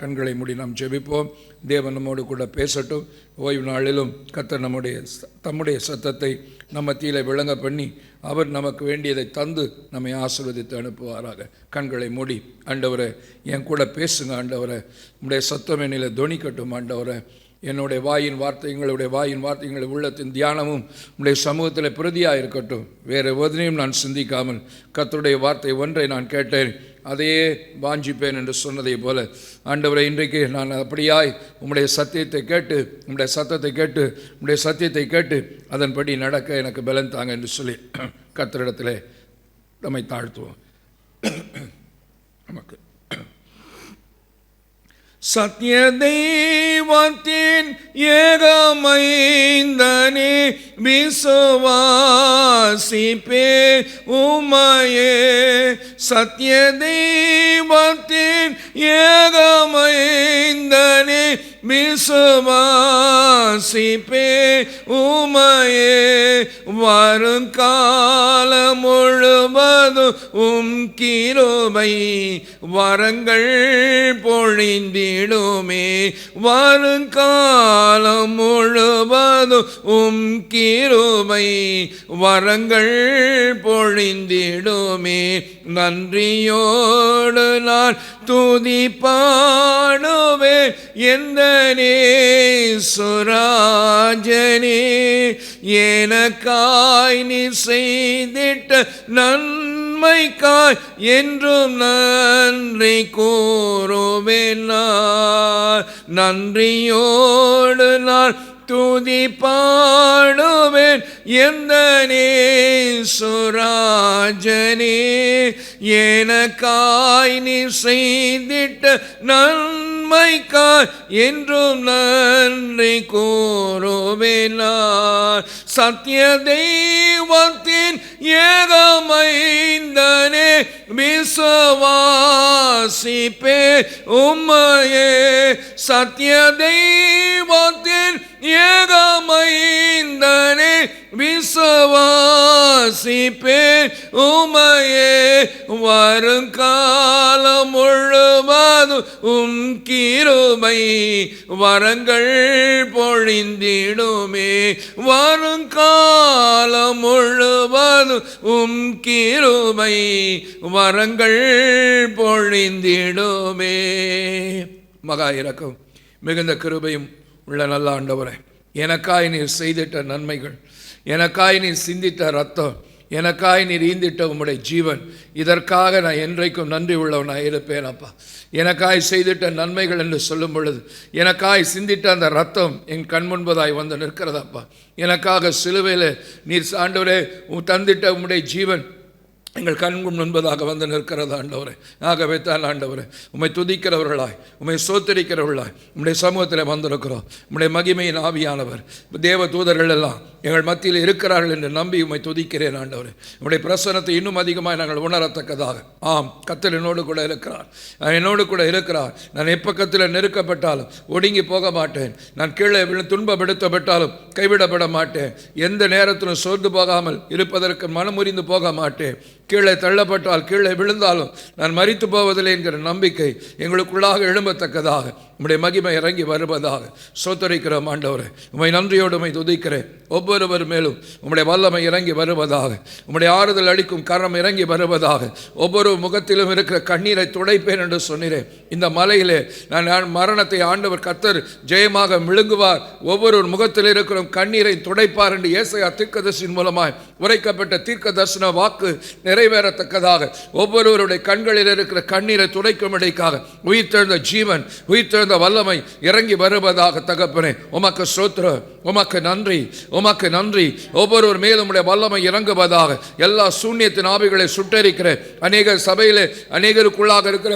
கண்களை மூடி நாம் ஜெபிப்போம். தேவன் நம்மோடு கூட பேசட்டும். ஓய்வு நாளிலும் கர்த்தர் தம்முடைய சத்தத்தை நம்ம மத்தியிலே விளங்க பண்ணி அவர் நமக்கு வேண்டியதை தந்து நம்மை ஆசீர்வதித்து அனுப்புவாராக. கண்களை மூடி, ஆண்டவரே என் கூட பேசுங்க ஆண்டவரே, உம்முடைய சத்தம் என்னிலே தொனிக்கட்டும் ஆண்டவரே. என்னுடைய வாயின் வார்த்தைகளுடைய உள்ளத்தின் தியானமும் உடைய சமூகத்தில் பிரதியாக இருக்கட்டும். வேறு எதனையும் நான் சிந்திக்காமல் கர்த்தருடைய வார்த்தை ஒன்றை நான் கேட்டேன், அதையே வாஞ்சிப்பேன் என்று சொன்னதை போல ஆண்டவரை இன்றைக்கு நான் அப்படியாய் உம்முடைய சத்தியத்தை கேட்டு உம்முடைய சத்தியத்தை கேட்டு அதன்படி நடக்க எனக்கு பலன் தாங்க என்று சொல்லி கர்த்தரிடத்திலே நம்மை தாழ்த்துவோம். நமக்கு சத்திய தெய்வத்தின் ஏகமைந்தனே விசுவாசிப்பே உம்மையே. சத்திய தெய்வத்தின் ஏகமைந்தனே விசுவாசிப்பே உம்மையே. வருங்காலம் முழுவதும் உம் கிருபை வரங்கள் பொழிந்திடுமே. வருங்காலம் முழுவதும் உம் கிருபை வரங்கள் பொழிந்திடுமே. நன்றியோடு நான் துதி பாடுவேன் எந்தனே சுராஜனே. எனக்காய் நீ செய்திட்ட நன்மைக்காய் என்றும் நன்றி கூறுவேன். நன்றியோடு நான் துதி பாடுவேன் எந்தனே சுராஜனே. எனக்காய் நீ செய்திட்ட நன்மைக்காய் என்றும் நன்றி கூறுவேன். சத்திய தெய்வத்தின் ஏகமைந்தனே விசுவாசிப்பே உம்மையே. சத்திய தெய்வத்தின் ஏகமைந்தனே விசுவாசிப்பே உம்மையே. வருங்காலம் முழுவதும் உம் கிருபை வரங்கள் பொழிந்திடுமே. வருங்காலம் முழுவதும் உம் கிருபை வரங்கள் பொழிந்திடுமே. மகா இரக்கம் மிகுந்த கிருபையும் உள்ள நல்ல ஆண்டவரே, எனக்காய் நீர் செய்திட்ட நன்மைகள், எனக்காய் நீர் சிந்தித்த ரத்தம், எனக்காய் நீர் ஈந்திட்ட உம்முடைய ஜீவன், இதற்காக நான் என்றைக்கும் நன்றி உள்ளவனாக இருப்பேன் அப்பா. எனக்காய் செய்திட்ட நன்மைகள் என்று சொல்லும் பொழுது எனக்காய் சிந்திட்ட அந்த ரத்தம் என் கண் முன்பதாய் வந்து நிற்கிறதாப்பா. எனக்காக சிலுவையில் நீர் ஆண்டவரே தந்திட்ட உம்முடைய ஜீவன் எங்கள் கண்முன் என்பதாக வந்து நிற்கிறது ஆண்டவரே. ஆகவே தான் ஆண்டவரே உம்மை துதிக்கிறவர்களாய் உம்மை சோத்தரிக்கிறவர்களாய் உம்முடைய சமூகத்தில் வந்திருக்கிறோம். உம்முடைய மகிமையின் ஆவியானவர் தேவ தூதர்கள் எல்லாம் எங்கள் மத்தியில் இருக்கிறார்கள் என்று நம்பி உம்மை துதிக்கிறேன் ஆண்டவரே. உம்முடைய பிரசன்னத்தை இன்னும் அதிகமாக நாங்கள் உணரத்தக்கதாக. ஆம், கர்த்தர் என்னோடு கூட இருக்கிறார், என்னோடு கூட இருக்கிறார். நான் எப்பக்கத்தில் நெருக்கப்பட்டாலும் ஒடுங்கி போக மாட்டேன். நான் கீழே துன்பப்படுத்தப்பட்டாலும் கைவிடப்பட மாட்டேன். எந்த நேரத்திலும் சோர்ந்து போகாமல் இருப்பதற்கு மனமுறிந்து போக மாட்டேன். கீழே தள்ளப்பட்டால் கீழே விழுந்தாலும் நான் மரித்து போவதில்லை என்கிற நம்பிக்கை எங்களுக்குள்ளாக எழும்பத்தக்கதாக உம்முடைய மகிமை இறங்கி வருவதாக சோத்தரிக்கிறோம் ஆண்டவரே. உம்மை நன்றியோடு உம்மை துதிக்கிறேன். ஒவ்வொருவர் மேலும் உம்முடைய வல்லமை இறங்கி வருவதாக, உம்முடைய ஆறுதல் அளிக்கும் கரம் இறங்கி வருவதாக. ஒவ்வொரு முகத்திலும் இருக்கிற கண்ணீரை துடைப்பேன் என்று சொன்னீரேன். இந்த மலையிலே நான் மரணத்தை ஆண்டவர் கர்த்தர் ஜெயமாக விழுங்குவார், ஒவ்வொரு முகத்தில் இருக்கிற கண்ணீரை துடைப்பார் என்று ஏசாயா தீர்க்கதரிசியின் மூலமாய் உரைக்கப்பட்ட தீர்க்க தரிசன வாக்கு நிறைவேறத்தக்கதாக ஒவ்வொருவருடைய கண்களில் இருக்கிற கண்ணீரை துடைக்கும்படிக்காக உயிர்த்தெழுந்த ஜீவன், உயிர்த்தெழுந்த வல்லமை இறங்கி வருவதாக. தகப்பனே உமக்கு ஸ்தோத்திரம், உமக்கு நன்றி, உமக்கு நன்றி. ஒவ்வொருவர் மேலும் உடைய வல்லமை இறங்குவதாக. எல்லா சூன்யத்தின் ஆவிகளை சுட்டரிக்கிற அநேக சபையிலே அநேகருக்குள்ளாக இருக்கிற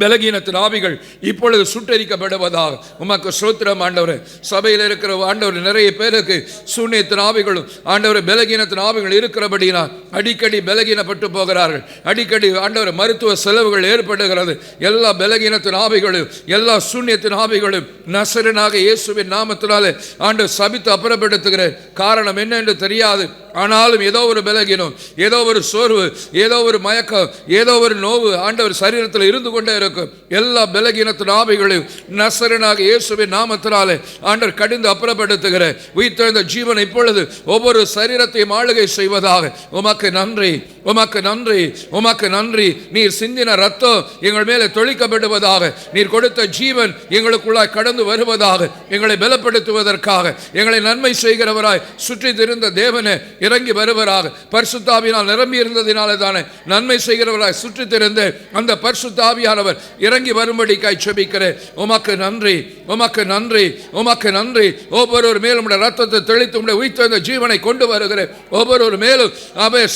பலகீனத்தின் ஆவிகள் இப்பொழுது சுட்டரிக்கப்படுவதாக. உமக்கு ஸ்தோத்திரம் ஆண்டவரே. சபையில் இருக்கிற ஆண்டவர் நிறைய பேருக்கு சூன்யத்தின் ஆவிகளும் ஆண்டவர் பலகீனத்தின் ஆவிகள் இருக்கிறபடினால் அடிக்கடி பலகீனப்பட்டு போகிறார்கள். அடிக்கடி ஆண்டவர் மருத்துவ செலவுகள் ஏற்படுகிறது. எல்லா பலகீனத்தின் ஆவிகளும் எல்லா சூன்யத்தின் ஆவிகளும் நசரனாக இயேசுவின் நாமத்தினாலே ஆண்டவர் சபித்து அப்புறப்படுத்துகிற காரணம் என்ன என்று தெரியாது ஆனாலும் ஏதோ ஒரு பலகீனம், ஏதோ ஒரு சோர்வு, ஏதோ ஒரு மயக்கம், ஏதோ ஒரு நோவு ஆண்டவர் சரீரத்தில் இருந்து கொண்டே இருக்கும். எல்லா பலகீனத்தின் ஆவிகளையும் நசரனாக இயேசுவின் நாமத்தினாலே ஆண்டவர் கடிந்து அப்புறப்படுத்துகிற உயிர்த்தெழுந்த ஜீவன் இப்பொழுது ஒவ்வொரு சரீரத்தையும் ஆளுகை செய்வதாக. உமக்கு நன்றி, உமக்கு நன்றி, உமக்கு நன்றி. நீர் சிந்தின ரத்தம் எங்கள் மேலே தொளிக்கப்படுவதாக. நீர் கொடுத்த ஜீவன் எங்களுக்குள்ளாய் கடந்து வருவதாக. எங்களை பலப்படுத்துவதற்காக, எங்களை நன்மை செய்கிறவராய் சுற்றி திரிந்த தேவனே இறங்கி வருவராக. பரிசுத்தாவினால் நிரம்பி இருந்ததினாலே தானே நன்மை செய்கிறவராய் சுற்றி திரிந்த அந்த பரிசுத்தாவியானவர் இறங்கி வரும்படிக்காய் செபிக்கிறேன். உமக்கு நன்றி, உமக்கு நன்றி, உமக்கு நன்றி. ஒவ்வொரு மேலும் ரத்தத்தை தெளித்து உடைய உயிர்த்தெழுந்த ஜீவனை கொண்டு வருகிறேன். ஒவ்வொரு மேலும்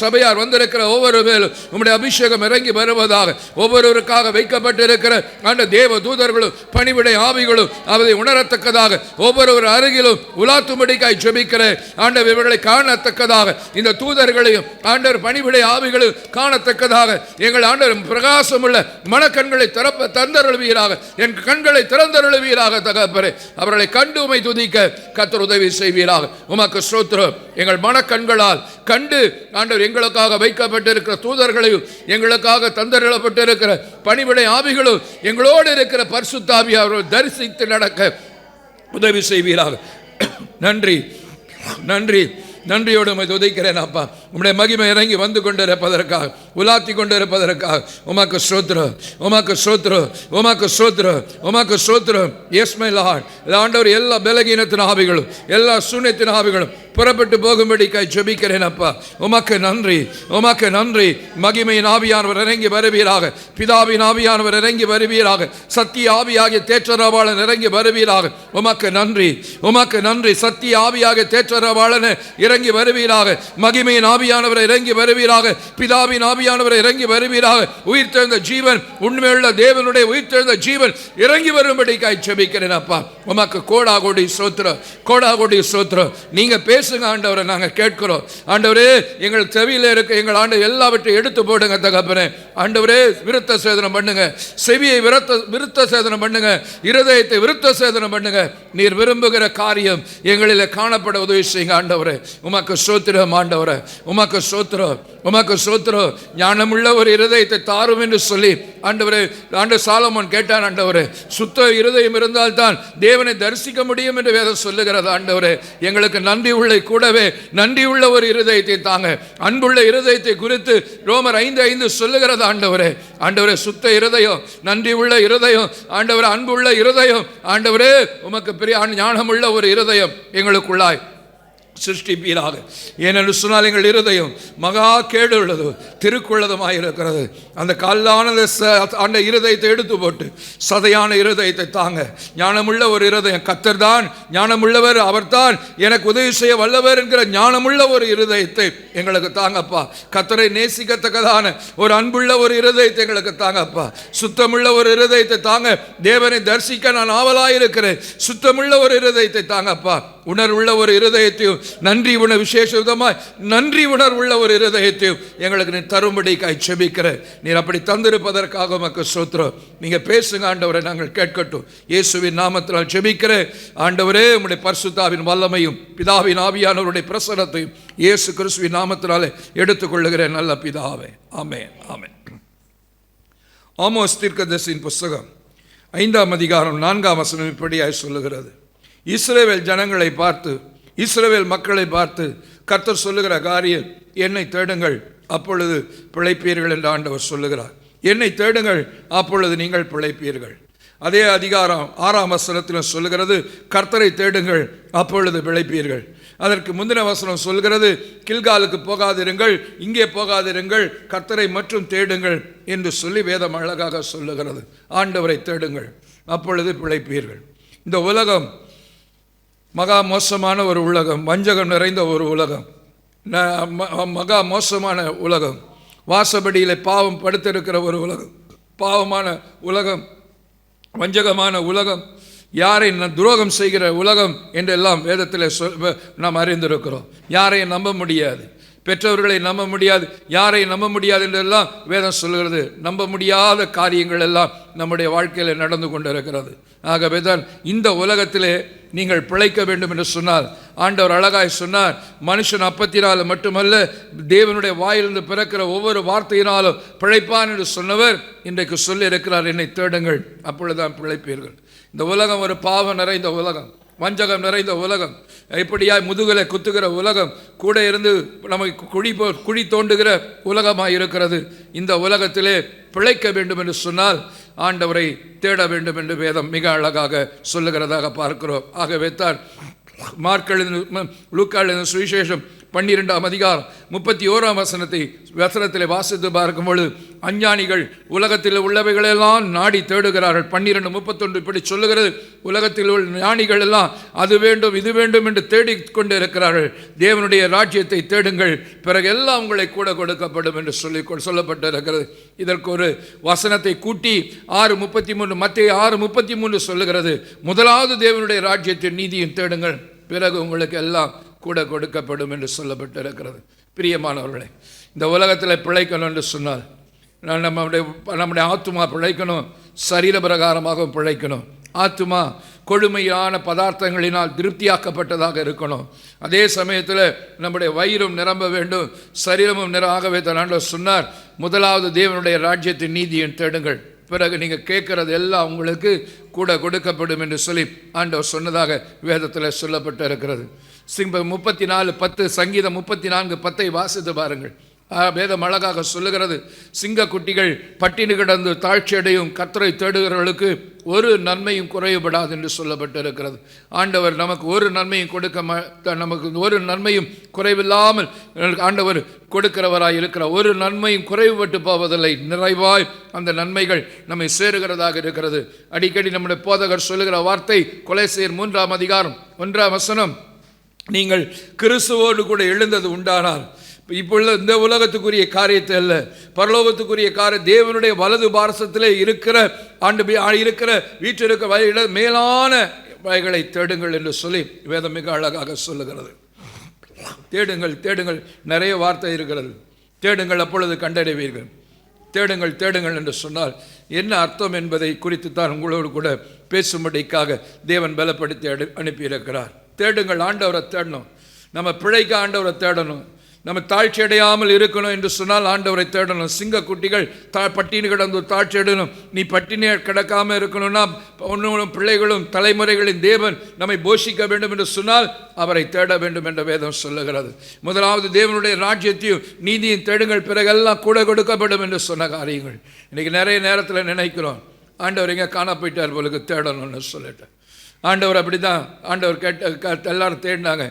சபையார் வந்திருக்கிற ஒவ்வொரு மேலும் உம்முடைய அபிஷேகம் இறங்கி வருவதாக. ஒவ்வொருவருக்காக வைக்கப்பட்டிருக்கிற அந்த தேவ தூதர்களும் பணிவிடை ஆவிகளும் அதை உணரத்தக்கதாக ஒவ்வொரு அருகிலும் உலாத்தும்படிக்காய் ஜெபிக்கிறேன். ஆண்டவர் இவர்களை காணத்தக்கதாக, இந்த தூதர்களையும் ஆண்டவர் பணிவிடை ஆவிகளும் காணத்தக்கதாக எங்கள் ஆண்டவர் பிரகாசம் உள்ள மனக்கண்களை தந்தருளுவீராக. என் கண்களை திறந்தருளுவீராக தகப்பனே. அவர்களை கண்டு உம்மை துதிக்க கர்த்தர் உதவி செய்வீராக. உமக்கு ஸ்தோத்திரம். எங்கள் மனக்கண்களால் கண்டு ஆண்டவர் எங்களுக்காக வைக்கப்பட்டிருக்கிற தூதர்களையும் எங்களுக்காக தந்தருளப்பட்டிருக்கிற பணிவிடை ஆவிகளும் எங்களோடு இருக்கிற பரிசுத்த ஆவியை அவர்கள் தரிசித்து நடக்க உதவி செய்வீராக. நன்றி, நன்றி, நன்றியோடு உம்மை துதிக்கிறேன் அப்பா. உம்முடைய மகிமை இறங்கி வந்து கொண்டிருப்பதற்காக, உலாத்தி கொண்டிருப்பதற்காக உமக்கு ஸ்தோத்திரம், உமக்கு ஸ்தோத்திரம், உமக்கு ஸ்தோத்திரம், உமக்கு ஸ்தோத்திரம். S my Lord. ஆண்டவர் எல்லா பலகீனத்தின் ஆவிகளும் எல்லா சூன்யத்தின் ஆவிகளும் புறப்பட்டு போகும்படிக்காய் ஜெபிக்கிறேன் அப்பா. உமக்கு நன்றி, உமக்கு நன்றி. மகிமையின் ஆவியானவர் இறங்கி வருவீராக. பிதாவின் ஆவியானவர் இறங்கி வருவீராக. சத்திய ஆவியாகிய தேற்றரவாளன் இறங்கி வருவீராக. உமக்கு நன்றி, உமக்கு நன்றி. சத்திய ஆவியாகிய தேற்றரவாளன் இறங்கி வருவீராக. மகிமையின் ஆவியானவர் இறங்கி வருவீராக. பிதாவின் ஆவியானவர் இறங்கி வருவீராக. உயிர்த்தெழுந்த ஜீவன், உண்மையுள்ள தேவனுடைய உயிர்த்தெழுந்த ஜீவன் இறங்கி வரும்படிக்காய் ஜெபிக்கிறேன் அப்பா. உமக்கு கோடா கோடி ஸ்தோத்திரம், கோடா கோடி ஸ்தோத்திரம். நீங்க பேசுங்க ஆண்டவரை, நாங்கள் கேட்கிறோம். ஆண்டவரே, எங்கள் செவியில் இருக்க எங்கள் ஆண்டு எல்லாவற்றையும் எடுத்து போடுங்க தகப்பனே. ஆண்டவரே, விருத்த சேதனம் பண்ணுங்க. செவியை விருத்த சேதனம் பண்ணுங்க. இருதயத்தை விருத்த சேதனம் பண்ணுங்க. நீர் விரும்புகிற காரியம் எங்களில் காணப்பட உதவி செய்யுங்க ஆண்டவரே. உமக்கு ஸ்தோத்திரம் ஆண்டவரே, உமக்கு ஸ்தோத்திரம், உமக்கு ஸ்தோத்திரம். ஞானமுள்ள ஒரு இருதயத்தை தாரும் என்று சொல்லி ஆண்டவரே ஆண்டு சாலமோன் கேட்டான். ஆண்டவரே, சுத்த இருதயம் இருந்தால்தான் தேவனை தரிசிக்க முடியும் என்று வேதம் சொல்லுகிறது. ஆண்டவரே, எங்களுக்கு நன்றி உள்ள கூடவே நன்றி உள்ள ஒரு இருதயத்தை தாங்க. அன்புள்ள இருதயத்தை குறித்து ரோமர் 5:5 சொல்லுகிறது. ஆண்டவரே, ஆண்டவரே, சுத்த இருதயம், நன்றி உள்ள இருதயம், ஆண்டவரே, அன்புள்ள இருதயம், ஆண்டவரே, உமக்கு பெரிய ஞானமுள்ள ஒரு இருதயம் எங்களுக்குள்ளாய் சிருஷ்டிப்பீராக. ஏனென்று சொன்னால் எங்கள் இருதயம் மகா கேடு உள்ளது, திருக்குள்ளதுமாக இருக்கிறது. அந்த கல்லானது அந்த இருதயத்தை எடுத்து போட்டு சதையான இருதயத்தை தாங்க. ஞானமுள்ள ஒரு இருதயம். கர்த்தர் தான் ஞானமுள்ளவர், அவர் தான் எனக்கு உதவி செய்ய வல்லவர் என்கிற ஞானமுள்ள ஒரு இருதயத்தை எங்களுக்கு தாங்கப்பா. கர்த்தரை நேசிக்கத்தக்கதான ஒரு அன்புள்ள ஒரு இருதயத்தை எங்களுக்கு தாங்கப்பா. சுத்தமுள்ள ஒரு இருதயத்தை தாங்க. தேவனை தரிசிக்க நான் ஆவலாயிருக்கிறேன். சுத்தமுள்ள ஒரு இருதயத்தை தாங்கப்பா. உணர்வுள்ள ஒரு இருதயத்தையும், நன்றி உணர்வு, விசேஷ விதமாய் நன்றி உணர்வுள்ள ஒரு இருதயத்தையும் எங்களுக்கு நீ தரும்படிக்காய் செபிக்கிற. நீர் அப்படி தந்திருப்பதற்காக உமக்கு ஸ்தோத்திரம். நீங்க பேசுங்க ஆண்டவரை, நாங்கள் கேட்கட்டும். இயேசுவின் நாமத்தினால் செபிக்கிற ஆண்டவரே, உம்முடைய பரிசுத்தாவின் வல்லமையும் பிதாவின் ஆவியானவருடைய பிரசன்னத்தையும் இயேசு கிறிஸ்துவின் நாமத்தினாலே எடுத்துக்கொள்ளுகிறேன் நல்ல பிதாவே. ஆமென், ஆமென். ஆமோஸ் தீர்க்கதரிசியின் புஸ்தகம் 5ஆம் அதிகாரம் 4ஆம் வசனம் இப்படியாய் சொல்லுகிறது. இஸ்ரவேல் ஜனங்களை பார்த்து, இஸ்ரவேல் மக்களை பார்த்து கர்த்தர் சொல்லுகிற காரியம், என்னை தேடுங்கள் அப்பொழுது பிழைப்பீர்கள் என்று ஆண்டவர் சொல்லுகிறார். என்னை தேடுங்கள் அப்பொழுது நீங்கள் பிழைப்பீர்கள். அதே அதிகாரம் 6ஆம் வசனத்தில் சொல்லுகிறது, கர்த்தரை தேடுங்கள் அப்பொழுது பிழைப்பீர்கள். அதற்கு முந்தின வசனம் சொல்கிறது, கில்காலுக்கு போகாதிருங்கள், இங்கே போகாதிருங்கள், கர்த்தரை மற்றும் தேடுங்கள் என்று சொல்லி வேதம் அழகாக சொல்லுகிறது. ஆண்டவரை தேடுங்கள் அப்பொழுது பிழைப்பீர்கள். இந்த உலகம் மகா மோசமான ஒரு உலகம், வஞ்சகம் நிறைந்த ஒரு உலகம், மகா மோசமான உலகம், வாசப்படியில் பாவம் படுத்திருக்கிற ஒரு உலகம், பாவமான உலகம், வஞ்சகமான உலகம், யாரை துரோகம் செய்கிற உலகம் என்றெல்லாம் வேதத்தில் நாம் அறிந்திருக்கிறோம். யாரையும் நம்ப முடியாது. பெற்றவர்களை நம்ப முடியாது, யாரை நம்ப முடியாது என்றெல்லாம் வேதம் சொல்கிறது. நம்ப முடியாத காரியங்கள் எல்லாம் நம்முடைய வாழ்க்கையில் நடந்து கொண்டிருக்கிறது. ஆகவே தான் இந்த உலகத்திலே நீங்கள் பிழைக்க வேண்டும் என்று சொன்னால் ஆண்டவர் அழகாய் சொன்னார், மனுஷன் அப்பத்தினால மட்டுமல்ல தேவனுடைய வாயிலிருந்து பிறக்கிற ஒவ்வொரு வார்த்தையினாலும் பிழைப்பான் என்று சொன்னவர் இன்றைக்கு சொல்லி இருக்கிறார், என்னை தேடுங்கள் அப்பொழுதுதான் பிழைப்பீர்கள். இந்த உலகம் ஒரு பாவம் நிறைந்த உலகம், வஞ்சகம் நிறைந்த உலகம், இப்படியாய் முதுகலை குத்துகிற உலகம், கூட இருந்து நமக்கு குழி தோண்டுகிற உலகமாய் இருக்கிறது. இந்த உலகத்திலே பிழைக்க வேண்டும் என்று சொன்னால் ஆண்டவரை தேட வேண்டும் என்று வேதம் மிக அழகாக சொல்லுகிறதாக பார்க்கிறோம். ஆகவே தான் மார்க் எழுதின லூக்கா எழுதின சுவிசேஷம் 12ஆம் அதிகாரம் 31ஆம் வசனத்திலே வாசித்து பார்க்கும்பொழுது, அஞ்ஞானிகள் உலகத்தில் உள்ளவைகளெல்லாம் நாடி தேடுகிறார்கள். 12:31 இப்படி சொல்லுகிறது, உலகத்தில் உள்ள ஞானிகள் எல்லாம் அது வேண்டும் இது வேண்டும் என்று தேடிக்கொண்டு இருக்கிறார்கள். தேவனுடைய ராஜ்யத்தை தேடுங்கள், பிறகு எல்லாம் உங்களை கூட கொடுக்கப்படும் என்று சொல்லப்பட்டு இருக்கிறது. இதற்கு ஒரு வசனத்தை கூட்டி 6:33 மத்தேயு 6:33 சொல்லுகிறது, முதலாவது தேவனுடைய ராஜ்யத்தின் நீதியும் தேடுங்கள், பிறகு உங்களுக்கு எல்லாம் கூட கொடுக்கப்படும் என்று சொல்லப்பட்டிருக்கிறது. பிரியமானவர்களே, இந்த உலகத்தில் பிழைக்கணும் என்று சொன்னால் நம்முடைய ஆத்துமா பிழைக்கணும், சரீர பிரகாரமாக பிழைக்கணும். ஆத்துமா கொழுமையான பதார்த்தங்களினால் திருப்தியாக்கப்பட்டதாக இருக்கணும். அதே சமயத்தில் நம்முடைய வயிறும் நிரம்ப வேண்டும், சரீரமும் ஆகவே தான் ஆண்டவர் சொன்னார், முதலாவது தேவனுடைய ராஜ்யத்தின் நீதியை தேடுங்கள், பிறகு நீங்கள் கேட்கறது எல்லாம் உங்களுக்கு கூட கொடுக்கப்படும் என்று சொல்லி ஆண்டவர் சொன்னதாக வேதத்தில் சொல்லப்பட்டு இருக்கிறது. 34:10 சங்கீதம் 34:10 வாசித்து பாருங்கள். வேதம் அழகாக சொல்லுகிறது, சிங்க குட்டிகள் பட்டினி கிடந்து தாழ்ச்சியடையும் கர்த்தரை தேடுகிறவர்களுக்கு ஒரு நன்மையும் குறைவுபடாது என்று சொல்லப்பட்டு இருக்கிறது. ஆண்டவர் நமக்கு ஒரு நன்மையும் நமக்கு ஒரு நன்மையும் குறைவில்லாமல் ஆண்டவர் கொடுக்கிறவராய் இருக்கிறார். ஒரு நன்மையும் குறைவுபட்டு போவதில்லை, நிறைவாய் அந்த நன்மைகள் நம்மை சேருகிறதாக இருக்கிறது. அடிக்கடி நம்முடைய போதகர் சொல்லுகிற வார்த்தை கொலைசேர் 3ஆம் அதிகாரம் 1ஆம் வசனம், நீங்கள் கிறிஸ்துவோடு கூட எழுந்தது உண்டானால் இப்பொழுது இந்த உலகத்துக்குரிய காரியத்தை அல்ல, பரலோகத்துக்குரிய காரியம், தேவனுடைய வலது பாரசத்திலே இருக்கிற இருக்கிற வீட்டிருக்கிற மேலான வகைகளை தேடுங்கள் என்று சொல்லி வேதம் மிக அழகாக சொல்லுகிறது. தேடுங்கள் தேடுங்கள், நிறைய வார்த்தை இருக்கிறது. தேடுங்கள் அப்பொழுது கண்டடைவீர்கள். தேடுங்கள் தேடுங்கள் என்று சொன்னால் என்ன அர்த்தம் என்பதை குறித்து தான் உங்களோடு கூட பேசும்படிக்காக தேவன் பலப்படுத்தி அனுப்பியிருக்கிறார். தேடுங்கள், ஆண்டவரை தேடணும், நம்ம பிழைக்க ஆண்டவரை தேடணும், நம்ம தாழ்ச்சி அடையாமல் இருக்கணும் என்று சொன்னால் ஆண்டவரை தேடணும். சிங்க குட்டிகள் பட்டினி கிடந்து தாழ்ச்சி அடையணும். நீ பட்டினி கிடக்காமல் இருக்கணும்னா ஒன்றும் பிள்ளைகளும் தலைமுறைகளின் தேவன் நம்மை போஷிக்க வேண்டும் என்று சொன்னால் அவரை தேட வேண்டும் என்ற வேதம் சொல்லுகிறது. முதலாவது தேவனுடைய ராஜ்யத்தையும் நீதியும் தேடுங்கள், பிறகெல்லாம் கூட கொடுக்கப்படும் என்று சொன்ன காரியங்கள். இன்றைக்கி நிறைய நேரத்தில் நினைக்கிறோம், ஆண்டவர் எங்கே காண போயிட்டார் போலுக்கு தேடணும்னு சொல்லிட்டு. ஆண்டவர் அப்படி தான் ஆண்டவர் எல்லாரும் தேடினாங்க.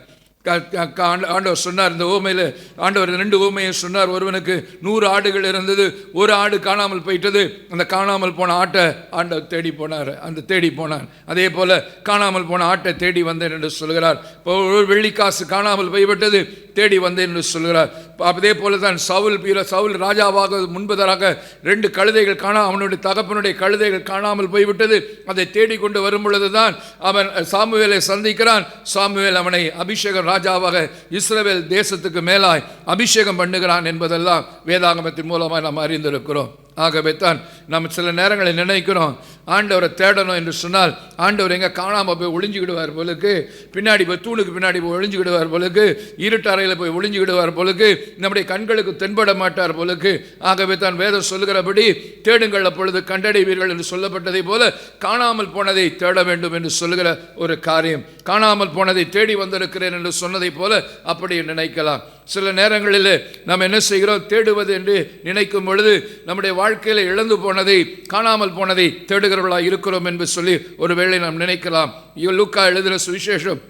ஆண்டவர் சொன்னார், இந்த ஊமையில் ஆண்டவர் 2 ஊமையை சொன்னார். ஒருவனுக்கு 100 ஆடுகள் இருந்தது, ஒரு ஆடு காணாமல் போயிட்டது. அந்த காணாமல் போன ஆட்டை ஆண்டவர் தேடி போனார். அதே போல் காணாமல் போன ஆட்டை தேடி வந்தேன் என்று சொல்கிறார். இப்போ ஒரு வெள்ளிக்காசு காணாமல் போய்விட்டது, தேடி வந்தேன் என்று சொல்கிறார். அதே போல தான் சவுல் ராஜாவாக முன்பதாக 2 கழுதைகள் அவனுடைய தகப்பனுடைய கழுதைகள் காணாமல் போய்விட்டது. அதை தேடிக்கொண்டு வரும் பொழுது தான் அவன் சாமுவேலை சந்திக்கிறான். சாமுவேல் அவனை அபிஷேகம் ராஜாவாக இஸ்ரவேல் தேசத்துக்கு மேலாய் அபிஷேகம் பண்ணுகிறான் என்பதெல்லாம் வேதாகமத்தின் மூலமாக நாம் அறிந்திருக்கிறோம். ஆகவே தான் நம்ம சில நேரங்களில் நினைக்கிறோம், ஆண்டவரை தேடணும் என்று சொன்னால் ஆண்டவர் எங்கே காணாமல் போய் ஒளிஞ்சுக்கிடுவார் போலுக்கு, பின்னாடி போய் தூணுக்கு பின்னாடி போய் ஒளிஞ்சுக்கிடுவார் போலுக்கு, இருட்டு அறையில் போய் ஒளிஞ்சுக்கிடுவார் போலுக்கு, நம்முடைய கண்களுக்கு தென்பட மாட்டார் போலுக்கு. ஆகவே தான் வேதம் சொல்லுகிறபடி தேடுங்கள் அப்பொழுது கண்டடைவீர்கள் என்று சொல்லப்பட்டதை போல காணாமல் போனதை தேட வேண்டும் என்று சொல்லுகிற ஒரு காரியம். காணாமல் போனதை தேடி வந்திருக்கிறேன் என்று சொன்னதை போல அப்படி நினைக்கலாம். சில நேரங்களில் நாம் என்ன செய்கிறோம், தேடுவது என்று நினைக்கும் பொழுது நம்முடைய வாழ்க்கையில் இழந்து போனதை காணாமல் போனதை தேடுகிறவர்களாக இருக்கிறோம் என்று சொல்லி ஒருவேளை நாம் நினைக்கலாம். லூக்கா எழுதின சுவிசேஷம்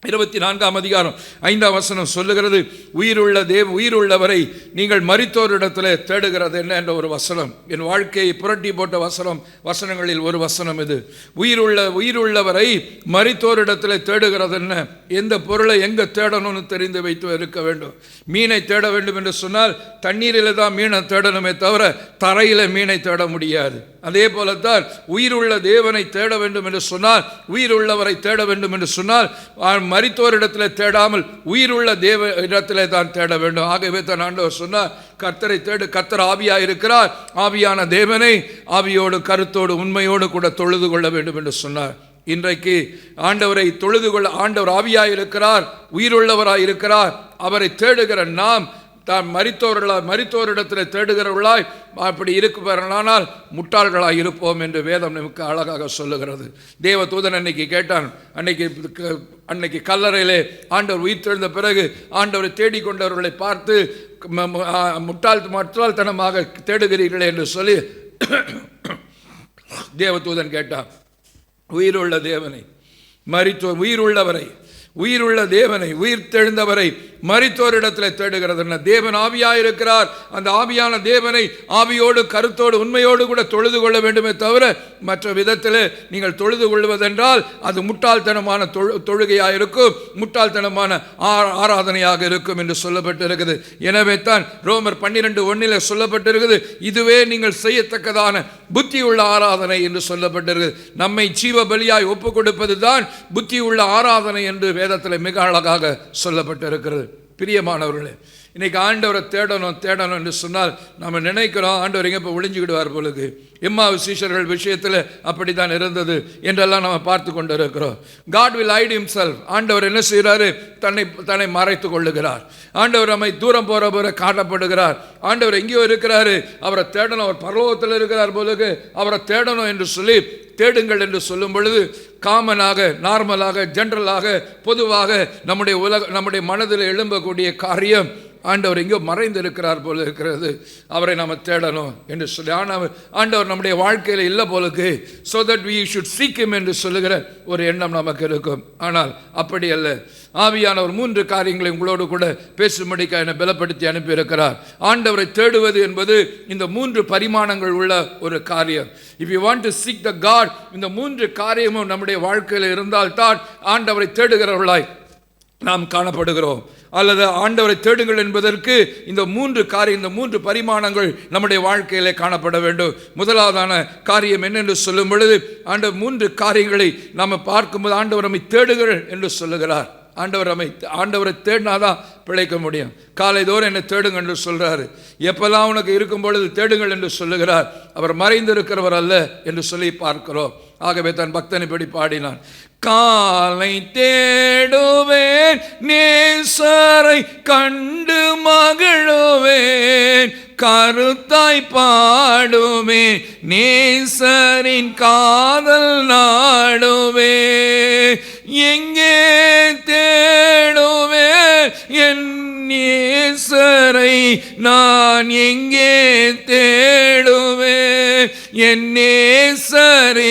24ஆம் அதிகாரம் 5ஆம் வசனம் சொல்லுகிறது, உயிருள்ளவரை நீங்கள் மரித்தோரிடத்தில் தேடுகிறது என்ன என்ற ஒரு வசனம். என் வாழ்க்கையை புரட்டி போட்ட வசனங்களில் ஒரு வசனம் இது. உயிருள்ளவரை மரித்தோரிடத்தில் தேடுகிறது என்ன, எந்த பொருளை எங்கே தேடணும்னு தெரிந்து வைத்து இருக்க வேண்டும். மீனை தேட வேண்டும் என்று சொன்னால் தண்ணீரில் தான் மீனை தேடணுமே தவிர தரையில் மீனை தேட முடியாது. அதே போலத்தான் உயிருள்ள தேவனை தேட வேண்டும் என்று சொன்னால், உயிருள்ளவரை தேட வேண்டும் என்று சொன்னால் மரித்தோரிடத்தில் தேடாமல் உயிருள்ள தேவ இடத்திலே தான் தேட வேண்டும். ஆகவே தான் ஆண்டவர் சொன்னார், கர்த்தரை தேடு. கர்த்தர் ஆவியாக இருக்கிறார். ஆவியான தேவனை ஆவியோடு கருத்தோடு உண்மையோடு கூட தொழுது கொள்ள வேண்டும் என்று சொன்னார். இன்றைக்கு ஆண்டவரை தொழுது கொள்ள, ஆண்டவர் ஆவியாய் இருக்கிறார், உயிருள்ளவராய் இருக்கிறார். அவரை தேடுகிற நாம் தான் மரித்தோரிடத்தில் தேடுகிறவர்களாய் அப்படி இருக்குவார்களானால் முட்டாள்களாய் இருப்போம் என்று வேதம் நமக்கு அழகாக சொல்லுகிறது. தேவ தூதன் அன்னைக்கு கேட்டான். அன்னைக்கு கல்லறையிலே ஆண்டவர் உயிர்த்தெழுந்த பிறகு ஆண்டவரை தேடிக்கொண்டவர்களை பார்த்து, முட்டாள்தனமாக தேடுகிறீர்களே என்று சொல்லி தேவதூதன் கேட்டான். உயிருள்ள தேவனை, உயிருள்ள தேவனை, உயிர் தெழுந்தவரை மரித்தோரிடத்தில் தேடுகிறது. தேவன் ஆவியாயிருக்கிறார். அந்த ஆவியான தேவனை ஆவியோடு கருத்தோடு உண்மையோடு கூட தொழுது கொள்ள வேண்டுமே தவிர மற்ற விதத்தில் நீங்கள் தொழுது கொள்வதென்றால் அது முட்டாள்தனமான தொழுகையாக முட்டாள்தனமான ஆராதனையாக இருக்கும் என்று சொல்லப்பட்டிருக்குது. எனவே தான் ரோமர் 12:1 சொல்லப்பட்டிருக்குது, இதுவே நீங்கள் செய்யத்தக்கதான புத்தி உள்ள ஆராதனை என்று சொல்லப்பட்டிருக்குது. நம்மை ஜீவ பலியாய் ஒப்பு கொடுப்பது தான் புத்தி உள்ள ஆராதனை என்று வேதத்தில் மிக அழகாக சொல்லப்பட்டிருக்கிறது. பிரியமானவர்களே, இன்னைக்கு ஆண்டவரை தேடணும் என்று சொன்னால் நம்ம நினைக்கிறோம் ஆண்டவர் எங்கே இப்போ ஒளிஞ்சுக்கிடுவார் பொழுது. எம்மாவு சீஷர்கள் விஷயத்தில் அப்படி தான் இருந்தது என்றெல்லாம் நம்ம பார்த்து கொண்டு இருக்கிறோம். God will hide himself. ஆண்டவர் என்ன செய்கிறாரு? தன்னை மறைத்து கொள்ளுகிறார். ஆண்டவர் நம்மை தூரம் போகிற காட்டப்படுகிறார். ஆண்டவர் எங்கேயோ இருக்கிறாரு, அவரை தேடணும். அவர் பரலோகத்தில் இருக்கிறார் பொழுது அவரை தேடணும் என்று சொல்லி தேடுங்கள் என்று சொல்லும் பொழுது காமனாக, நார்மலாக, ஜென்ரலாக, பொதுவாக நம்முடைய மனதில் எழும்பக்கூடிய காரியம் ஆண்டவர் எங்கோ மறைந்து இருக்கிறார் போல இருக்கிறது, அவரை நம்ம தேடணும் என்று சொல்லி. ஆனால் ஆண்டவர் நம்முடைய வாழ்க்கையில் இல்லை போலுக்கு, so that we should seek him என்று சொல்லுகிற ஒரு எண்ணம் நமக்கு இருக்கும். ஆனால் அப்படி அல்ல. ஆவியானவர் 3 காரியங்களை உங்களோடு கூட பேசும்படிக்கு என்னை பலப்படுத்தி அனுப்பியிருக்கிறார். ஆண்டவரை தேடுவது என்பது இந்த 3 பரிமாணங்கள் உள்ள ஒரு காரியம். If you want to seek the God, இந்த 3 காரியமும் நம்முடைய வாழ்க்கையில் இருந்தால்தான் ஆண்டவரை தேடுகிறவர்களாய் நாம் காணப்படுகிறோம். அல்லது ஆண்டவரை தேடுங்கள் என்பதற்கு இந்த 3 பரிமாணங்கள் நம்முடைய வாழ்க்கையிலே காணப்பட வேண்டும். முதலாவதான காரியம் என்னென்று சொல்லும் பொழுது, ஆண்டவர் 3 காரியங்களை நாம் பார்க்கும்போது ஆண்டவர் நம்மை தேடுங்கள் என்று சொல்லுகிறார். ஆண்டவரை தேடினாதான் பிழைக்க முடியும். காலை தோறும் என்னை தேடுங்கள் என்று சொல்றாரு. எப்பெல்லாம் உனக்கு இருக்கும் பொழுது தேடுங்கள் என்று சொல்லுகிறார். அவர் மறைந்திருக்கிறவர் அல்ல என்று சொல்லி பார்க்கிறோம். ஆகவே தன் பக்தனை படி பாடினான். காலை தேடுவேன், நேசரை கண்டு மகிழுவேன், கருத்தாய் பாடுவே, நேசரின் காதல் நாடுவே, எங்கே தேடுவே என் நேசரை நான், எங்கே தேடுவே என் நேசரேசுவை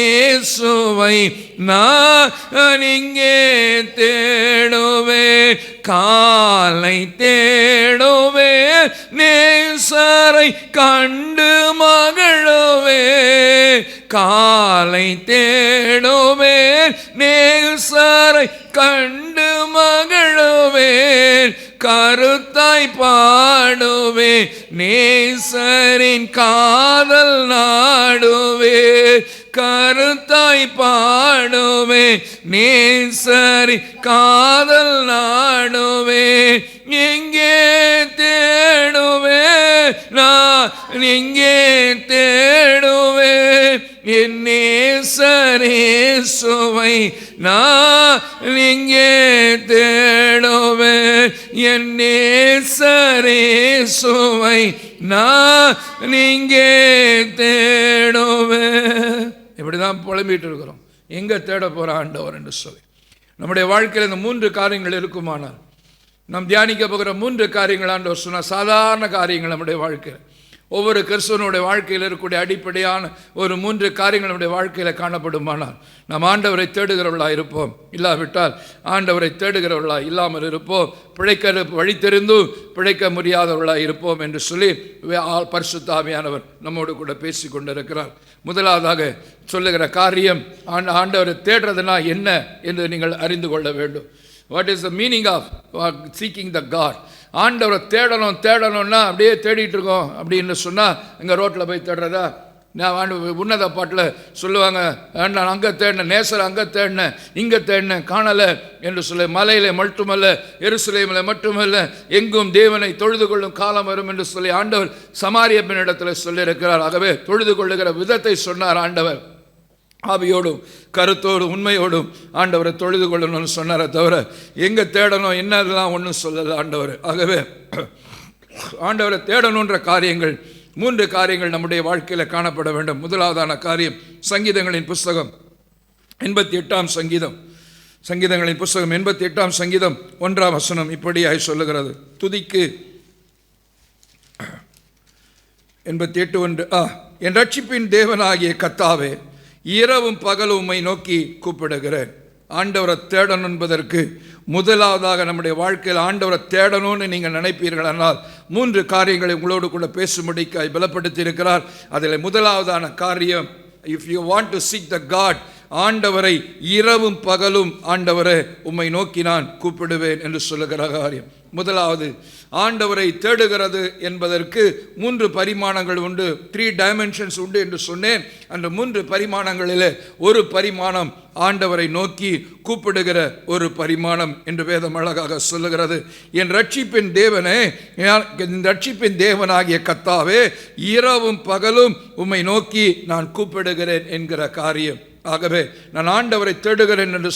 நான், எங்கே தேடுவே, காலை தேடுவே, நேசரை கண்டு மகிழுவே, காலை தேடுவே, நேசரை கண்டு மகிழுவே, கருத்தாய் பாடுவே, நேசரின் காதல் நாடுவே, கருத்தாய் பாடுவே, நேசரி காதல் நாடுவே, எங்கே தேடுவே நான், எங்கே தேடுவே என் நேசரேசுவை நான், எங்கே தேடுவே என் நேசரேசுவை நான், எங்கே தேடுவே. இப்படிதான் புலம்பிட்டு இருக்கிறோம். எங்கே தேட போகிற ஆண்டவர் என்று சொல்லி. நம்முடைய வாழ்க்கையில் இந்த 3 காரியங்கள் இருக்குமானால், நாம் தியானிக்க போகிற 3 காரியங்கள் ஆண்டவர் சொன்னால் சாதாரண காரியங்கள் நம்முடைய வாழ்க்கையில், ஒவ்வொரு கிறிஸ்தவனுடைய வாழ்க்கையில் இருக்கக்கூடிய அடிப்படையான ஒரு 3 காரியங்கள் நம்முடைய வாழ்க்கையில் காணப்படுமானால் நாம் ஆண்டவரை தேடுகிறவர்களாக இருப்போம். இல்லாவிட்டால் ஆண்டவரை தேடுகிறவர்களாக இல்லாமல் இருப்போம். பிழைக்க வழி தெரிந்தும் பிழைக்க முடியாதவர்களாக இருப்போம் என்று சொல்லி பரிசுத்த ஆவியானவர் நம்மோடு கூட பேசி கொண்டிருக்கிறார். முதலாவதாக சொல்லுகிற காரியம், ஆண்டவரை தேடுறதுனா என்ன என்று நீங்கள் அறிந்து கொள்ள வேண்டும். What is the meaning of seeking the God? ஆண்டவரை தேடணும்னா அப்படியே தேடிட்டு இருக்கோம் அப்படின்னு சொன்னால், எங்கள் ரோட்டில் போய் தேடுறதா, நான் உன்னத பாட்டில் சொல்லுவாங்க, நான் அங்கே தேடினேன், நேசர் அங்கே தேடினேன், இங்கே தேடினேன், காணலை என்று சொல்ல. மலையில மட்டுமல்ல, எருசலேமில் மட்டுமல்ல, எங்கும் தேவனை தொழுது கொள்ளும் காலம் வரும் என்று சொல்லி ஆண்டவர் சமாரிய பெண்ணிடத்தில் சொல்லியிருக்கிறார். ஆகவே தொழுது கொள்ளுகிற விதத்தை சொன்னார் ஆண்டவர். ஆவியோடும் கருத்தோடும் உண்மையோடும் ஆண்டவரை தொழுது கொள்ளணும்னு சொன்னாரே தவிர எங்கே தேடணும் என்னதெல்லாம் ஒன்றும் சொல்லலை ஆண்டவர். ஆகவே ஆண்டவரை தேடணுன்ற காரியங்கள் 3 காரியங்கள் நம்முடைய வாழ்க்கையில் காணப்பட வேண்டும். முதலாவதான காரியம் சங்கீதங்களின் புஸ்தகம் 88ஆம் சங்கீதம், சங்கீதங்களின் புஸ்தகம் 88ஆம் சங்கீதம் 1ஆம் வசனம் இப்படியாய் சொல்லுகிறது. துதிக்கு 88:1 என் ரட்சிப்பின் தேவனாகிய கர்த்தாவே, இரவும் பகலும் உம்மை நோக்கி கூப்பிடுகிறேன். ஆண்டவரை தேடணும் என்பதற்கு முதலாவதாக நம்முடைய வாழ்க்கையில் ஆண்டவரை தேடணும்னு நீங்கள் நினைப்பீர்கள் ஆனால் 3 காரியங்களை உங்களோடு கூட பேசும்படிக்காய் பலப்படுத்தி இருக்கிறார். அதில் முதலாவதான காரியம், if you want to seek the God, ஆண்டவரை இரவும் பகலும் ஆண்டவரை உம்மை நோக்கி நான் கூப்பிடுவேன் என்று சொல்லுகிற காரியம். முதலாவது, ஆண்டவரை தேடுகிறது என்பதற்கு 3 பரிமாணங்கள் உண்டு, 3 டைமென்ஷன்ஸ் உண்டு என்று சொன்னேன். அந்த 3 பரிமாணங்களில் ஒரு பரிமாணம் ஆண்டவரை நோக்கி கூப்பிடுகிற ஒரு பரிமாணம் என்று வேதம் அழகாக சொல்லுகிறது. என் ரட்சிப்பின் தேவனே, என் ரட்சிப்பின் தேவனாகிய கர்த்தாவே, இரவும் பகலும் உம்மை நோக்கி நான் கூப்பிடுகிறேன் என்கிற காரியம். ஆகவே நான் ஆண்டவரை தேடுகிறேன் என்று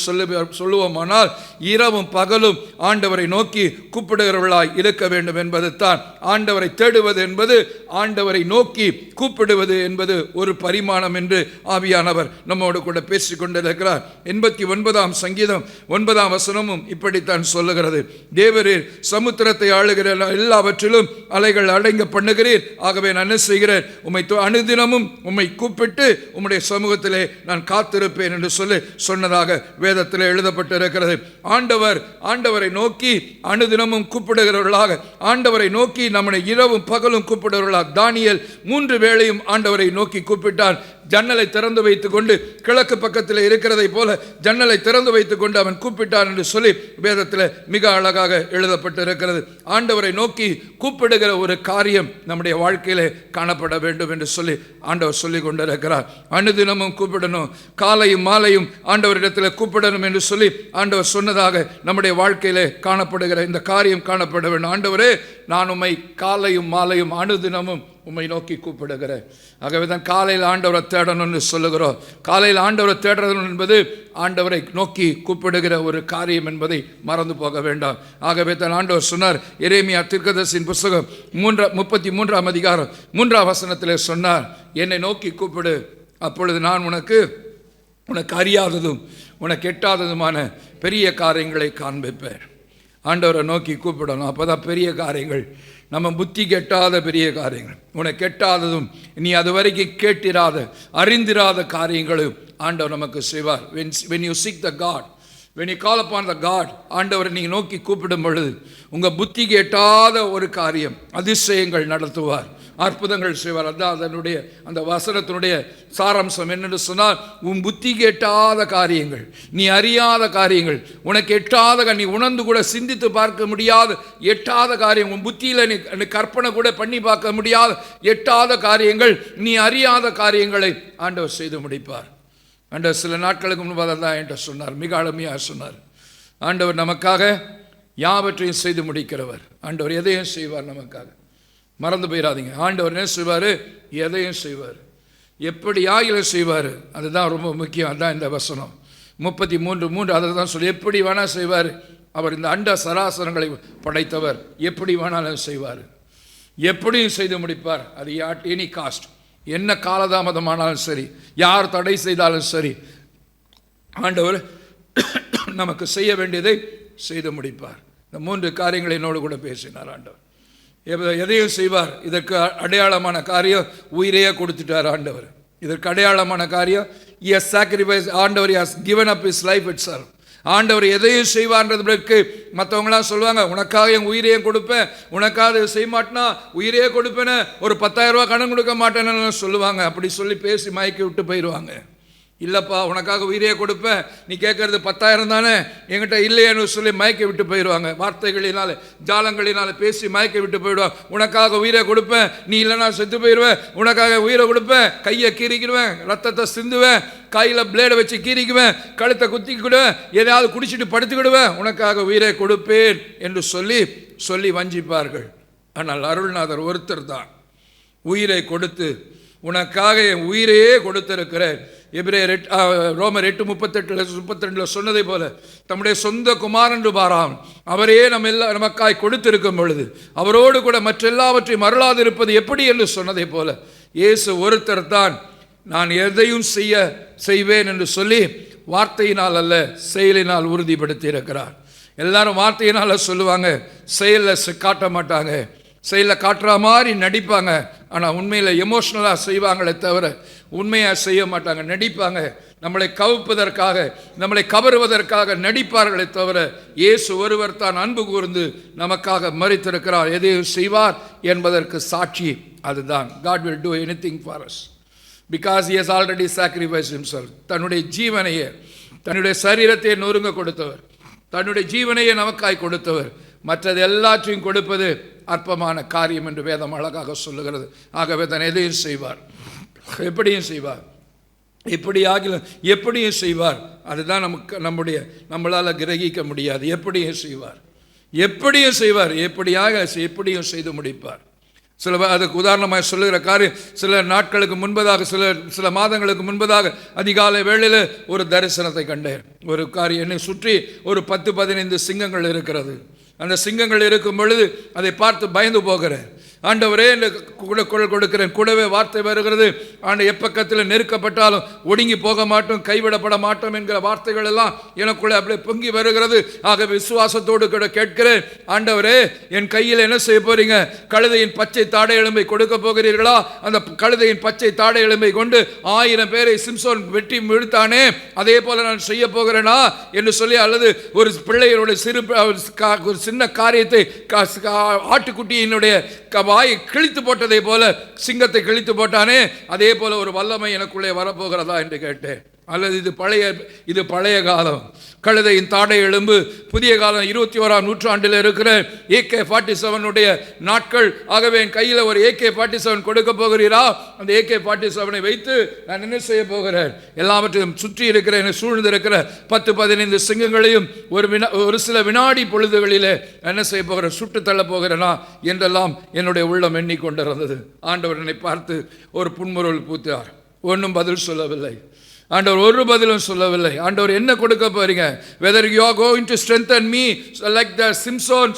சொல்லுவோமானால் இரவும் பகலும் ஆண்டவரை நோக்கி கூப்பிடுகிறவர்களாய் இருக்க வேண்டும் என்பது தான். ஆண்டவரை தேடுவது என்பது ஆண்டவரை நோக்கி கூப்பிடுவது என்பது ஒரு பரிமாணம் என்று ஆவியானவர் நம்மோடு கூட பேசிக்கொண்டிருக்கிறார். 89ஆம் சங்கீதம் 9ஆம் வசனமும் இப்படித்தான் சொல்லுகிறது. தேவரீர் சமுத்திரத்தை ஆளுகிற எல்லாவற்றிலும் அலைகள் அடங்க பண்ணுகிறீர். ஆகவே நான் என்ன செய்கிறேன், உம்மை அனுதினமும் உம்மை கூப்பிட்டு உம்முடைய சமூகத்திலே நான் காத்திருப்பேன் என்று சொல்லி சொன்னதாக வேதத்தில் எழுதப்பட்டிருக்கிறது. ஆண்டவரை நோக்கி அனுதினமும் கூப்பிடுகிறவர்களாக, ஆண்டவரை நோக்கி நம்முடைய இரவும் பகலும் கூப்பிடுகிறவர்களாக. தானியேல் 3 வேளையும் ஆண்டவரை நோக்கி கூப்பிட்டான். ஜன்னலை திறந்து வைத்துக் கொண்டு, கிழக்கு பக்கத்தில் இருக்கிறதை போல ஜன்னலை திறந்து வைத்துக் கொண்டு அவன் கூப்பிட்டான் என்று சொல்லி வேதத்தில் மிக அழகாக எழுதப்பட்டிருக்கிறது. ஆண்டவரை நோக்கி கூப்பிடுகிற ஒரு காரியம் நம்முடைய வாழ்க்கையிலே காணப்பட வேண்டும் என்று சொல்லி ஆண்டவர் சொல்லி கொண்டிருக்கிறார். அனுதினமும் கூப்பிடணும், காலையும் மாலையும் ஆண்டவரிடத்தில் கூப்பிடணும் என்று சொல்லி ஆண்டவர் சொன்னதாக நம்முடைய வாழ்க்கையிலே காணப்படுகிற இந்த காரியம் காணப்பட வேண்டும். ஆண்டவரே, நான் உம்மை காலையும் மாலையும் அனுதினமும் உம்மை நோக்கி கூப்பிடுகிறேன். ஆகவே தான் காலையில் ஆண்டவரை தேடணும்னு சொல்லுகிறோம். காலையில் ஆண்டவரை தேடணும் என்பது ஆண்டவரை நோக்கி கூப்பிடுகிற ஒரு காரியம் என்பதை மறந்து போக வேண்டாம். ஆகவே தான் ஆண்டவர் சொன்னார், எரேமியா தீர்க்கதரிசியின் புஸ்தகம் 33ஆம் அதிகாரம் 3ஆம் வசனத்திலே சொன்னார், என்னை நோக்கி கூப்பிடு, அப்பொழுது நான் உனக்கு அறியாததும் உனக்கு எட்டாததுமான பெரிய காரியங்களை காண்பிப்பேன். ஆண்டவரை நோக்கி கூப்பிடணும். அப்போ தான் பெரிய காரியங்கள், நம்ம புத்தி கெட்டாத பெரிய காரியங்கள், உனக்கு கெட்டாததும் நீ அது வரைக்கும் கேட்டிராத அறிந்திராத காரியங்களும் ஆண்டவர் நமக்கு செய்வார். when you seek the God, when you call upon the God, ஆண்டவரை நீங்கள் நோக்கி கூப்பிடும் பொழுது உங்கள் புத்திக்கு எட்டாத ஒரு காரியம், அதிசயங்கள் நடத்துவார், அற்புதங்கள் செய்வார். அதான் அதனுடைய அந்த வசனத்தினுடைய சாராம்சம் என்னென்று சொன்னால், உன் புத்திக்கு எட்டாத காரியங்கள், நீ அறியாத காரியங்கள், உனக்கு எட்டாத, நீ உணர்ந்து கூட சிந்தித்து பார்க்க முடியாத எட்டாத காரியம், உன் புத்தியில் நீ கற்பனை கூட பண்ணி பார்க்க முடியாத எட்டாத காரியங்கள், நீ அறியாத காரியங்களை ஆண்டவர் செய்து முடிப்பார். ஆண்டவர் சில நாட்களுக்கு முன்பாக தான் என்கிட்ட சொன்னார், மிக அருமையாக சொன்னார். ஆண்டவர் நமக்காக யாவற்றையும் செய்து முடிக்கிறவர். ஆண்டவர் எதையும் செய்வார் நமக்காக, மறந்து போயிடாதீங்க. ஆண்டவர் என்ன செய்வார், எதையும் செய்வார், எப்படி ஆகிலும் செய்வார். அதுதான் ரொம்ப முக்கியம். அதுதான் இந்த வசனம் 33:3 அதை தான் சொல்லி, எப்படி வேணால் செய்வார். அவர் இந்த அண்ட சராசரங்களை படைத்தவர், எப்படி வேணாலும் செய்வார், எப்படியும் செய்து முடிப்பார். அது அட் எனி காஸ்ட், என்ன காலதாமதமானாலும் சரி, யார் தடை செய்தாலும் சரி, ஆண்டவர் நமக்கு செய்ய வேண்டியதை செய்து முடிப்பார். இந்த 3 காரியங்களை என்னோடு கூட பேசினார் ஆண்டவர். எதையும் செய்வார். இதற்கு அடையாளமான காரியம், உயிரையே கொடுத்துட்டார் ஆண்டவர். இதற்கு அடையாளமான காரியம், he has sacrificed, ஆண்டவர் has given up his life itself. ஆண்டவர் எதையும் செய்வார்ன்றதுக்கு மற்றவங்களாம் சொல்லுவாங்க, உனக்காக என் உயிரையும் கொடுப்பேன், உனக்காக செய்ய மாட்டேனா உயிரையே கொடுப்பேன்னு, ஒரு 10,000 ரூபா கடன் கொடுக்க மாட்டேன்னு சொல்லுவாங்க. அப்படி சொல்லி பேசி மயக்கி விட்டு போயிடுவாங்க. இல்லைப்பா உனக்காக உயிரே கொடுப்பேன், நீ கேட்கறது 10,000 தானே, என்கிட்ட இல்லையேன்னு சொல்லி மயக்க விட்டு போயிடுவாங்க. வார்த்தைகளினால ஜாலங்களினால பேசி மயக்க விட்டு போயிடுவாங்க. உனக்காக உயிரை கொடுப்பேன், நீ இல்லைனா செத்து போயிடுவேன், உனக்காக உயிரை கொடுப்பேன், கையை கீறிக்கிடுவேன், ரத்தத்தை சிந்துவேன், கையில் பிளேடை வச்சு கீறிக்குவேன், கழுத்தை குத்திக்கிடுவேன், எதையாவது குடிச்சிட்டு படுத்துக்கிடுவேன், உனக்காக உயிரை கொடுப்பேன் என்று சொல்லி வஞ்சிப்பார்கள். ஆனால் அருள்நாதர் ஒருத்தர் தான் உயிரை கொடுத்து உனக்காக என் உயிரையே கொடுத்திருக்கிறேன். ரோமர் 8:38-32 சொன்னதை போல தம்முடைய சொந்த குமாரன் பாராம் அவரே நமக்காய் கொடுத்திருக்கும் பொழுது அவரோடு கூட மற்றெல்லாவற்றையும் மறளாது இருப்பது எப்படி என்று சொன்னதை போல இயேசு ஒருத்தர் தான் நான் எதையும் செய்வேன் என்று சொல்லி வார்த்தையினால் அல்ல செயலினால் உறுதிப்படுத்தி இருக்கிறார். எல்லாரும் வார்த்தையினால் சொல்லுவாங்க, செயலில் காட்ட மாட்டாங்க. செயலில் காட்டுற மாதிரி நடிப்பாங்க, ஆனால் உண்மையில் எமோஷ்னலாக செய்வாங்களே தவிர உண்மையாக செய்ய மாட்டாங்க, நடிப்பாங்க. நம்மளை கவுப்பதற்காக நம்மளை கவருவதற்காக நடிப்பார்களே தவிர இயேசு ஒருவர் தான் அன்பு கூர்ந்து நமக்காக மரித்திருக்கிறார், எதையும் செய்வார் என்பதற்கு சாட்சி அதுதான். God will do anything for us because he has already sacrificed himself. தன்னுடைய ஜீவனையே, தன்னுடைய சரீரத்தை நொறுங்க கொடுத்தவர், தன்னுடைய ஜீவனையே நமக்காய் கொடுத்தவர். மற்றது எல்லாற்றையும் கொடுப்பது அற்பமான காரியம் என்று வேதம் அழகாக சொல்லுகிறது. ஆகவே தான் எதையும் செய்வார், எப்படியும் செய்வார், எப்படியும் செய்வார். அதுதான் நம்மளால் கிரகிக்க முடியாது. எப்படியும் செய்வார், எப்படியும் செய்து முடிப்பார். அதுக்கு உதாரணமாக சொல்லுகிற காரியம், சில நாட்களுக்கு முன்பதாக சில மாதங்களுக்கு முன்பதாக அதிகாலை வேளையில் ஒரு தரிசனத்தை கண்டேன். ஒரு காரியம், என்னை சுற்றி ஒரு 10-15 சிங்கங்கள் இருக்கிறது. அந்த சிங்கங்கள் இருக்கும் பொழுது அதை பார்த்து பயந்து போகிறேன். ஆண்டவரே என்று குரல் கொடுக்கிறேன். கூடவே வார்த்தை வருகிறது, எப்பக்கத்தில் நெருக்கப்பட்டாலும் ஒடுங்கி போக மாட்டோம், கைவிடப்பட மாட்டோம் என்கிற வார்த்தைகள் எல்லாம் எனக்குள்ளே அப்படியே பொங்கி வருகிறது. ஆக விசுவாசத்தோடு கூட கேட்கிறேன், ஆண்டவரே என் கையில் என்ன செய்ய போறீங்க? கழுதையின் பச்சை தாடை எலும்பை கொடுக்க போகிறீர்களா? அந்த கழுதையின் பச்சை தாடை எலும்பை கொண்டு 1000 பேரை சிம்சோன் வெட்டி விழுத்தானே, அதே போல நான் செய்ய போகிறேனா என்று சொல்லி, அல்லது ஒரு பிள்ளைகளுடைய ஒரு சின்ன காரியத்தை ஆட்டுக்குட்டியினுடைய வாயை கிழித்து போட்டதை போல சிங்கத்தை கிழித்து போட்டானே, அதே போல ஒரு வல்லமை எனக்குள்ளே வரப்போகிறதா என்று கேட்டேன். அல்லது இது பழைய காலம், கழுதையின் தாடை எலும்பு. புதிய காலம் 21ஆம் நூற்றாண்டில் இருக்கிற AK-47 நாட்கள். ஆகவே என் கையில் ஒரு AK-47 கொடுக்க போகிறீரா? அந்த AK-47 வைத்து நான் என்ன செய்ய போகிறேன்? எல்லாவற்றையும் சுற்றி இருக்கிற, என்னை சூழ்ந்து இருக்கிற 10-15 சிங்கங்களையும் ஒரு சில வினாடி பொழுதுகளிலே என்ன செய்ய போகிறேன்? சுட்டு தள்ள போகிறேனா என்றெல்லாம் என்னுடைய உள்ளம் எண்ணிக்கொண்டிருந்தது. ஆண்டவர் என்னை பார்த்து ஒரு புன்முறுவல் பூத்தார். ஒன்றும் பதில் சொல்லவில்லை. ஆண்டவர் ஒரு பதிலும் சொல்லவில்லை. ஆண்டவர் என்ன கொடுக்க போறீங்க? whether you are going to strengthen me like the Simpson,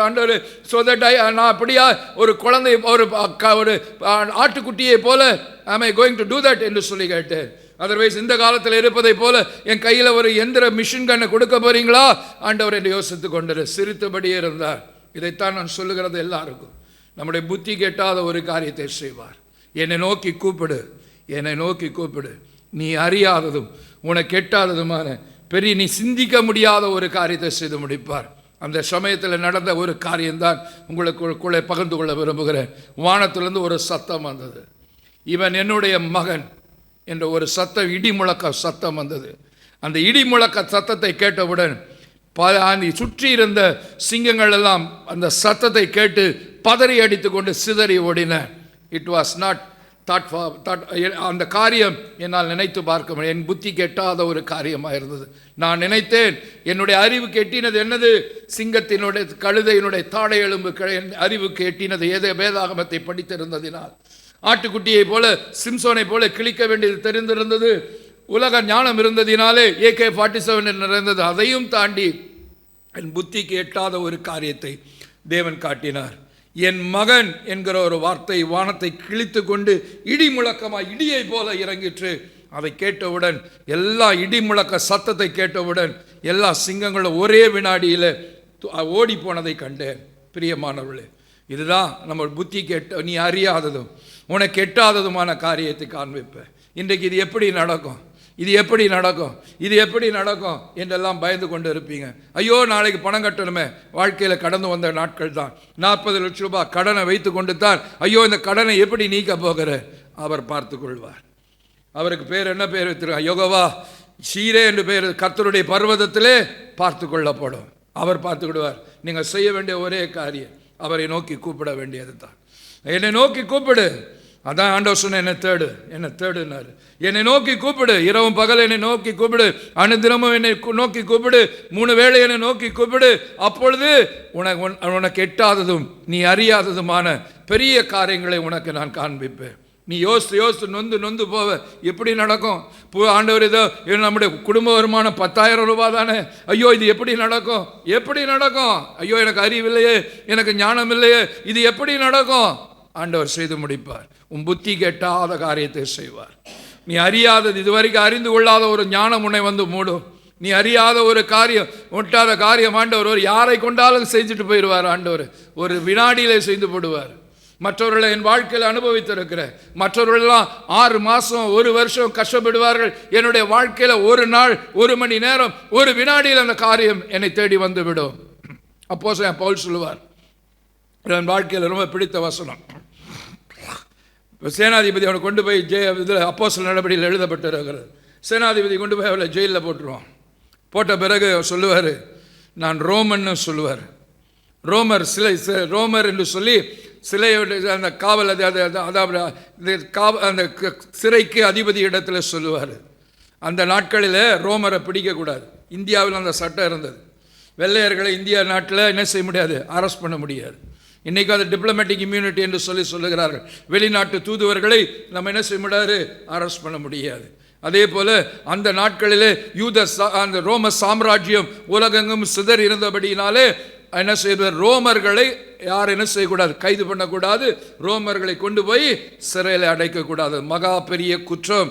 ஆண்டவர் so that நான் அப்படியா ஒரு குழந்தை ஒரு ஆட்டுக்குட்டியை போல am I going to do that என்று சொல்லி கேட்டேன். அதர்வைஸ் இந்த காலத்தில் இருப்பதை போல என் கையில் ஒரு எந்திர மிஷின் கண்ணை கொடுக்க போறீங்களா? ஆண்டவர் என்று யோசித்து கொண்டு சிரித்தபடியே இருந்தார். இதைத்தான் நான் சொல்லுகிறது எல்லாருக்கும். நம்முடைய புத்தி கெட்டாத ஒரு காரியத்தை செய்வார். என்னை நோக்கி கூப்பிடு, நீ அறியாததும் உனக்கு எட்டாததுமான பெரிய, நீ சிந்திக்க முடியாத ஒரு காரியத்தை செய்து முடிப்பார். அந்த சமயத்தில் நடந்த ஒரு காரியம்தான் உங்களுக்குள்ளே பகிர்ந்து கொள்ள விரும்புகிறேன். வானத்திலிருந்து ஒரு சத்தம் வந்தது, இவன் என்னுடைய மகன் என்ற ஒரு சத்தம், இடி முழக்க சத்தம் வந்தது. அந்த இடி முழக்க சத்தத்தை கேட்டவுடன் சுற்றி இருந்த சிங்கங்கள் எல்லாம் அந்த சத்தத்தை கேட்டு பதறி அடித்து கொண்டு சிதறி ஓடின. இட் வாஸ் நாட் அந்த காரியம் என்னால் நினைத்து பார்க்க முடியும். என் புத்தி கெட்டாத ஒரு காரியமாக இருந்தது. நான் நினைத்தேன், என்னுடைய அறிவுக்கு எட்டினது என்னது? சிங்கத்தினுடைய கழுதையினுடைய தாடை எலும்பு அறிவுக்கு எட்டினது ஏதோ வேதாகமத்தை படித்திருந்ததினால். ஆட்டுக்குட்டியை போல சிம்சோனை போல கிழிக்க வேண்டியது தெரிந்திருந்தது. உலக ஞானம் இருந்ததினாலே AK-47 நிறைந்தது. அதையும் தாண்டி என் புத்திக்கு எட்டாத ஒரு காரியத்தை தேவன் காட்டினார். என் மகன் என்கிற ஒரு வார்த்தை வானத்தை கிழித்து கொண்டு இடி முழக்கமாக இடியை போல இறங்கிற்று. அதை கேட்டவுடன், எல்லா இடி முழக்க சத்தத்தை கேட்டவுடன் எல்லா சிங்கங்களும் ஒரே வினாடியில் ஓடி போனதை கண்டேன். பிரியமானவர்களே, இதுதான் நம்ம புத்தி கேட்ட, நீ அறியாததும் உனக்கு எட்டாததுமான காரியத்தை காண்பிப்பேன். இன்றைக்கு இது எப்படி நடக்கும் என்றெல்லாம் பயந்து கொண்டு இருப்பீங்க. ஐயோ நாளைக்கு பணம் கட்டணுமே. வாழ்க்கையில் கடந்து வந்த நாட்கள் தான். 40 லட்சம் ரூபாய் கடனை வைத்து கொண்டு தான், ஐயோ இந்த கடனை எப்படி நீக்க போகிற? அவர் பார்த்து கொள்வார். அவருக்கு பேர் என்ன பேர் வைத்திருக்காங்க? யெகோவா ஷீரே என்று பேர். கர்த்தருடைய பர்வதத்திலே பார்த்து கொள்ளப்படும். அவர் பார்த்துக்கிடுவார். நீங்கள் செய்ய வேண்டிய ஒரே காரியம் அவரை நோக்கி கூப்பிட வேண்டியது தான். என்னை நோக்கி கூப்பிடு. அதான் ஆண்டவர் சொன்ன, என்னை தேடுனார். என்னை நோக்கி கூப்பிடு, இரவும் பகல் என்னை நோக்கி கூப்பிடு, அனுதினமும் என்னை நோக்கி கூப்பிடு, 3 வேளை என்னை நோக்கி கூப்பிடு. அப்பொழுது உனக்கு எட்டாததும் நீ அறியாததுமான பெரிய காரியங்களை உனக்கு நான் காண்பிப்பேன். நீ யோசித்து நொந்து போவ. எப்படி நடக்கும்? ஆண்டவர் இதோ நம்முடைய குடும்ப வருமானம் 10,000 ரூபாய் தானே, ஐயோ இது எப்படி நடக்கும்? ஐயோ எனக்கு அறிவில்லையே, எனக்கு ஞானம் இல்லையே, இது எப்படி நடக்கும்? ஆண்டவர் செய்து முடிப்பார். உன் புத்தி கெட்டாத காரியத்தை செய்வார். நீ அறியாதது, இதுவரைக்கும் அறிந்து கொள்ளாத ஒரு ஞானம் உன்னை வந்து மூடும். நீ அறியாத ஒரு காரியம், ஒட்டாத காரியம் ஆண்டவர் ஒரு யாரை கொண்டாலும் செஞ்சுட்டு போயிடுவார். ஆண்டவர் ஒரு வினாடியிலே செய்து போடுவார். மற்றவர்களை என் வாழ்க்கையில் அனுபவித்திருக்கிற மற்றவர்களெல்லாம் 6 மாதம் 1 வருஷம் கஷ்டப்படுவார்கள். என்னுடைய வாழ்க்கையில் 1 நாள் 1 மணி நேரம் 1 வினாடியில் அந்த காரியம் என்னை தேடி வந்து விடும். அப்போஸ்தலன் பவுல் சொல்லுவார், என் வாழ்க்கையில் ரொம்ப பிடித்த வசனம். சேனாதிபதி அவனை கொண்டு போய் இதில் அப்போஸ்தலர் நடபடியில் எழுதப்பட்டிருக்கிறது. சேனாதிபதி கொண்டு போய் அவளை ஜெயிலில் போட்டுருவான். போட்ட பிறகு சொல்லுவார், நான் ரோமன்னு சொல்லுவார். ரோமர் என்று சொல்லி சிலையோட அந்த காவல், அதாவது அந்த சிறைக்கு அதிபதி இடத்துல சொல்லுவார். அந்த நாட்களில் ரோமரை பிடிக்கக்கூடாது. இந்தியாவில் அந்த சட்டம் இருந்தது. வெள்ளையர்களை இந்தியா நாட்டில் என்ன செய்ய முடியாது, அரெஸ்ட் பண்ண முடியாது. இன்றைக்கி அது டிப்ளமேட்டிக் இம்யூனிட்டி என்று சொல்லுகிறார்கள். வெளிநாட்டு தூதுவர்களை நம்ம என்ன செய்ய முடியாது, அரெஸ்ட் பண்ண முடியாது. அதே போல் அந்த நாட்களிலே அந்த ரோம சாம்ராஜ்யம் உலகெங்கும் சிதறி இருந்தபடினாலே என்ன செய்வார், ரோமர்களை யார் என்ன செய்யக்கூடாது, கைது பண்ணக்கூடாது. ரோமர்களை கொண்டு போய் சிறையில் அடைக்கக்கூடாது. மகா பெரிய குற்றம்,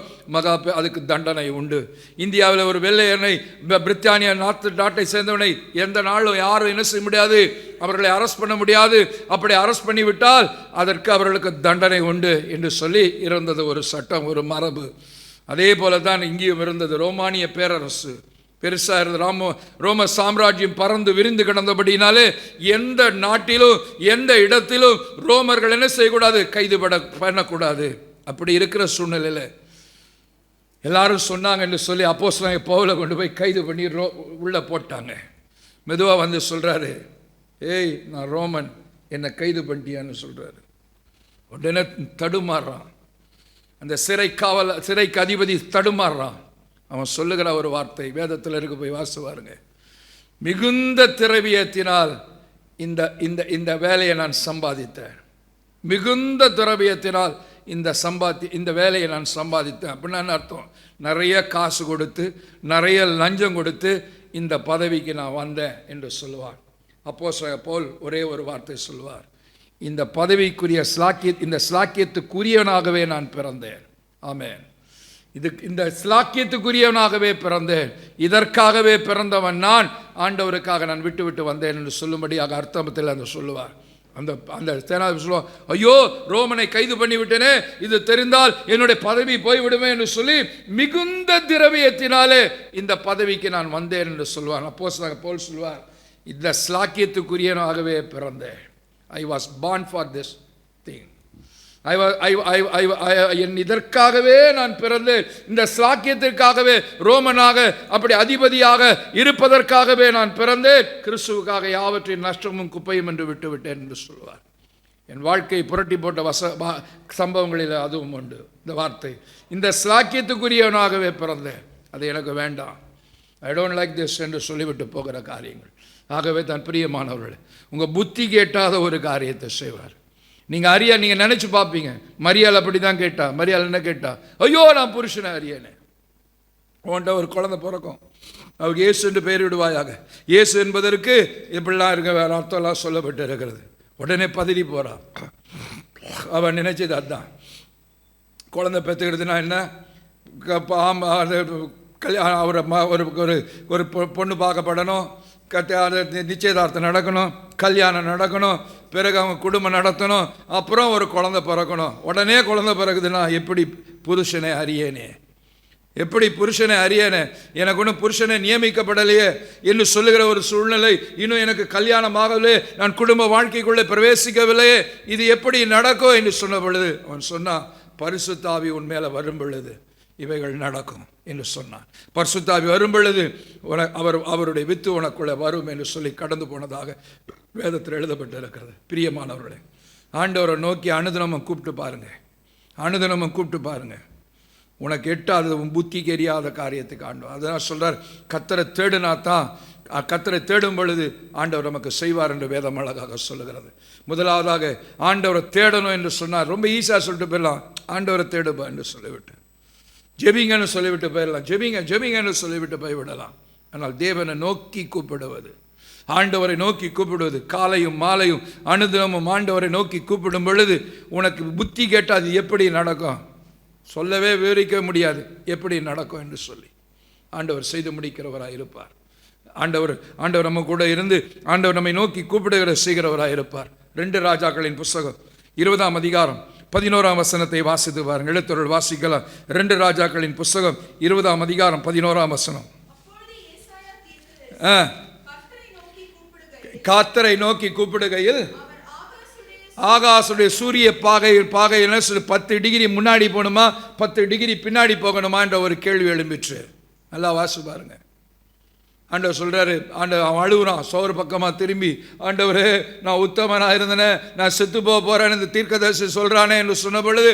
அதுக்கு தண்டனை உண்டு. இந்தியாவில் ஒரு வெள்ளையனை, பிரித்தானியா நாட்டை சேர்ந்தவனை எந்த நாளும் யாரும் என்ன செய்ய முடியாது, அவர்களை அரெஸ்ட் பண்ண முடியாது. அப்படி அரெஸ்ட் பண்ணிவிட்டால் அதற்கு அவர்களுக்கு தண்டனை உண்டு என்று சொல்லி இருந்தது ஒரு சட்டம், ஒரு மரபு. அதே போல தான் இங்கேயும் இருந்தது. ரோமானிய பேரரசு பெருசாக இருந்தது. ரோம சாம்ராஜ்யம் பறந்து விரிந்து கிடந்தபடினாலே எந்த நாட்டிலும் எந்த இடத்திலும் ரோமர்கள் என்ன செய்யக்கூடாது, கைது பண்ணக்கூடாது. அப்படி இருக்கிற சூழ்நிலையில் எல்லாரும் சொன்னாங்க என்று சொல்லி அப்போஸ்தலன் பவுலை கொண்டு போய் கைது பண்ணி உள்ளே போட்டாங்க. மெதுவாக வந்து சொல்கிறாரு, ஏய் நான் ரோமன், என்னை கைது பண்ணிட்டியான்னு சொல்கிறாரு. உடனே தடுமாறுறான். அந்த சிறைக்கு அதிபதி தடுமாறுறான். அவன் சொல்லுகிற ஒரு வார்த்தை வேதத்தில் இருக்கு, போய் வாசுவாருங்க. மிகுந்த திரவியத்தினால் இந்த வேலையை நான் சம்பாதித்தேன். மிகுந்த திரவியத்தினால் இந்த வேலையை நான் சம்பாதித்தேன். அப்படின்னா அர்த்தம், நிறைய காசு கொடுத்து நிறைய லஞ்சம் கொடுத்து இந்த பதவிக்கு நான் வந்தேன் என்று சொல்லுவார். அப்போஸ்தலன் பவுல் ஒரே ஒரு வார்த்தை சொல்லுவார், இந்த பதவிக்குரிய இந்த ஸ்லாக்கியத்துக்குரியவனாகவே நான் பிறந்தேன். ஆமென். இந்த ஸ்லாக்கியத்துக்குரியவனாகவே பிறந்தேன், இதற்காகவே பிறந்தவன் நான், ஆண்டவருக்காக நான் விட்டு வந்தேன் என்று சொல்லும்படியாக அர்த்தத்தில் அந்த சொல்லுவார். அந்த சேனாதிபதி சொல்லுவார், ஐயோ ரோமனை கைது பண்ணி விட்டேனே, இது தெரிந்தால் என்னுடைய பதவி போய்விடுமே என்று சொல்லி மிகுந்த திரவியத்தினாலே இந்த பதவிக்கு நான் வந்தேன் என்று சொல்லுவார். அப்போஸ்தலன் பவுல் சொல்லுவார், இந்த ஸ்லாக்கியத்துக்குரியவனாகவே பிறந்தேன். I was born for this thing. இதற்காகவே நான் பிறந்தேன். இந்த ஸ்லாக்கியத்திற்காகவே, ரோமனாக அப்படி அதிபதியாக இருப்பதற்காகவே நான் பிறந்தேன். கிறிஸ்துவுக்காக யாவற்றின் நஷ்டமும் குப்பையும் என்று விட்டுவிட்டேன் என்று சொல்வார். என் வாழ்க்கை புரட்டி போட்ட சம்பவங்களில் அதுவும் உண்டு இந்த வார்த்தை. இந்த ஸ்லாக்கியத்துக்குரியவனாகவே பிறந்தேன், அது எனக்கு வேண்டாம், ஐ டோன்ட் லைக் திஸ் என்று சொல்லிவிட்டு போகிற காரியங்கள். ஆகவே தான் பிரியமானவர்களே, உங்கள் புத்தி கேட்டாத ஒரு காரியத்தை செய்வார். நீங்கள் நினச்சி பார்ப்பீங்க, மரியாள் அப்படி தான் கேட்டா. மரியாள் என்ன கேட்டா, ஐயோ நான் புருஷனை அறியனே, உன்ட்ட ஒரு குழந்தை பிறக்கும், அவருக்கு இயேசு என்று பெயர் விடுவாயாக. இயேசு என்பதற்கு இப்படிலாம் இருக்க வேறு அர்த்தம்லாம் சொல்லப்பட்டு இருக்கிறது. உடனே பதறி போகிறான். அவன் நினைச்சது அதுதான். குழந்தை பெற்றுக்கிறதுனா என்ன, கல்யாணம் ஒரு பொண்ணு பார்க்கப்படணும், நிச்சயதார்த்தம் நடக்கணும், கல்யாணம் நடக்கணும், பிறகு அவங்க குடும்பம் நடத்தணும், அப்புறம் ஒரு குழந்தை பிறக்கணும். உடனே குழந்தை பிறகுதுன்னா எப்படி புருஷனை அறியேனே, எனக்கு ஒன்றும் புருஷனை நியமிக்கப்படலையே என்று சொல்லுகிற ஒரு சூழ்நிலை. இன்னும் எனக்கு கல்யாணம் ஆகவில்லை, நான் குடும்ப வாழ்க்கைக்குள்ளே பிரவேசிக்கவில்லையே, இது எப்படி நடக்கும் என்று சொன்ன பொழுது அவன் சொன்னான், பரிசுத்த ஆவி உன் மேலே வரும் பொழுது இவைகள் நடக்கும் என்று சொன்னார். பரிசுத்தாவி வரும் பொழுது அவருடைய வித்து உனக்குள்ள வரும் என்று சொல்லி கடந்து போனதாக வேதத்தில் எழுதப்பட்டு இருக்கிறது. பிரியமானவர்களே, ஆண்டவரை நோக்கி அனுதினமும் கூப்பிட்டு பாருங்க, அனுதினமும் கூப்பிட்டு பாருங்க. உனக்கு எட்டாவது புத்திக்கு எரியாத காரியத்துக்கு ஆண்டவர் அதனால் சொல்றார், கர்த்தரை தேடினா தான், கர்த்தரை தேடும் பொழுது ஆண்டவர் நமக்கு செய்வார் என்று வேதம் அழகாக சொல்லுகிறது. முதலாவதாக ஆண்டவரை தேடணும் என்று சொன்னார். ரொம்ப ஈஸியாக சொல்லிட்டு போயிடலாம், ஆண்டவரை தேடுப்பா என்று சொல்லிவிட்டு, ஜெபிங்கன்னு சொல்லிவிட்டு போயிடலாம், ஜெபிங்கன்னு சொல்லிவிட்டு போய்விடலாம். ஆனால் தேவனை நோக்கி கூப்பிடுவது, ஆண்டவரை நோக்கி கூப்பிடுவது, காலையும் மாலையும் அனுதினமும் ஆண்டவரை நோக்கி கூப்பிடும் பொழுது உனக்கு புத்தி கேட்டால் அது எப்படி நடக்கும் சொல்லவே விவரிக்க முடியாது, எப்படி நடக்கும் என்று சொல்லி ஆண்டவர் செய்து முடிக்கிறவராக இருப்பார். ஆண்டவர் நம்ம கூட இருந்து ஆண்டவர் நம்மை நோக்கி கூப்பிடுகிற செய்கிறவராக இருப்பார். 2 ராஜாக்களின் புஸ்தகம் 20ஆம் அதிகாரம் 11ஆம் வசனத்தை வாசித்து பாருங்கள். எழுத்தொருள் வாசிக்கலாம். 2 ராஜாக்களின் புஸ்தகம் 20ஆம் அதிகாரம் 11ஆம் வசனம். கர்த்தரை நோக்கி கூப்பிடுகையில் ஆகாசுடைய சூரிய பாகையில் 10 டிகிரி முன்னாடி போகணுமா 10 டிகிரி பின்னாடி போகணுமா என்ற ஒரு கேள்வி எழும்பிற்று. நல்லா வாசி பாருங்க. ஆண்டவர் சொல்றாரு, அவன் அழுகுறான் சோறு பக்கமாக திரும்பி, ஆண்டவரே நான் உத்தமனாக இருந்தேனே, நான் செத்து போக போறேன் இந்த தீர்க்கதரிசி சொல்றானே என்று சொன்ன பொழுது,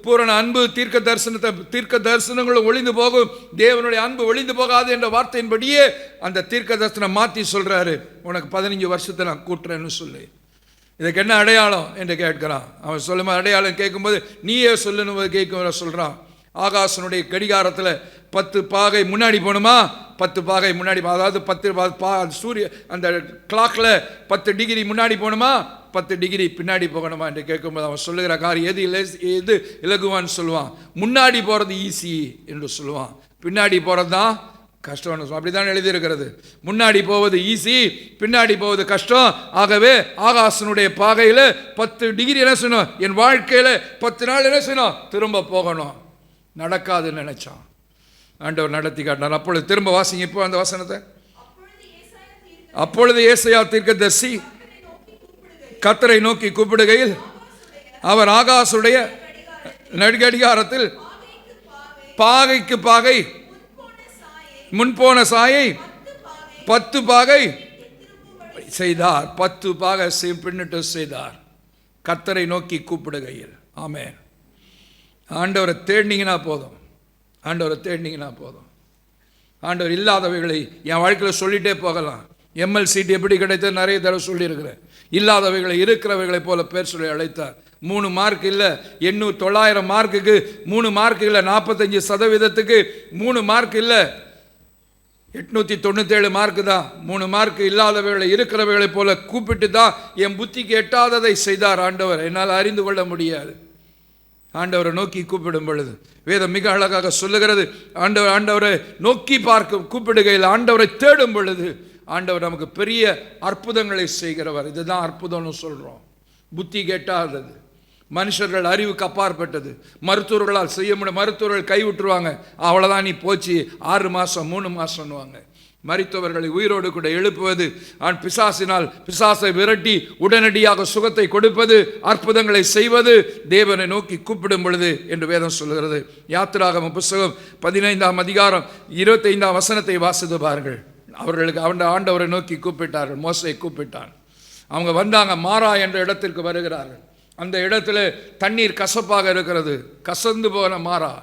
பூரண அன்பு தீர்க்க தரிசனங்களும் ஒளிந்து போகும், தேவனுடைய அன்பு ஒளிந்து போகாது என்ற வார்த்தையின்படியே அந்த தீர்க்க தரிசனம் மாற்றி சொல்றாரு, உனக்கு 15 வருஷத்தை நான் கூட்டுறேன்னு சொல்லி. இதுக்கு என்ன அடையாளம் என்று கேட்கிறான். அவன் சொல்லும் அடையாளம் கேட்கும்போது நீயே சொல்லுன்னு கேட்க சொல்றான். ஆகாசனுடைய கடிகாரத்தில் 10 பாகை முன்னாடி போகணுமா 10 பாகை முன்னாடி, அதாவது 10 சூரிய அந்த கிளாக்ல 10 டிகிரி முன்னாடி போகணுமா 10 டிகிரி பின்னாடி போகணுமா என்று கேட்கும்போது அவன் சொல்லுகிற காரியம் எது இலகுவான்னு சொல்லுவான். முன்னாடி போகிறது ஈஸி என்று சொல்லுவான், பின்னாடி போகிறது தான் கஷ்டம். அப்படிதான் எழுதியிருக்கிறது. முன்னாடி போவது ஈஸி, பின்னாடி போவது கஷ்டம். ஆகவே ஆகாசனுடைய பாகையில் 10 டிகிரி என்ன செய்யணும், என் வாழ்க்கையில் 10 நாள் என்ன செய்யணும், திரும்ப போகணும். நடக்காதுன்னு நினைச்சான், ஆண்டவர் நடத்தி காட்டினார். அப்பொழுது திரும்ப வாசிங்க இப்போ அந்த வசனத்தை. அப்பொழுது ஏசாயா தீர்க்கதரிசி கர்த்தரை நோக்கி கூப்பிடுகையில் அவர் ஆகாசுடைய நடுகடிகாரத்தில் பாகைக்கு பாகை முன்போன சாயை 10 பாகை செய்தார். 10 பாகை பின்னிட்டு செய்தார், கர்த்தரை நோக்கி கூப்பிடுகையில். ஆமென். ஆண்டவரை தேடினீங்கன்னா போதும், ஆண்டவரை தேடினீங்கன்னா போதும். ஆண்டவர் இல்லாதவைகளை என் வாழ்க்கையில் சொல்லிகிட்டே போகலாம். எம்எல் சீட் எப்படி கிடைத்தது நிறைய தடவை சொல்லியிருக்கிறேன். இல்லாதவைகளை இருக்கிறவைகளை போல பேர் சொல்லி அழைத்தார். 3 மார்க் இல்லை 900 மார்க்குக்கு 3 மார்க் இல்லை, 45% 3 மார்க் இல்லை 897 மார்க்கு தான். 3 மார்க் இல்லாதவைகளை இருக்கிறவைகளை போல கூப்பிட்டு தான் என் புத்திக்கு எட்டாததை செய்தார் ஆண்டவர். என்னால் அறிந்து கொள்ள முடியாது. ஆண்டவரை நோக்கி கூப்பிடும் பொழுது வேதம் மிக அழகாக சொல்லுகிறது, ஆண்டவரை நோக்கி கூப்பிடுகையில், ஆண்டவரை தேடும் பொழுது ஆண்டவர் நமக்கு பெரிய அற்புதங்களை செய்கிறவர். இதுதான் அற்புதம்னு சொல்றோம். புத்தி கெட்டாதது, மனுஷர்கள் அறிவுக்கு அப்பாற்பட்டது, மருத்துவர்களால் செய்ய முடியும். மருத்துவர்கள் கைவிட்டுருவாங்க, அவ்வளோதான் நீ போச்சு, 6 மாதம் 3 மாதம்னுவாங்க. மரித்தவர்களை உயிரோடு கூட எழுப்புவது, பிசாசை விரட்டி உடனடியாக சுகத்தை கொடுப்பது, அற்புதங்களை செய்வது தேவனை நோக்கி கூப்பிடும் பொழுது என்று வேதம் சொல்கிறது. யாத்திராகம புஸ்தகம் 15ஆம் அதிகாரம் 25ஆம் வசனத்தை வாசித்து பாருங்கள். அவர்களுக்கு ஆண்டவரை நோக்கி கூப்பிட்டார்கள், மோசே கூப்பிட்டான். அவங்க வந்தாங்க, மாரா என்ற இடத்திற்கு வருகிறார்கள். அந்த இடத்துல தண்ணீர் கசப்பாக இருக்கிறது, கசந்து போன மாறா.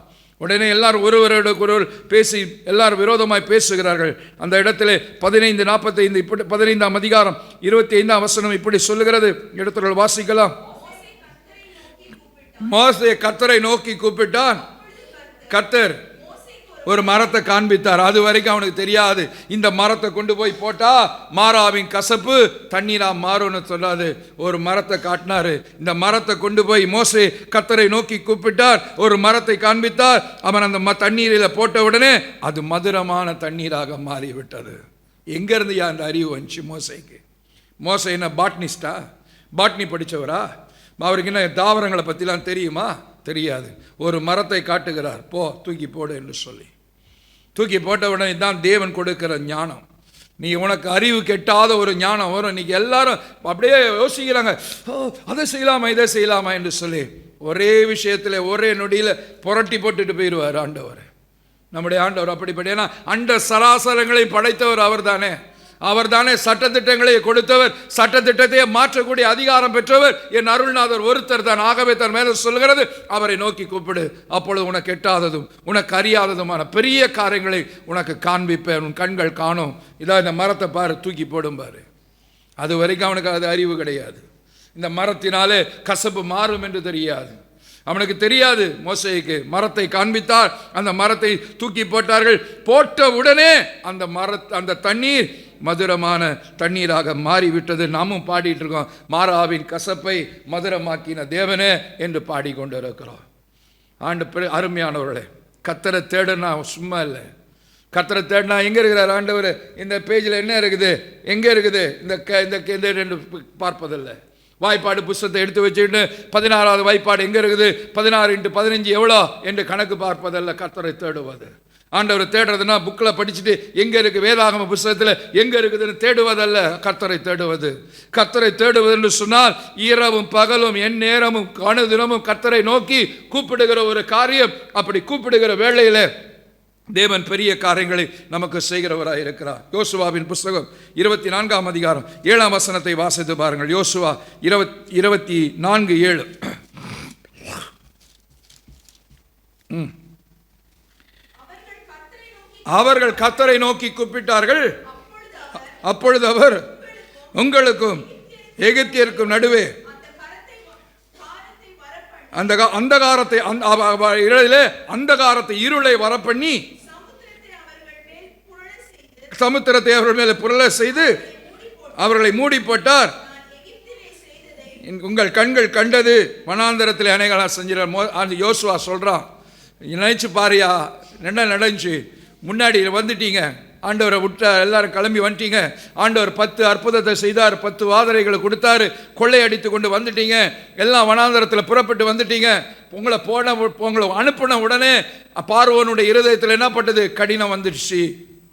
உடனே எல்லாரும் ஒருவரோடு பேசி எல்லாரும் விரோதமாய் பேசுகிறார்கள். அந்த இடத்துல 15:45 இப்படி 15ஆம் அதிகாரம் 25ஆம் வசனம் இப்படி சொல்லுகிறது. இடத்துல வாசிக்கலாம். மோசே கர்த்தரை நோக்கி கூப்பிட்டான். கர்த்தர் ஒரு மரத்தை காண்பித்தார். அது வரைக்கும் அவனுக்கு தெரியாது, இந்த மரத்தை கொண்டு போய் போட்டா மாறாவின் கசப்பு தண்ணீரா மாறும்னு சொல்லாது. ஒரு மரத்தை காட்டினாரு. இந்த மரத்தை கொண்டு போய் மோசே கர்த்தரை நோக்கி கூப்பிட்டார், ஒரு மரத்தை காண்பித்தார். அவன் அந்த தண்ணீரில் போட்ட உடனே அது மதுரமான தண்ணீராக மாறிவிட்டது. எங்கிருந்து அந்த அறிவு வந்துச்சு மோசைக்கு? மோசை என்ன பாட்னிஸ்டா? பாட்னி படித்தவரா? அவருக்கு என்ன தாவரங்களை பற்றிலாம் தெரியுமா? தெரியாது. ஒரு மரத்தை காட்டுகிறார், போ தூக்கி போடு என்று சொல்லி தூக்கி போட்ட உடனே தான் தேவன் கொடுக்கிற ஞானம். நீ உனக்கு அறிவு கெட்டாத ஒரு ஞானம் வரும். இன்னைக்கு எல்லாரும் அப்படியே யோசிக்கிறாங்க, அதை செய்யலாமா இதை செய்யலாமா என்று சொல்லி. ஒரே விஷயத்தில் ஒரே நொடியில் புரட்டி போட்டுட்டு போயிடுவார் ஆண்டவர். நம்முடைய ஆண்டவர் அப்படிப்பட்ட, ஏன்னா அண்ட சராசரங்களை படைத்தவர் அவர் தானே. அவர் தானே சட்டத்திட்டங்களை கொடுத்தவர். சட்டத்திட்டத்தையே மாற்றக்கூடிய அதிகாரம் பெற்றவர் என் அருள்நாதர் ஒருத்தர் தான். ஆகவே தன் மேலே சொல்கிறது, அவரை நோக்கி கூப்பிடு, அப்பொழுது உனக்கு எட்டாததும் உனக்கு அறியாததுமான பெரிய காரியங்களை உனக்கு காண்பிப்பேன், உன் கண்கள் காணும். இதான் இந்த மரத்தை பாரு, தூக்கி போடும் பாரு. அது வரைக்கும் அவனுக்கு அது அறிவு கிடையாது. இந்த மரத்தினாலே கசப்பு மாறும் என்று தெரியாது. அவனுக்கு தெரியாது. மோசேக்கு மரத்தை காண்பித்தார், அந்த மரத்தை தூக்கி போட்டார்கள். போட்ட உடனே அந்த தண்ணீர் மதுரமான தண்ணீராக மாறிவிட்டது. நாமும் பாடிட்டு இருக்கோம், மாறாவின் கசப்பை மதுரமாக்கின தேவனே என்று பாடிக்கொண்டு இருக்கிறோம். அருமையானவர்களே, கர்த்தரை தேடுனா சும்மா இல்லை. கர்த்தரை தேடினா எங்கே இருக்கிறார் ஆண்டவர்? இந்த பேஜில் என்ன இருக்குது, எங்கே இருக்குது இந்த ரெண்டு பார்ப்பதில்லை. வாய்ப்பாடு புஸ்தகத்தை எடுத்து வச்சுக்கிட்டு 16வது வாய்ப்பாடு எங்கே இருக்குது, 16 × 15 எவ்வளோ என்று கணக்கு பார்ப்பதல்ல கர்த்தரை தேடுவது. ஆண்டவரை தேடுறதுன்னா புக்கில் படிச்சுட்டு எங்கே இருக்குது, வேதாகம புஸ்தகத்தில் எங்கே இருக்குதுன்னு தேடுவதல்ல கர்த்தரை தேடுவது. கர்த்தரை தேடுவது என்று சொன்னால் இரவும் பகலும் என் நேரமும் கணுதினமும் கர்த்தரை நோக்கி கூப்பிடுகிற ஒரு காரியம். அப்படி கூப்பிடுகிற வேளையில் தேவன் பெரிய காரியங்களை நமக்கு செய்கிறவராக இருக்கிறார். யோசுவாவின் புஸ்தகம் 24ஆம் அதிகாரம் 7ஆம் வசனத்தை வாசித்து பாருங்கள். யோசுவா 24:7. அவர்கள் கர்த்தரை நோக்கி கூப்பிட்டார்கள், அப்பொழுது அவர் உங்களுக்கும் எகிப்தியருக்கும் நடுவே அந்தகாரத்தை இருளை வரப்பண்ணி சமுத்திரத்தை அவர்கள் மேலே புரள செய்து அவர்களை மூடி போட்டார். உங்கள் கண்கள் கண்டது வனாந்தரத்தில் அநேகலா செஞ்சார். யோசுவா சொல்றான், நினைச்சு பாரியா என்ன நடந்துச்சு. முன்னாடி வந்துட்டீங்க, ஆண்டவரை விட்ட எல்லாரும் கிளம்பி வந்துட்டீங்க. ஆண்டவர் 10 அற்புதத்தை செய்தார், 10 வாதரைகளை கொடுத்தாரு, கொள்ளையடித்து கொண்டு வந்துட்டீங்க. எல்லாம் வனாந்தரத்தில் புறப்பட்டு வந்துட்டீங்க. உங்களை அனுப்பின உடனே பார்வோனுடைய இருதயத்தில் என்ன பட்டது, கடினம் வந்துடுச்சு.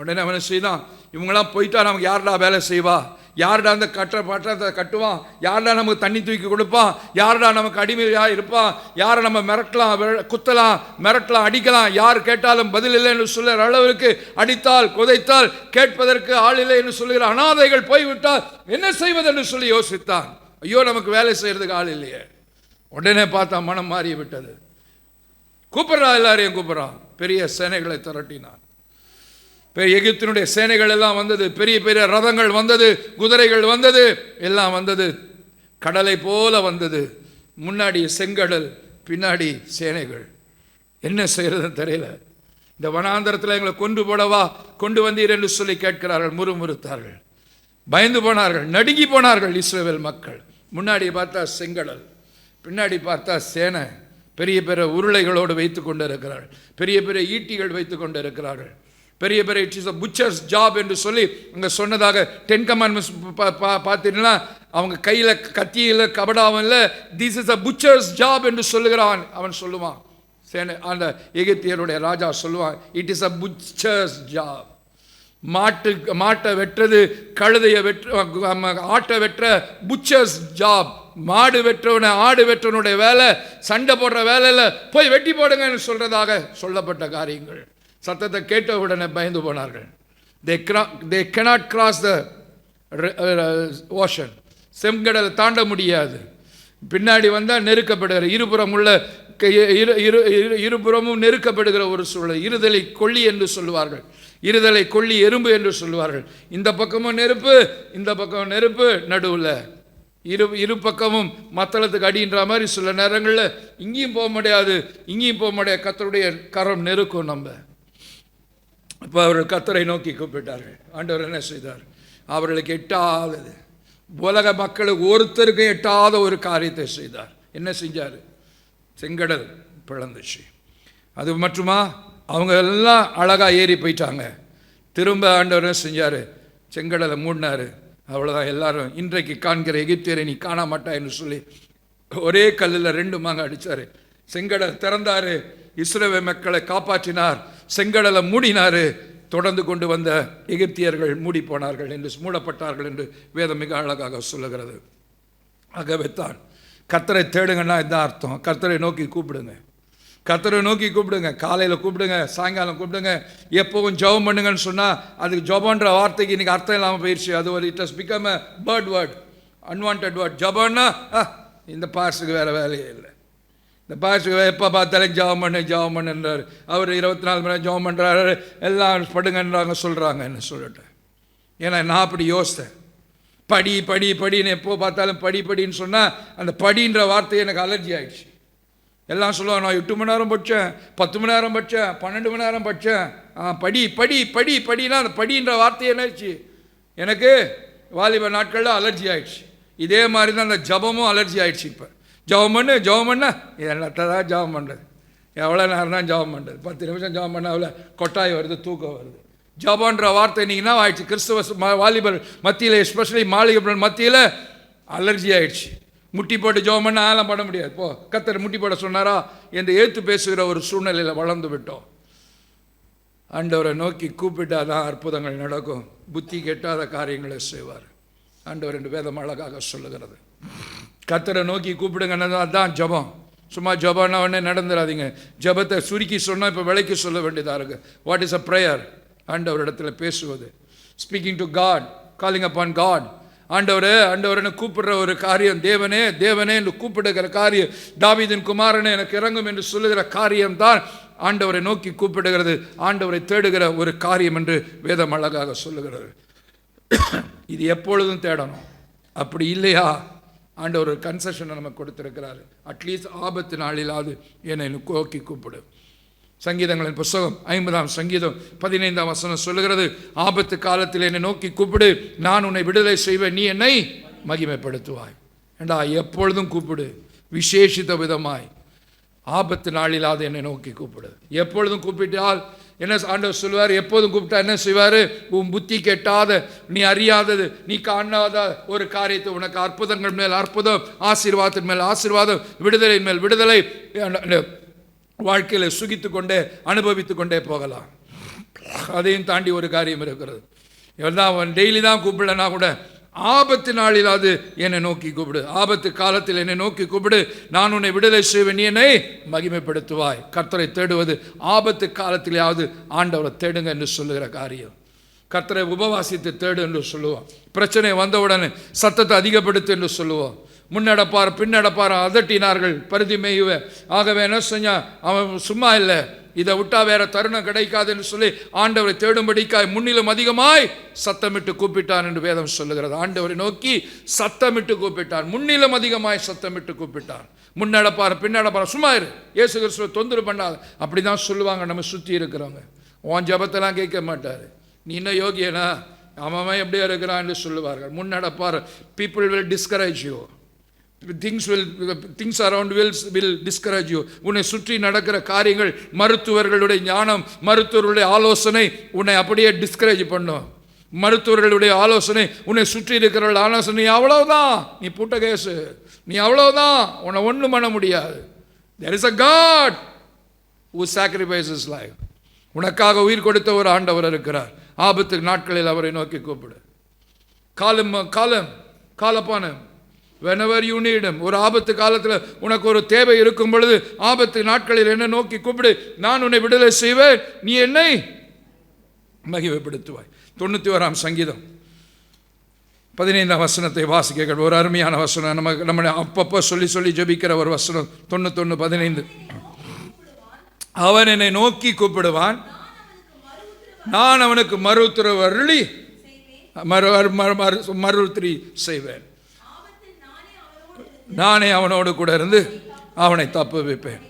உடனே அவனை செய்தான், இவங்களாம் போயிட்டா நமக்கு யாருடா வேலை செய்வா, யாருடா அந்த பட்டத்தை கட்டுவான், யாருடா நமக்கு தண்ணி தூக்கி கொடுப்பான், யாருடா நமக்கு அடிமையாக இருப்பான், யாரை நம்ம மிரட்டலாம், குத்தலாம், மிரட்டலாம், அடிக்கலாம், யார் கேட்டாலும் பதில் இல்லை என்று சொல்லுகிற அளவிற்கு அடித்தால் குதைத்தால் கேட்பதற்கு ஆள் இல்லை என்று சொல்லுகிற அனாதைகள் போய்விட்டால் என்ன செய்வது என்று சொல்லி யோசித்தான். ஐயோ, நமக்கு வேலை செய்யறதுக்கு ஆள் இல்லையே. உடனே பார்த்தா மனம் மாறி விட்டது. கூப்பிட்றான், எல்லாரையும் கூப்பிட்றான். பெரிய சேனைகளை திரட்டினான். எகிப்தினுடைய சேனைகள் எல்லாம் வந்தது, பெரிய பெரிய ரதங்கள் வந்தது, குதிரைகள் வந்தது, எல்லாம் வந்தது, கடலை போல வந்தது. முன்னாடி செங்கடல், பின்னாடி சேனைகள். என்ன செய்யறதுன்னு தெரியல. இந்த வனாந்தரத்தில் எங்களை கொண்டு போடவா கொண்டு வந்தீர் என்று சொல்லி கேட்கிறார்கள். முறுமுறுத்தார்கள், பயந்து போனார்கள், நடுங்கி போனார்கள் இஸ்ரவேல் மக்கள். முன்னாடி பார்த்தா செங்கடல், பின்னாடி பார்த்தா சேனை, பெரிய பெரிய உருளைகளோடு வைத்து கொண்டு இருக்கிறார்கள், பெரிய பெரிய ஈட்டிகள் வைத்து கொண்டு இருக்கிறார்கள். பெரிய பெரிய இட் இஸ் அ புச்சர்ஸ் ஜாப் என்று சொல்லி அங்கே சொன்னதாக 10 கமாண்ட்மெண்ட்ஸ் பார்த்தீங்கன்னா அவங்க கையில் கத்தியில் கபடாவும் இல்லை, திஸ் இஸ் அ புச்சர்ஸ் ஜாப் என்று சொல்லுகிறான். அவன் சொல்லுவான், அந்த எகிப்தியருடைய ராஜா சொல்லுவான், இட் இஸ் அ புச்சர்ஸ் ஜாப். மாட்டை வெட்டுறது, கழுதையை ஆட்டை வெட்டுற புச்சர்ஸ் ஜாப். மாடு வெட்டுறவன ஆடு வெட்டுறவனுடைய வேலை, சண்டை போடுற வேலையில் போய் வெட்டி போடுங்கன்னு சொல்றதாக சொல்லப்பட்ட காரியங்கள். சத்தத்தை கேட்ட உடனே பயந்து போனார்கள். they cannot cross the ocean. செங்கடலை தாண்ட முடியாது. பின்னாடி வந்தால் நெருக்கப்படுகிற, இருபுறமும் நெருக்கப்படுகிற ஒரு சூழல். இருதலை கொள்ளி என்று சொல்லுவார்கள், இருதலை கொள்ளி எறும்பு என்று சொல்லுவார்கள். இந்த பக்கமும் நெருப்பு, இந்த பக்கம் நெருப்பு, நடுவில் இரு பக்கமும் மத்தளத்துக்கு அடின்ற மாதிரி சில நேரங்களில் இங்கேயும் போக முடியாது, இங்கேயும் போக முடியாது. கர்த்தருடைய கரம் நெருக்கும். நம்ம இப்போ அவர்கள் கர்த்தரை நோக்கி கூப்பிட்டார்கள். ஆண்டவர் என்ன செய்தார்? அவர்களுக்கு எட்டாதது, உலக மக்களுக்கு ஒருத்தருக்கு எட்டாத ஒரு காரியத்தை செய்தார். என்ன செஞ்சார்? செங்கடல் பிளந்துச்சு. அது மட்டுமா, அவங்க எல்லாம் அழகாக ஏறி போயிட்டாங்க. திரும்ப ஆண்டவர் என்ன செஞ்சார்? செங்கடலை மூடினார். அவ்வளோதான். எல்லாரும் இன்றைக்கு காண்கிற எகிப்தியரை நீ காண மாட்டா என்று சொல்லி ஒரே கல்லில் 2 மாங்க அடித்தார். செங்கடல் திறந்தார், இஸ்ரவேல் மக்களை காப்பாற்றினார். செங்கடலை மூடினார். தொடர்ந்து கொண்டு வந்த எகிப்தியர்கள் மூடி போனார்கள் என்று, மூடப்பட்டார்கள் என்று வேதம் மிக அழகாக சொல்லுகிறது. ஆகவே தான் கர்த்தரை தேடுங்கன்னா இதுதான் அர்த்தம். கர்த்தரை நோக்கி கூப்பிடுங்க, கர்த்தரை நோக்கி கூப்பிடுங்க. காலையில் கூப்பிடுங்க, சாயங்காலம் கூப்பிடுங்க, எப்போவும் ஜெபம் பண்ணுங்கன்னு சொன்னால் அதுக்கு ஜெபன்ற வார்த்தைக்கு இன்றைக்கி அர்த்தம் இல்லாமல் போயிடுச்சு. அது ஒரு it has become a bad word, unwanted word. ஜெபம்னா இந்த பாஸ்டுக்கு வேறு வேலையே இல்லை. இந்த பாஸ்டுக்கு எப்போ பார்த்தாலும் ஜெபம் பண்ணுன்றார். அவர் 24 மணி நேரம் ஜெபம் பண்ணுறாரு, எல்லாம் படுங்கன்றாங்க சொல்கிறாங்க. என்ன சொல்லட்டேன், ஏன்னா நான் அப்படி யோசித்தேன். படின்னு எப்போ பார்த்தாலும் படின்னு சொன்னால் அந்த படின்ற வார்த்தை எனக்கு அலர்ஜி ஆகிடுச்சு. எல்லாம் சொல்லுவாங்க, நான் 8 மணி நேரம் படித்தேன், 10 மணி நேரம் படித்தேன், 12 மணி நேரம் படித்தேன். படினா அந்த படின்ற வார்த்தையை என்னாச்சு எனக்கு வாலிப நாட்களில் அலர்ஜி ஆகிடுச்சு. இதே மாதிரி தான் அந்த ஜபமும் அலர்ஜி ஆகிடுச்சு. இப்போ ஜபம் பண்ண என்னத்தை தான் ஜபம் பண்ணுறது, எவ்வளோ நேரம் தான் ஜபம் பண்ணுறது, 10 நிமிஷம் ஜபம் பண்ண அவ்வளோ கொட்டாய் வருது, தூக்கம் வருது. ஜபன்ற வார்த்தை இன்றைக்கி என்ன ஆயிடுச்சு, கிறிஸ்தவ வாலிபர் மத்தியில், எஸ்பெஷலி மாளிகை மத்தியில் அலர்ஜி ஆகிடுச்சு. முட்டி போட்டு ஜெபம் பண்ண ஆலாம் பண்ண முடியாது. போ, கர்த்தர் முட்டி போட சொன்னாரா என்று ஏற்று பேசுகிற ஒரு சூழ்நிலையில் வளர்ந்து விட்டோம். ஆண்டவரை நோக்கி கூப்பிட்டாதான் அற்புதங்கள் நடக்கும். புத்தி கெட்டாத காரியங்களை செய்வார். ஆண்டவர் என்று வேதம் அழகாக சொல்லுகிறது. கர்த்தரை நோக்கி கூப்பிடுங்கன்னு அதுதான் ஜபம். சும்மா ஜபம்னா உடனே நடந்துடாதீங்க. ஜபத்தை சுருக்கி சொன்னால் இப்போ விலைக்கு சொல்ல வேண்டியதாக இருக்குது. What is a prayer? ஆண்டவரிடத்தில் பேசுவது, speaking to God, calling upon God. ஆண்டவரனை கூப்பிடுற ஒரு காரியம், தேவனே என்று கூப்பிடுகிற காரியம், தாவீதின் குமாரனே எனக்கு இறங்கும் என்று சொல்லுகிற காரியம்தான் ஆண்டவரை நோக்கி கூப்பிடுகிறது, ஆண்டவரை தேடுகிற ஒரு காரியம் என்று வேதம் அழகாக சொல்லுகிறது. இது எப்பொழுதும் தேடணும். அப்படி இல்லையா, ஆண்டவர் ஒரு கன்செஷனை நமக்கு கொடுத்திருக்கிறார். அட்லீஸ்ட் ஆபத்து நாளிலாவது என்னை நோக்கி கூப்பிடு. சங்கீதங்களின் புஸ்தகம் 50ஆம் சங்கீதம் 15ஆம் வசனம் சொல்லுகிறது, ஆபத்து காலத்தில் என்னை நோக்கி கூப்பிடு, நான் உன்னை விடுதலை செய்வேன், நீ என்னை மகிமைப்படுத்துவாய். ஏண்டா எப்பொழுதும் கூப்பிடு, விசேஷித்த விதமாய். ஆபத்து நாளிலாவது என்னை நோக்கி கூப்பிடு. எப்பொழுதும் கூப்பிட்டால் என்ன ஆண்டவர் சொல்வார்? எப்போதும் கூப்பிட்டா என்ன செய்வார்? உன் புத்தி கெட்டாத, நீ அறியாதது, நீ காணாத ஒரு காரியத்தை உனக்கு அற்புதங்கள் மேல் அற்புதம், ஆசீர்வாதத்தின் மேல் ஆசீர்வாதம், விடுதலை மேல் விடுதலை வாழ்க்கையில் சுகித்து கொண்டே அனுபவித்து கொண்டே போகலாம். அதையும் தாண்டி ஒரு காரியம் இருக்கிறது. அவன் டெய்லி தான் கூப்பிடலனா கூட ஆபத்து நாளிலாவது என்னை நோக்கி கூப்பிடு, ஆபத்து காலத்தில் என்னை நோக்கி கூப்பிடு, நான் உன்னை விடுதலை செய்வேன், நீ என்னை மகிமைப்படுத்துவாய். கர்த்தரை தேடுவது ஆபத்து காலத்திலேயாவது ஆண்டவரை தேடுங்க என்று சொல்லுகிற காரியம். கர்த்தரை உபவாசித்து தேடு என்று சொல்லுவோம். பிரச்சனை வந்தவுடனே சத்தத்தை அதிகப்படுத்து என்று சொல்லுவோம். முன்னடப்பார் பின்னடப்பார் அதட்டினார்கள் பருதி மேயுவ. ஆகவே என்ன செஞ்சா, அவன் சும்மா இல்லை, இதை விட்டா வேற தருணம் கிடைக்காது என்று சொல்லி ஆண்டவரை தேடும்படிக்காய் முன்னிலும் அதிகமாய் சத்தமிட்டு கூப்பிட்டான் என்று வேதம் சொல்லுகிறது. ஆண்டவரை நோக்கி சத்தமிட்டு கூப்பிட்டான், முன்னிலும் அதிகமாய் சத்தமிட்டு கூப்பிட்டான். முன்னடப்பார் பின்னடப்பார், சும்மா இரு, இயேசு கிறிஸ்துவை தொந்தரவு பண்ணாது, அப்படிதான் சொல்லுவாங்க நம்ம சுற்றி இருக்கிறவங்க. உன் ஜபத்தெல்லாம் கேட்க மாட்டார், நீ இன்னும் யோகியனா, அவன் எப்படியா இருக்கிறான் என்று சொல்லுவார்கள். முன்னடப்பார், people will discourage you, things around will discourage you. உன்னை சுற்றி நடக்கிற காரியங்கள், மருத்துவர்களுடைய ஞானம், மருத்துவர்களுடைய ஆலோசனை உன்னை அப்படியே டிஸ்கரேஜ் பண்ணும். மருத்துவர்களுடைய ஆலோசனை, உன்னை சுற்றி இருக்கிறவர்கள் ஆலோசனை, நீ அவ்வளவுதான், நீ புட்ட கேசு, நீ அவ்வளவுதான், உன்னை ஒன்றும் பண்ண முடியாது. There is a God who sacrifices life. உனக்காக உயிர் கொடுத்த ஒரு ஆண்டவர் இருக்கிறார். ஆபத்து நாட்களில் அவரை நோக்கி கூப்பிடு. காலப்பான whenever you need him. ஒரு ஆபத்து காலத்தில் உனக்கு ஒரு தேவை இருக்கும் பொழுது, ஆபத்து நாட்களில் என்ன நோக்கி கூப்பிடு, நான் உன்னை விடுதலை செய்வேன், நீ என்னை மகிமைப்படுத்துவாய். 91ஆம் சங்கீதம் 15ஆம் வசனத்தை வாசிக்க, ஒரு அருமையான வசனம், நம்ம அப்பப்போ சொல்லி ஜெபிக்கிற ஒரு வசனம். 91:15. அவன் என்னை நோக்கி கூப்பிடுவான், நான் அவனுக்கு மறு உத்தரவு செய்வேன், நானே அவனோடு கூட இருந்து அவனை தப்புவிப்பேன்,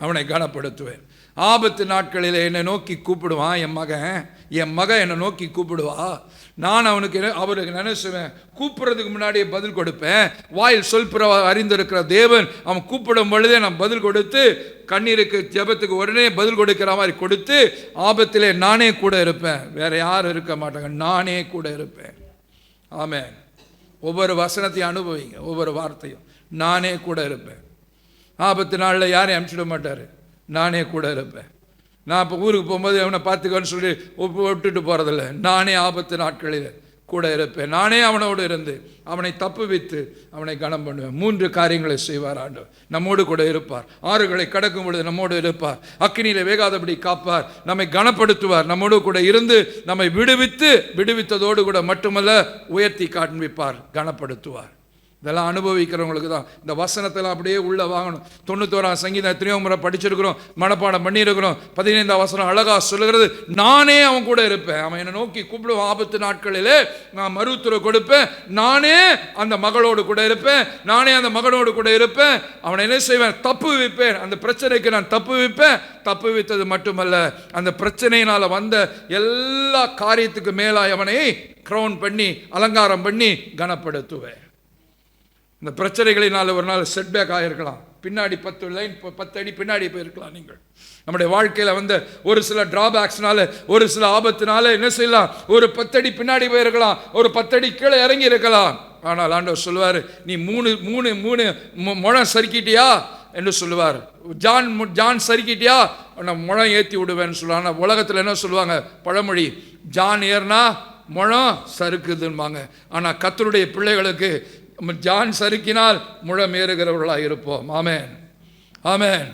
அவனை கனப்படுத்துவேன். ஆபத்து நாட்களில் என்னை நோக்கி கூப்பிடுவான் என் மகன் என்னை நோக்கி கூப்பிடுவா, நான் அவருக்கு நினைச்சுவேன், கூப்பிடுறதுக்கு முன்னாடியே பதில் கொடுப்பேன். வாயில் சொல்புற அறிந்திருக்கிற தேவன், அவன் கூப்பிடும் பொழுதே நான் பதில் கொடுத்து, கண்ணீருக்கு ஜெபத்துக்கு உடனே பதில் கொடுக்கிற மாதிரி கொடுத்து, ஆபத்திலே நானே கூட இருப்பேன், வேற யாரும் இருக்க மாட்டாங்க, நானே கூட இருப்பேன். ஆமென். ஒவ்வொரு வசனத்தையும் அனுபவிங்க, ஒவ்வொரு வார்த்தையும். நானே கூட இருப்பேன். ஆபத்து நாளில் யாரையும் அனுப்பிச்சிட மாட்டார், நானே கூட இருப்பேன். நான் இப்போ ஊருக்கு போகும்போது அவனை பார்த்துக்கன்னு சொல்லி விட்டுட்டு போகிறதில்ல, நானே ஆபத்து நாட்களில் கூட இருப்பேன். நானே அவனோடு இருந்து அவனை தப்புவித்து அவனை கனம் பண்ணுவேன். 3 காரியங்களை செய்வார் ஆண்டவர். நம்மோடு கூட இருப்பார். ஆறுகளை கடக்கும் பொழுது நம்மோடு இருப்பார். அக்கினியில வேகாதபடி காப்பார். நம்மை கனப்படுத்துவார். நம்மோடு கூட இருந்து நம்மை விடுவித்ததோடு கூட மட்டுமல்ல, உயர்த்தி காண்பிப்பார், கனப்படுத்துவார். இதெல்லாம் அனுபவிக்கிறவங்களுக்கு தான் இந்த வசனத்தெல்லாம் அப்படியே உள்ள வாங்கணும். 91ஆம் சங்கீதம் எத்தனையோ முறை படிச்சிருக்கிறோம், மனப்பாடம் பண்ணியிருக்கிறோம். 15ஆம் வசனம் அழகா சொல்லுகிறது, நானே அவன் கூட இருப்பேன். அவன் என்னை நோக்கி கூப்பிடுவான், ஆபத்து நாட்களிலே நான் மருத்துவ கொடுப்பேன். நானே அந்த மகளோடு கூட இருப்பேன். நானே அந்த மகனோடு கூட இருப்பேன். அவனை என்ன செய்வேன்? தப்பு வைப்பேன். அந்த பிரச்சனைக்கு நான் தப்பு வைப்பேன். தப்பு வைத்தது மட்டுமல்ல, அந்த பிரச்சனையினால் வந்த எல்லா காரியத்துக்கு மேலாய் அவனை கிரவுன் பண்ணி அலங்காரம் பண்ணி கனப்படுத்துவேன். இந்த பிரச்சனைகளினால் ஒரு நாள் செட்பேக் ஆகிருக்கலாம், பின்னாடி 10 அடி பின்னாடி போயிருக்கலாம். நீங்கள் நம்முடைய வாழ்க்கையில் வந்த ஒரு சில டிராபேக்ஸ்னால, ஒரு சில ஆபத்தினால என்ன செய்யலாம்? ஒரு 10 அடி பின்னாடி போயிருக்கலாம், ஒரு 10 அடி கீழே இறங்கி இருக்கலாம். ஆனால் ஆண்டவர் சொல்லுவார், நீ மூணு முழம் சறுக்கிட்டியா என்று சொல்லுவார். ஜான் சறுக்கிட்டியா, நான் முழம் ஏற்றி விடுவேன்னு சொல்லுவாங்க. ஆனால் உலகத்தில் என்ன சொல்லுவாங்க? பழமொழி, ஜான் ஏறினா முழம் சறுக்குதுன்பாங்க. ஆனால் கர்த்தருடைய பிள்ளைகளுக்கு ஜான் சறுக்கினால் முழம் ஏறுகிறவர்களாக இருப்போம். ஆமென், ஆமென்.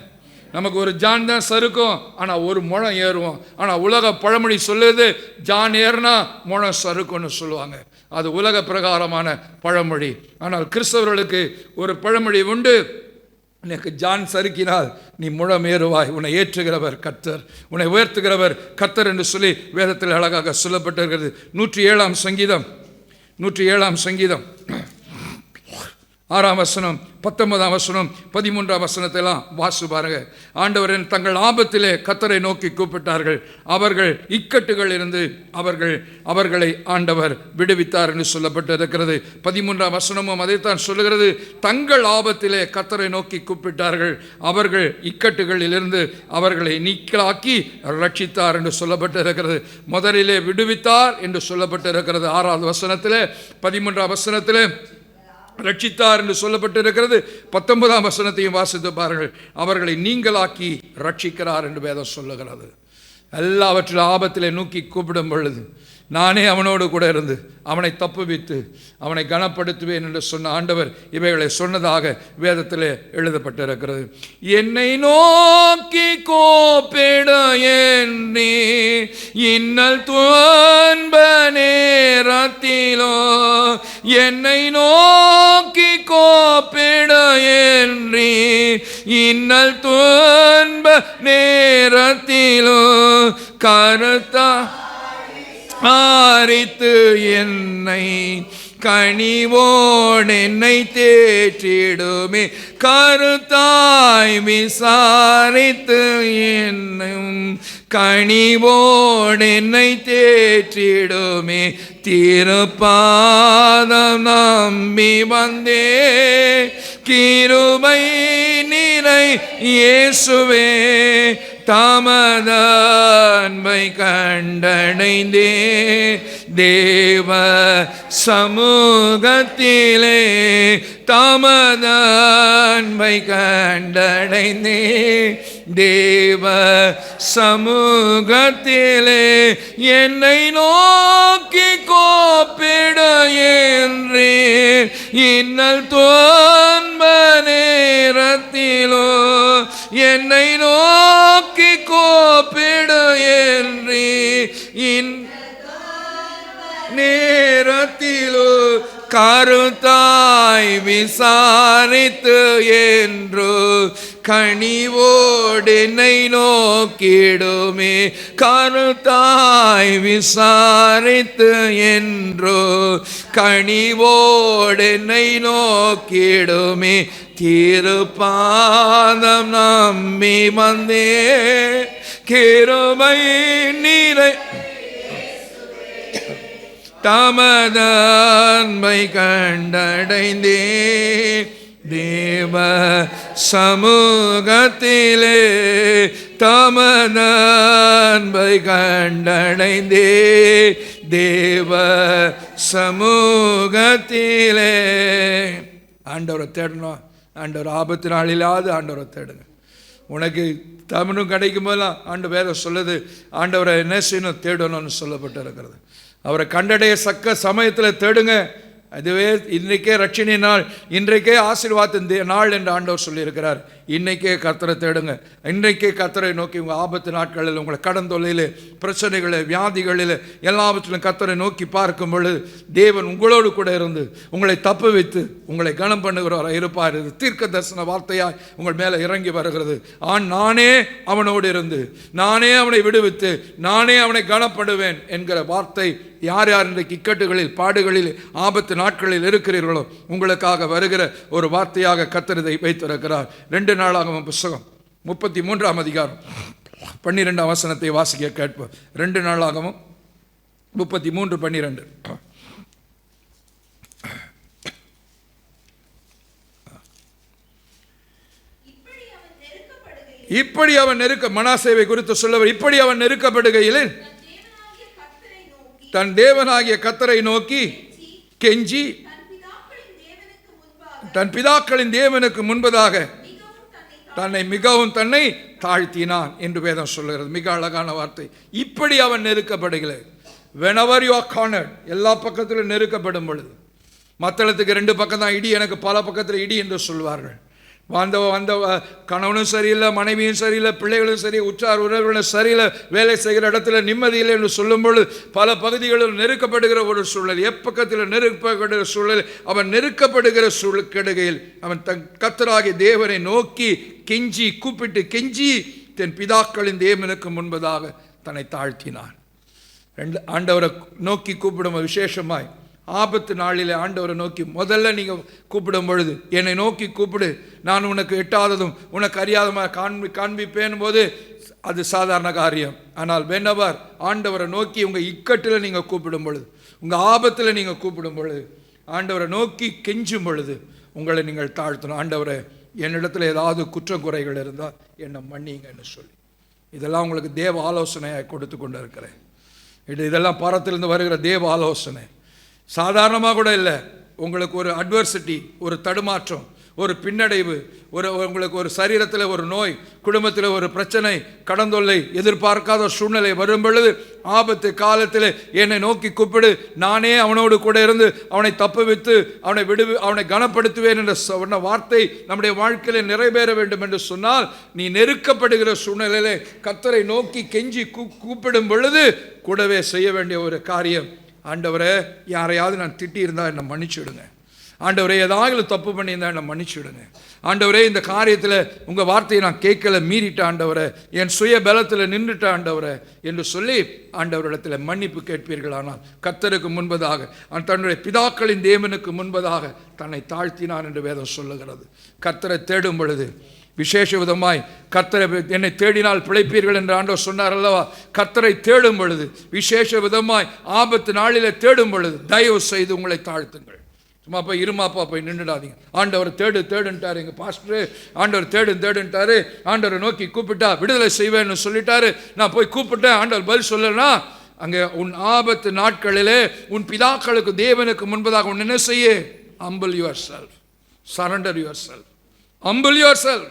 நமக்கு ஒரு ஜான் தான் சறுக்கும், ஆனால் ஒரு முழம் ஏறுவோம். ஆனால் உலக பழமொழி சொல்லுது, ஜான் ஏறினா முழம் சறுக்கும்னு சொல்லுவாங்க. அது உலக பிரகாரமான பழமொழி. ஆனால் கிறிஸ்தவர்களுக்கு ஒரு பழமொழி உண்டு, எனக்கு ஜான் சறுக்கினால் நீ முழம் ஏறுவாய். உன்னை ஏற்றுகிறவர் கர்த்தர், உன்னை உயர்த்துகிறவர் கர்த்தர் என்று சொல்லி வேதத்தில் அழகாக சொல்லப்பட்டிருக்கிறது. 107ஆம் சங்கீதம் 6ஆம் வசனம், 19ஆம் வசனம், 13ஆம் வசனத்தைலாம் வாசி பாருங்க. ஆண்டவரின் தங்கள் ஆபத்திலே கர்த்தரை நோக்கி கூப்பிட்டார்கள், அவர்கள் இக்கட்டுகள் இருந்து அவர்களை ஆண்டவர் விடுவித்தார் என்று சொல்லப்பட்டிருக்கிறது. 13ஆம் வசனமும் அதைத்தான் சொல்லுகிறது. தங்கள் ஆபத்திலே கர்த்தரை நோக்கி கூப்பிட்டார்கள், அவர்கள் இக்கட்டுகளில் இருந்து அவர்களை நீக்கலாக்கி ரட்சித்தார் என்று சொல்லப்பட்டிருக்கிறது. முதலிலே விடுவித்தார் என்று சொல்லப்பட்டிருக்கிறது 6ஆவது வசனத்திலே. 13ஆம் வசனத்திலே ரட்சித்தார் என்று சொல்லப்பட்டிருக்கிறது. 19ஆம் வசனத்தையும் வாசித்து பாருங்கள், அவர்களை நீங்களாக்கி ரட்சிக்கிறார் என்று வேதம் சொல்லுகிறது. எல்லாவற்றிலும் ஆபத்திலே நோக்கி கூப்பிடும் பொழுது நானே அவனோடு கூட இருந்து அவனை தப்புவித்து அவனை கனப்படுத்துவேன் என்று சொன்ன ஆண்டவர் இவைகளை சொன்னதாக வேதத்திலே எழுதப்பட்டிருக்கிறது. என்னை நோக்கி கூப்பிட எண்ணி இன்னல் துன்ப நேரத்திலோ, என்னை நோக்கி கூப்பிட எண்ணி இன்னல் துன்ப நேரத்திலோ கருத்தா ஆரித்து என்னை கனிவோடு என்னை தேற்றிடுமே, கருத்தாய் விசாரித்து என்னும் கனிவோடு என்னை தேற்றிடுமே, திருப்பாதம் நம்பி வந்தே கிருபை நிறை இயேசுவே, தமதன்பை கண்டடைந்தே தேவ சமூகத்திலே, தமதன்பை கண்டடைந்தே தேவ சமூகத்திலே, என்னை நோக்கி கூப்பிட என்றே இன்னல் துன்ப நேரத்திலோ, என்னை நோக்கி கூப்பிட என்றே நேரத்திலோ கருத்தாய் விசாரித்து என்று கனிவோடு என்னை நோக்கிடுமே, கருத்தாய் விசாரித்து என்றோ கனிவோடு என்னை நோக்கிடுமே, திருப்பாதம் நம்பி வந்தே கிருபை நிறை தமதன்பை கண்டடைந்தே தேவ சமூகத்திலே, தமதன்பை கண்டடைந்தே தேவ சமூகத்திலே. ஆண்டவரை தேடணும். ஆண்டவர் ஆபத்து நாளிலாவது ஆண்டவரை தேடுங்க. உனக்கு தமிழும் கிடைக்கும் போதெல்லாம் ஆண்டு வேதம் சொல்லுது, ஆண்டவரை என்ன செய்யணும்? தேடணும்னு சொல்லப்பட்டு இருக்கிறது. அவரை கண்டடைய சக்க சமயத்தில் தேடுங்க. அதுவே இன்றைக்கே ரட்சணை நாள், இன்றைக்கே ஆசீர்வாதத்தின் நாள் என்று ஆண்டவர் சொல்லியிருக்கிறார். இன்றைக்கே கர்த்தரை தேடுங்க. இன்றைக்கே கர்த்தரை நோக்கி உங்கள் ஆபத்து நாட்களில், உங்களை கடன் தொல்லையில், பிரச்சனைகளில், வியாதிகளில் எல்லாவற்றிலும் கர்த்தரை நோக்கி பார்க்கும் பொழுது தேவன் உங்களோடு கூட இருந்து உங்களை தப்பு வைத்து உங்களை கனம் பண்ணுகிறவராக இருப்பார். இது தீர்க்க தரிசன வார்த்தையாய் உங்கள் மேலே இறங்கி வருகிறது. நானே அவனோடு இருந்து, நானே அவனை விடுவித்து, நானே அவனை கனப்படுவேன் என்கிற வார்த்தை யார் யார் இன்றைக்கு இக்கட்டுகளில், பாடுகளில், ஆபத்து நாட்களில் இருக்கிறீர்களோ உங்களுக்காக வருகிற ஒரு வார்த்தையாக கர்த்தர் இதை வைத்திருக்கிறார். 2 நாளாகமம் புஸ்தகம் 33ஆம் அதிகாரம் 12ஆம் வசனத்தை வாசிக்க கேட்போம். 2 நாளாகமம் 33:12. இப்படி அவன் மனாசேவை குறித்து சொல்லவர், இப்படி அவன் நெருக்கப்படுகையில் தன் தேவனாகிய கர்த்தரை நோக்கி கெஞ்சி தன் பிதாக்களின் தேவனுக்கு முன்பதாக தன்னை தாழ்த்தினான் என்று வேதம் சொல்லுகிறது. மிக அழகான வார்த்தை. இப்படி அவன் நெருக்கப்படுகிறது. whenever you are cornered, எல்லா பக்கத்திலும் நெருக்கப்படும் பொழுது, மத்தளத்துக்கு 2 பக்கம் தான் இடி, எனக்கு பல பக்கத்தில் இடி என்று சொல்வார்கள். வந்த கணவனும் சரியில்லை, மனைவியும் சரியில்லை, பிள்ளைகளும் சரி, உற்றார் உறவுகளும் சரியில்லை, வேலை செய்கிற இடத்துல நிம்மதியில்லை என்று சொல்லும்பொழுது பல பகுதிகளில் நெருக்கப்படுகிற ஒரு சூழல், எப்பக்கத்தில் நெருக்கப்படுகிற சூழல். அவன் நெருக்கப்படுகிற கெடுகையில் அவன் தன் கர்த்தராகிய தேவனை நோக்கி கெஞ்சி கூப்பிட்டு கெஞ்சி தன் பிதாக்களின் தேவனுக்கு முன்பதாக தன்னை தாழ்த்தினான். ஆண்டவரை நோக்கி கூப்பிடும் விசேஷமாய் ஆபத்து நாளில் ஆண்டவரை நோக்கி முதல்ல நீங்கள் கூப்பிடும் பொழுது, என்னை நோக்கி கூப்பிடு, நான் உனக்கு எட்டாததும் உனக்கு அறியாதமாக காண்பிப்பேன் போது அது சாதாரண காரியம். ஆனால் வெனவர் ஆண்டவரை நோக்கி உங்கள் இக்கட்டில் நீங்கள் கூப்பிடும் பொழுது, உங்கள் ஆபத்தில் நீங்கள் கூப்பிடும் பொழுது, ஆண்டவரை நோக்கி கெஞ்சும் பொழுது உங்களை நீங்கள் தாழ்த்தணும். ஆண்டவரை, என்னிடத்தில் ஏதாவது குற்றக்குறைகள் இருந்தால் என்னை மன்னிங்கன்னு சொல்லி, இதெல்லாம் உங்களுக்கு தேவ ஆலோசனையாக கொடுத்து கொண்டு இருக்கிறேன். இதெல்லாம் பரத்திலிருந்து வருகிற தேவ ஆலோசனை, சாதாரணமாக கூட இல்லை. உங்களுக்கு ஒரு அட்வர்சிட்டி, ஒரு தடுமாற்றம், ஒரு பின்னடைவு, உங்களுக்கு ஒரு சரீரத்தில் ஒரு நோய், குடும்பத்தில் ஒரு பிரச்சனை, கடந்தொல்லை, எதிர்பார்க்காத சூழ்நிலை வரும் பொழுது, ஆபத்து காலத்தில் என்னை நோக்கி கூப்பிடு, நானே அவனோடு கூட இருந்து அவனை தப்புவித்து அவனை கனப்படுத்துவேன் என்ற சொன்ன வார்த்தை நம்முடைய வாழ்க்கையில் நிறைவேற வேண்டும் என்று சொன்னால், நீ நெருக்கப்படுகிற சூழ்நிலையிலே கர்த்தரை நோக்கி கெஞ்சி கூப்பிடும் பொழுது கூடவே செய்ய வேண்டிய ஒரு காரியம், ஆண்டவரே, யாரையாவது நான் திட்டியிருந்தால் என்னை மன்னிச்சுடுங்க. ஆண்டவரே, ஏதாவது தப்பு பண்ணியிருந்தால் என்னை மன்னிச்சுடுங்க. ஆண்டவரே, இந்த காரியத்தில் உங்கள் வார்த்தையை நான் கேட்கல, மீறிட்ட ஆண்டவரே, என் சுய பலத்தில் நின்றுட்ட ஆண்டவரே என்று சொல்லி ஆண்டவரிடத்தில் மன்னிப்பு கேட்பீர்களானால் கர்த்தருக்கு முன்பதாக, தன்னுடைய பிதாக்களின் தேவனுக்கு முன்பதாக தன்னை தாழ்த்தினான் என்று வேதம் சொல்லுகிறது. கர்த்தரை தேடும் பொழுது விசேஷ விதமாய், கர்த்தரை என்னை தேடினால் பிழைப்பீர்கள் என்று ஆண்டவர் சொன்னார் அல்லவா, கர்த்தரை தேடும் பொழுது விசேஷ விதமாய் ஆபத்து நாளிலே தேடும் பொழுது தயவு செய்து உங்களை தாழ்த்துங்கள். சும்மா போய் இருமாப்பா போய் நின்றுடாதீங்க. ஆண்டவர் தேடுன்ட்டார் எங்கள் பாஸ்டரு, ஆண்டவர் தேடுன்ட்டாரு, ஆண்டவரை நோக்கி கூப்பிட்டா விடுதலை செய்வேன்னு சொல்லிட்டாரு, நான் போய் கூப்பிட்டேன், ஆண்டவர் பதில் சொல்லனா, அங்கே உன் ஆபத்து நாட்களிலே உன் பிதாக்களுக்கு தேவனுக்கு முன்பதாக உன் என்ன செய்ய, humble yourself, surrender yourself, humble yourself.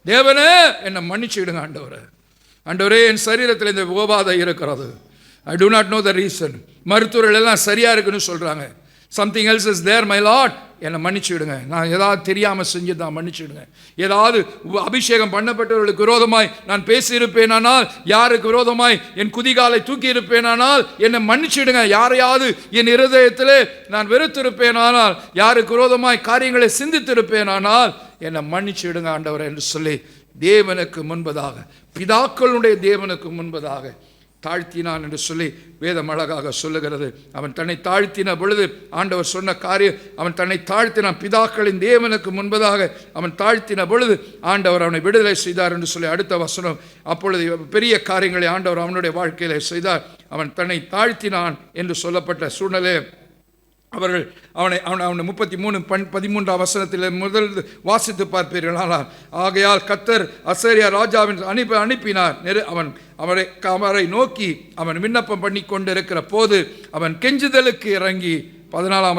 தேவனே, என்னை மன்னிச்சுடுங்க ஆண்டவரே, என் சரீரத்தில் இந்த உபாதை இருக்கிறது, ஐ do not know the reason. மருத்துவர்கள் எல்லாம் சரியா இருக்குன்னு சொல்றாங்க, something else is there my lord, என்னை மன்னிச்சுடுங்க. நான் ஏதாவது தெரியாமல் செஞ்சு தான் மன்னிச்சுடுங்க. ஏதாவது அபிஷேகம் பண்ணப்பட்டவர்களுக்கு விரோதமாய் நான் பேசியிருப்பேனானால், யாருக்கு விரோதமாய் என் குதிகாலை தூக்கி இருப்பேனானால் என்னை மன்னிச்சுடுங்க. யாரையாவது என் இருதயத்திலே நான் வெறுத்திருப்பேனானால், யாருக்கு விரோதமாய் காரியங்களை சிந்தித்திருப்பேனானால் என்னை மன்னிச்சுடுங்க ஆண்டவரே என்று சொல்லி தேவனுக்கு முன்பதாக, பிதாக்களுடைய தேவனுக்கு முன்பதாக தாழ்த்தினான் என்று சொல்லி வேதம் அழகாக சொல்லுகிறது. அவன் தன்னை தாழ்த்தின பொழுது ஆண்டவர் சொன்ன காரியம், அவன் தன்னை தாழ்த்தினான், பிதாக்களின் தேவனுக்கு முன்பதாக அவன் தாழ்த்தின பொழுது ஆண்டவர் அவனை விடுதலை செய்தார் என்று சொல்லி அடுத்த வசனம், அப்பொழுது பெரிய காரியங்களை ஆண்டவர் அவனுடைய வாழ்க்கையிலே செய்தார். அவன் தன்னை தாழ்த்தினான் என்று சொல்லப்பட்ட சூழ்நிலை அவர்கள் அவனை 33:13 வசனத்தில் முதல் வாசித்து பார்ப்பீர்கள். ஆனால் ஆகையால் கர்த்தர் அசரியா ராஜாவின் அனுப்பினார். அவரை நோக்கி அவன் விண்ணப்பம் பண்ணி கொண்டிருக்கிற போது அவன் கெஞ்சுதலுக்கு இறங்கி 13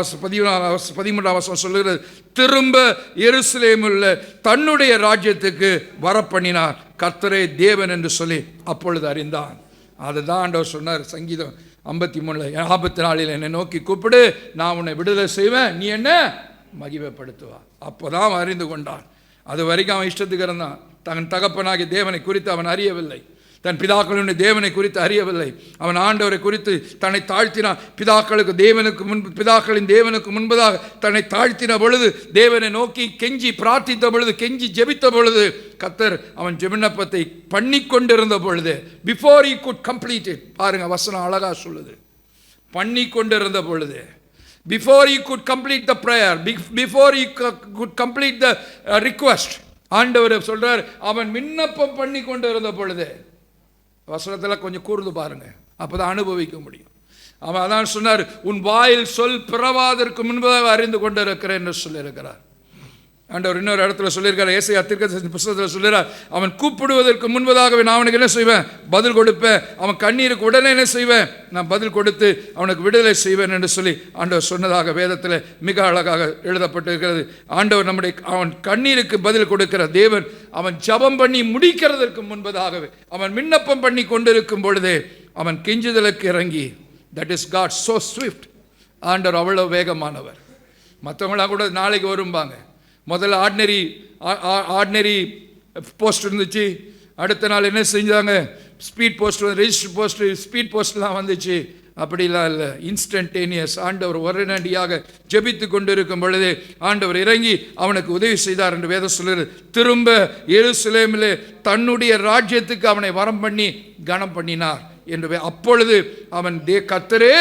வசனம் சொல்லுகிறது, திரும்ப எருசலேமுள்ள தன்னுடைய ராஜ்யத்துக்கு வரப்பண்ணினார், கர்த்தரே தேவன் என்று சொல்லி அப்பொழுது அறிந்தான். அதுதான் ஆண்டவர் சொன்னார். சங்கீதம் 53 54 என்னை நோக்கி கூப்பிடு, நான் உன்னை விடுதலை செய்வேன், நீ என்ன மகிமைப்படுத்துவா. அப்போதான் அறிந்து கொண்டான். அது வரைக்கும் அவன் இஷ்டத்துக்கு இருந்தான். தன் தகப்பனாகிய தேவனை குறித்து அவன் அறியவில்லை. தன் பிதாக்களுடைய தேவனை குறித்து அறியவில்லை. அவன் ஆண்டவரை குறித்து தன்னை தாழ்த்தினான். பிதாக்களின் தேவனுக்கு முன்பதாக தன்னை தாழ்த்தின பொழுது, தேவனை நோக்கி கெஞ்சி பிரார்த்தித்த பொழுது, கெஞ்சி ஜெபித்த பொழுது, கர்த்தர் அவன் விண்ணப்பத்தை பண்ணி கொண்டிருந்த பொழுது, before he could complete it, பாருங்க வசனம் அழகா சொல்லுது, பண்ணி கொண்டிருந்த பொழுது, before he could complete the prayer, before he could complete the request, ஆண்டவர் சொல்றார், அவன் விண்ணப்பம் பண்ணி கொண்டிருந்த பொழுது. வசனத்தில் கொஞ்சம் கூர்ந்து பாருங்க, அப்பதான் அனுபவிக்க முடியும். அவன் அதான் சொன்னார், உன் வாயில் சொல் பிறவாதற்கு முன்பதாக அறிந்து கொண்டிருக்கிறேன் என்று சொல்லியிருக்கிறார். ஆண்டவர் இன்னொரு இடத்துல சொல்லியிருக்கார், ஏசாயா தீர்க்கதரிசி புத்தகத்தில் சொல்லிறார், அவன் கூப்பிடுவதற்கு முன்பதாகவே நான் அவனுக்கு என்ன செய்வேன், பதில் கொடுப்பேன். அவன் கண்ணீருக்கு உடனே என்ன செய்வேன், நான் பதில் கொடுத்து அவனுக்கு விடுதலை செய்வேன் என்று சொல்லி ஆண்டவர் சொன்னதாக வேதத்தில் மிக அழகாக எழுதப்பட்டிருக்கிறது. ஆண்டவர் அவன் கண்ணீருக்கு பதில் கொடுக்கிற தேவன். அவன் ஜபம் பண்ணி முடிக்கிறதற்கு முன்பதாகவே, அவன் விண்ணப்பம் பண்ணி கொண்டிருக்கும் பொழுதே அவன் கெஞ்சுதலுக்கு இறங்கி, that is God so swift. ஆண்டவர் அவ்வளோ வேகமானவர். மற்றவங்களாம் கூட நாளைக்கு வரும்பாங்க. முதல்ல ஆர்டினரி போஸ்ட் இருந்துச்சு, அடுத்த நாள் என்ன செஞ்சாங்க, speed post, register post, speed போஸ்ட்லாம் வந்துச்சு. அப்படிலாம் இல்லை, இன்ஸ்டன்டேனியஸ். ஆண்டவர் உடனடியாக ஜெபித்து கொண்டிருக்கும் பொழுதே ஆண்டவர் இறங்கி அவனுக்கு உதவி செய்தார் என்று வேதம் சொல்லுகிறது. திரும்ப எருசலேமிலே தன்னுடைய ராஜ்யத்துக்கு அவனை வரம் பண்ணி கனம் பண்ணினார் என்று. அப்பொழுது அவன் கர்த்தரே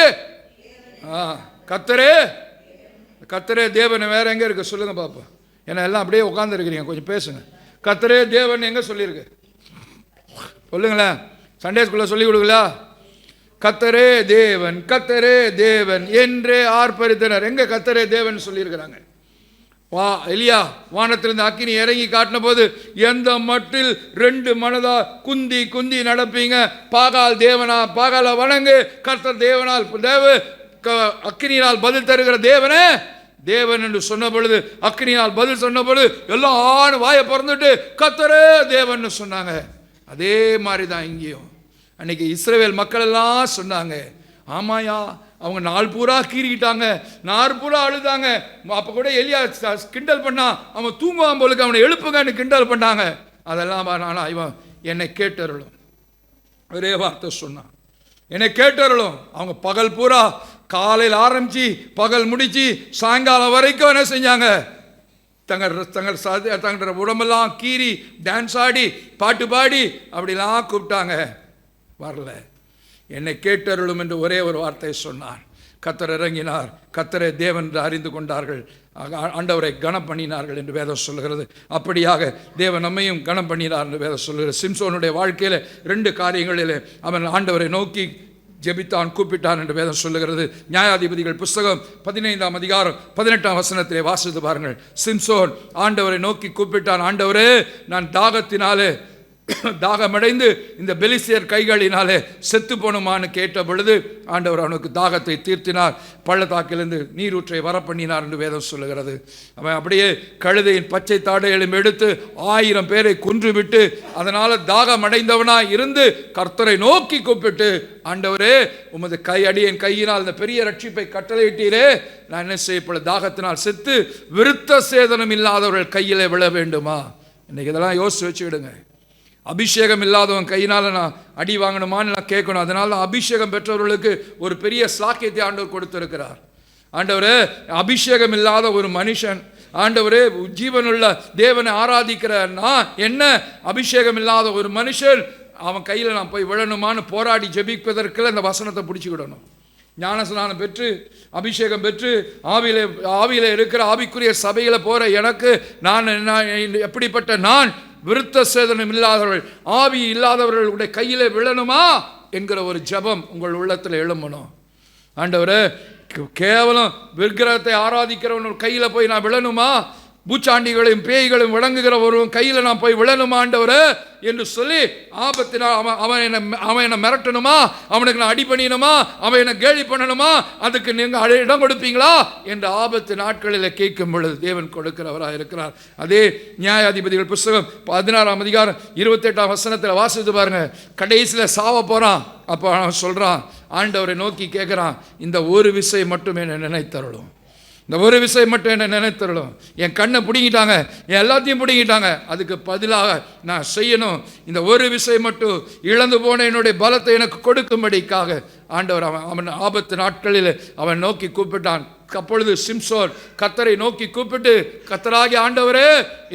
கர்த்தரே கர்த்தரே தேவன் வேற எங்க இருக்கு சொல்லுங்க பாப்பா. ஏன்னா எல்லாம் அப்படியே உட்கார்ந்து இருக்கிறீங்க, கொஞ்சம் பேசுங்க. கர்த்தரே தேவன் எங்க சொல்லியிருக்கு சொல்லுங்களேன், சண்டே ஸ்கூல்ல சொல்லி கொடுக்கல. கர்த்தரே தேவன், கர்த்தரே தேவன் என்றே ஆர்ப்பரித்தனர். எங்க கர்த்தரே தேவன் சொல்லியிருக்கிறாங்க? எலியா வானத்திலிருந்து அக்கினி இறங்கி காட்டின போது எந்த மட்டில் 2 மனதா குந்தி குந்தி நடப்பீங்க, பாகால் தேவனா, பாகால வணங்கு, கர்த்தர் தேவனால் அக்கினியால் பதில் தருகிற தேவனே தேவன் என்று சொன்ன பொழுது, அக்கினியால் பதில் சொன்ன பொழுது எல்லாரும் வாயை பிறந்துட்டு கர்த்தரே தேவன் சொன்னாங்க. அதே மாதிரி தான் இங்கேயும் அன்னைக்கு இஸ்ரவேல் மக்கள் எல்லாம் சொன்னாங்க, ஆமாயா அவங்க நாள் பூரா கீறிக்கிட்டாங்க, நாள் பூரா அழுதாங்க. அப்போ கூட எலியா கிண்டல் பண்ணா, அவன் தூங்குவான் போலுக்கு அவனை எழுப்புங்கன்னு கிண்டல் பண்ணாங்க. அதெல்லாம் நானா இவன் என்னை கேட்டருளும், ஒரே வார்த்தை சொன்னான், என்னை கேட்டருளும். அவங்க பகல் பூரா காலையில் ஆரம்பிச்சு பகல் முடிச்சு சாயங்காலம் வரைக்கும் என்ன செஞ்சாங்க, தங்கள் உடம்பெல்லாம் கீறி டான்ஸ் ஆடி பாட்டு பாடி அப்படிலாம் கூப்பிட்டாங்க, வரல. என்னை கேட்டருளும் என்று ஒரே ஒரு வார்த்தை சொன்னான். கர்த்தர் இறங்கினார், கர்த்தரை தேவன் என்று அறிந்து கொண்டார்கள், ஆண்டவரை கனம் பண்ணினார்கள் என்று வேதம் சொல்லுகிறது. அப்படியாக தேவன் நம்மையும் கனம் பண்ணினார் என்று வேதம் சொல்லுகிறது. சிம்சோனுடைய வாழ்க்கையில் 2 காரியங்களில் அவன் ஆண்டவரை நோக்கி ஜெபித்தான், கூப்பிட்டான் என்று வேதம் சொல்லுகிறது. நியாயாதிபதிகள் புஸ்தகம் 15ஆம் அதிகாரம் 18ஆம் வசனத்திலே வாசித்து பாருங்கள். சிம்சோன் ஆண்டவரை நோக்கி கூப்பிட்டான், ஆண்டவரே நான் தாகத்தினாலே தாகமடைந்து இந்த பெலிஸ்தியர் கைகளினாலே செத்து போனுமான்னு கேட்ட பொழுது ஆண்டவர் அவனுக்கு தாகத்தை தீர்த்தினார், பள்ளத்தாக்கிலிருந்து நீரூற்றை வரப்பண்ணினார் என்று வேதம் சொல்லுகிறது. அவன் அப்படியே கழுதையின் பச்சை தாடைகளும் எடுத்து 1000 பேரை கொன்றுவிட்டு அதனால தாகமடைந்தவனாய் இருந்து கர்த்தரை நோக்கி கூப்பிட்டு, ஆண்டவரே உமது அடியேன் கையினால் இந்த பெரிய ரட்சிப்பை கட்டளையிட்டீரே, நான் என்ன செய்யப்பட தாகத்தினால் செத்து விருத்த சேதனம் இல்லாதவர்கள் கையிலே விழ வேண்டுமா? இன்னைக்கு இதெல்லாம் யோசிச்சு வச்சுக்கிடுங்க. அபிஷேகம் இல்லாதவன் கையினால் நான் அடி வாங்கணுமான்னு நான் கேட்கணும். அதனால தான் அபிஷேகம் பெற்றவர்களுக்கு ஒரு பெரிய சாக்கியத்தை ஆண்டவர் கொடுத்திருக்கிறார். ஆண்டவரே அபிஷேகம் இல்லாத ஒரு மனுஷன், ஆண்டவரே ஜீவனுள்ள தேவனை ஆராதிக்கிற நான் என்ன அபிஷேகம் இல்லாத ஒரு மனுஷன் அவன் கையில் நான் போய் விழணுமான்னு போராடி ஜெபிப்பதற்குள்ள இந்த வசனத்தை பிடிச்சிக்கிடணும். ஞானஸ்நானம் பெற்று அபிஷேகம் பெற்று ஆவியில இருக்கிற ஆவிக்குரிய சபையில போற எனக்கு நான் எப்படிப்பட்ட நான் விருத்த சேதனம் இல்லாதவர்கள், ஆவி இல்லாதவர்களுடைய கையிலே விழணுமா என்கிற ஒரு ஜெபம் உங்கள் உள்ளத்தில் எழும்பணும். ஆண்டவரே கேவலம் விக்கிரகத்தை ஆராதிக்கிறவன் கையில் போய் நான் விழணுமா? பூச்சாண்டிகளையும் பேய்களையும் விளங்குகிற ஒருவன் கையில் நான் போய் விழணுமா ஆண்டவரே என்று சொல்லி ஆபத்தினால் அவன் என்னை மிரட்டணுமா, அவனுக்கு நான் அடி பண்ணிடணுமா, அவன் என்னை கேலி பண்ணணுமா, அதுக்கு நீங்கள் இடம் கொடுப்பீங்களா என்று ஆபத்து நாட்களில் கேட்கும் பொழுது தேவன் கொடுக்கிறவராக இருக்கிறார். அதே நியாயாதிபதிகள் புஸ்தகம் 16ஆம் அதிகாரம் 28ஆம் வசனத்தில் வாசித்து பாருங்க. கடைசியில் சாவ போகிறான். அப்போ அவன் சொல்கிறான், ஆண்டவரை நோக்கி கேட்குறான், இந்த ஒரு விஷயம் மட்டும் என்னை நினைத்தருளும், இந்த ஒரு விஷயம் மட்டும் என்ன நினைத்தருளும். என் கண்ணை பிடிங்கிட்டாங்க, என் எல்லாத்தையும் பிடிங்கிட்டாங்க, அதுக்கு பதிலாக நான் செய்யணும், இந்த ஒரு விஷயம் மட்டும், இழந்து போன என்னுடைய பலத்தை எனக்கு கொடுக்கும்படிக்காக ஆண்டவர் அவன் ஆபத்து நாட்களில் அவன் நோக்கி கூப்பிட்டான். அப்பொழுது சிம்சோன் கர்த்தரை நோக்கி கூப்பிட்டு, கர்த்தராகிய ஆண்டவரே,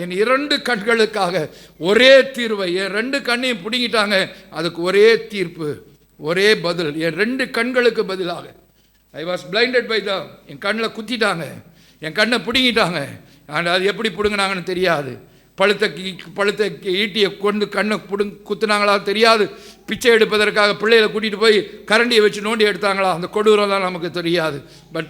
என் 2 கண்களுக்காக ஒரே தீர்வை, என் 2 கண்ணையும் பிடிங்கிட்டாங்க, அதுக்கு ஒரே தீர்ப்பு, ஒரே பதில், என் 2 கண்களுக்கு பதிலாக I was blinded by the, என் கண்ணில் குத்திட்டாங்க, என் கண்ணை பிடுங்கிட்டாங்க. அது எப்படி பிடுங்கினாங்கன்னு தெரியாது. பழுத்த ஈட்டியை கொண்டு கண்ணை குத்துனாங்களா தெரியாது. பிச்சை எடுப்பதற்காக பிள்ளைகளை கூட்டிகிட்டு போய் கரண்டியை வச்சு நோண்டி எடுத்தாங்களா, அந்த கொடூரம்லாம் நமக்கு தெரியாது.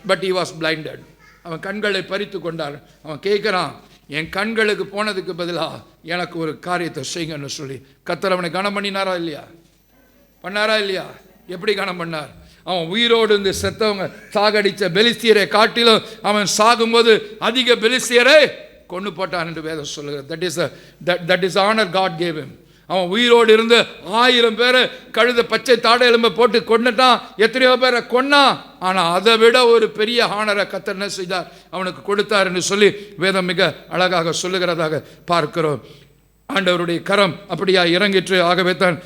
But he was blinded. அவன் கண்களை பறித்து கொண்டான். அவன் கேட்குறான், என் கண்களுக்கு போனதுக்கு பதிலாக எனக்கு ஒரு காரியத்தை செய்யுங்கன்னு சொல்லி கர்த்தர் அவனை கனம் பண்ணினாரா இல்லையா? பண்ணாரா இல்லையா? எப்படி கனம் பண்ணார்? அவன் உயிரோடு இருந்து செத்தவங்க சாகடித்த பெலிஸ்தியரை காட்டிலும் அவன் சாகும்போது அதிக பெலிஸ்தியரை கொண்டு போட்டான் என்று வேதம் சொல்லுகிறது. That is honour God gave him. அவன் உயிரோடு இருந்து 1000 பேரை கழுத பச்சை தாடை எலும்பை போட்டு கொண்டுட்டான், எத்தனையோ பேரை கொன்னான். ஆனால் அதை விட ஒரு பெரிய ஆனரை கர்த்தர் என்ன செய்தார், அவனுக்கு கொடுத்தார் என்று சொல்லி வேதம் மிக அழகாக சொல்லுகிறதாக பார்க்கிறோம். ஆண்டவருடைய கரம் அப்படியா இறங்கிற்று. ஆகவே தான்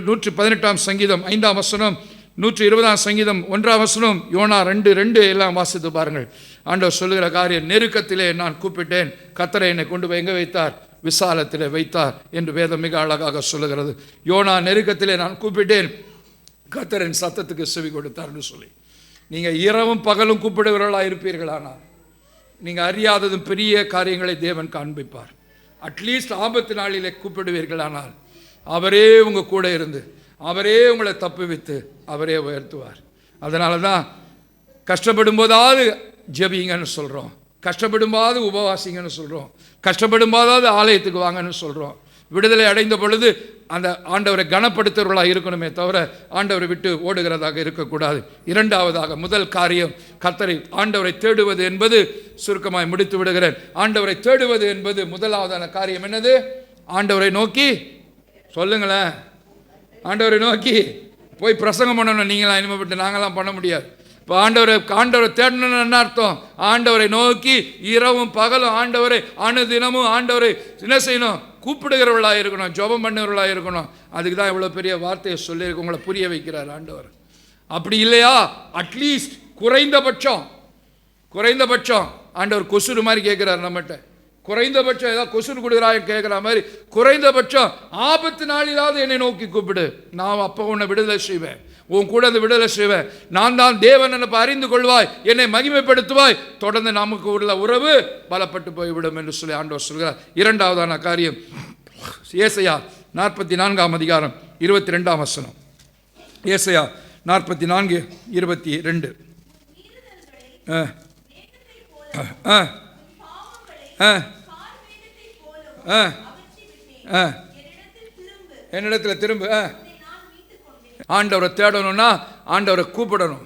118ஆம் சங்கீதம் 5ஆம் வசனம், 120ஆம் சங்கீதம் 1ஆம் வசனம், யோனா 2:2 எல்லாம் வாசித்து பாருங்கள். ஆண்டவர் சொல்லுகிற காரியம், நெருக்கத்திலே நான் கூப்பிட்டேன், கர்த்தர் என்னை கொண்டு போய் எங்கே வைத்தார், விசாலத்திலே வைத்தார் என்று வேதம் மிக அழகாக சொல்லுகிறது. யோனா நெருக்கத்திலே நான் கூப்பிட்டேன், கர்த்தர் என் சத்தத்துக்கு செவி கொடுத்தார்னு சொல்லி. நீங்கள் இரவும் பகலும் கூப்பிடுகிறவர்களாக இருப்பீர்களானால் நீங்கள் அறியாததும் பெரிய காரியங்களை தேவன் காண்பிப்பார். அட்லீஸ்ட் ஆபத்து நாளிலே கூப்பிடுவீர்களானால் அவரே உங்கள் கூட இருந்து அவரே உங்களை தப்புவித்து அவரே உயர்த்துவார். அதனால தான் கஷ்டப்படும் போதாவது ஜெபிங்கன்னு சொல்கிறோம், கஷ்டப்படும் போது உபவாசிங்கன்னு சொல்கிறோம், கஷ்டப்படும் போதாவது ஆலயத்துக்கு வாங்கன்னு சொல்கிறோம். விடுதலை அடைந்த பொழுது அந்த ஆண்டவரை கனப்படுத்துகிறவர்களாக இருக்கணுமே தவிர ஆண்டவரை விட்டு ஓடுகிறதாக இருக்கக்கூடாது. இரண்டாவதாக, முதல் காரியம் கர்த்தரை ஆண்டவரை தேடுவது என்பது, சுருக்கமாய் முடித்து விடுகிறேன். ஆண்டவரை தேடுவது என்பது முதலாவதான காரியம் என்னது? ஆண்டவரை நோக்கி சொல்லுங்களேன், ஆண்டவரை நோக்கி போய் பிரசங்கம் பண்ணணும். நீங்களாம் இனிமேப்பட்டு நாங்களாம் பண்ண முடியாது. இப்போ ஆண்டவரை தேடணும்னு என்ன அர்த்தம்? ஆண்டவரை நோக்கி இரவும் பகலும் ஆண்டவரை அனுதினமும் ஆண்டவரை என்ன செய்யணும்? கூப்பிடுகிறவர்களாக இருக்கணும், ஜெபம் பண்ணுகிறவர்களாக இருக்கணும். அதுக்கு தான் இவ்வளோ பெரிய வார்த்தையை சொல்லியிருக்கு, உங்களை புரிய வைக்கிறார் ஆண்டவர். அப்படி இல்லையா, அட்லீஸ்ட் குறைந்தபட்சம் ஆண்டவர் கொசுறு மாதிரி கேட்குறாரு நம்மகிட்ட. குறைந்தபட்சம் ஏதாவது கொசுறு கொடுக்குறாய் கேட்குற மாதிரி குறைந்தபட்சம் ஆபத்து நாளிலாவது என்னை நோக்கி கூப்பிடு, நான் அப்போ உன்னை விடுதலை செய்வேன், உன் கூட அந்த விடுதலை செய்வேன், நான் தான் தேவன், என்னை அறிந்து கொள்வாய், என்னை மகிமைப்படுத்துவாய், தொடர்ந்து நமக்கு உள்ள உறவு பலப்பட்டு போய்விடும் என்று சொல்லி ஆண்டவர் சொல்கிறார். இரண்டாவதான காரியம், ஏசாயா 44ஆம் அதிகாரம் 22ஆம் வசனம். ஏசாயா 44:22. என்னிடத்தில் திரும்ப. ஆண்டவரை தேடணும்னா ஆண்டவரை கூப்பிடணும்,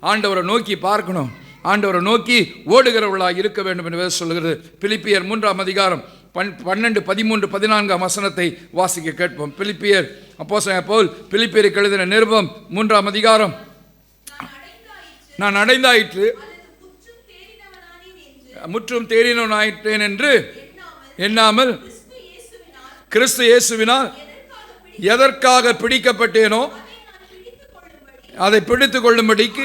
ஆண்டவரை நோக்கி பார்க்கணும், ஆண்டவரை நோக்கி ஓடுகிறவர்களாக இருக்க வேண்டும் என்று சொல்கிறது. பிலிப்பியர் 3ஆம் அதிகாரம் 12, 13, 14ஆம் வசனத்தை வாசிக்க கேட்போம். பிலிப்பியர் அப்போஸ்தலனாகிய பவுல் பிலிப்பியருக்கு எழுதின நிருபம் 3ஆம் அதிகாரம், நான் அடைந்தாயிற்று, முற்றும் தேறினவனாயிற்றேன் என்று எண்ணாமல் கிறிஸ்து இயேசுவினால் எதற்காக பிடிக்கப்பட்டேனோ அதை பிடித்துக் கொள்ளும்படிக்கு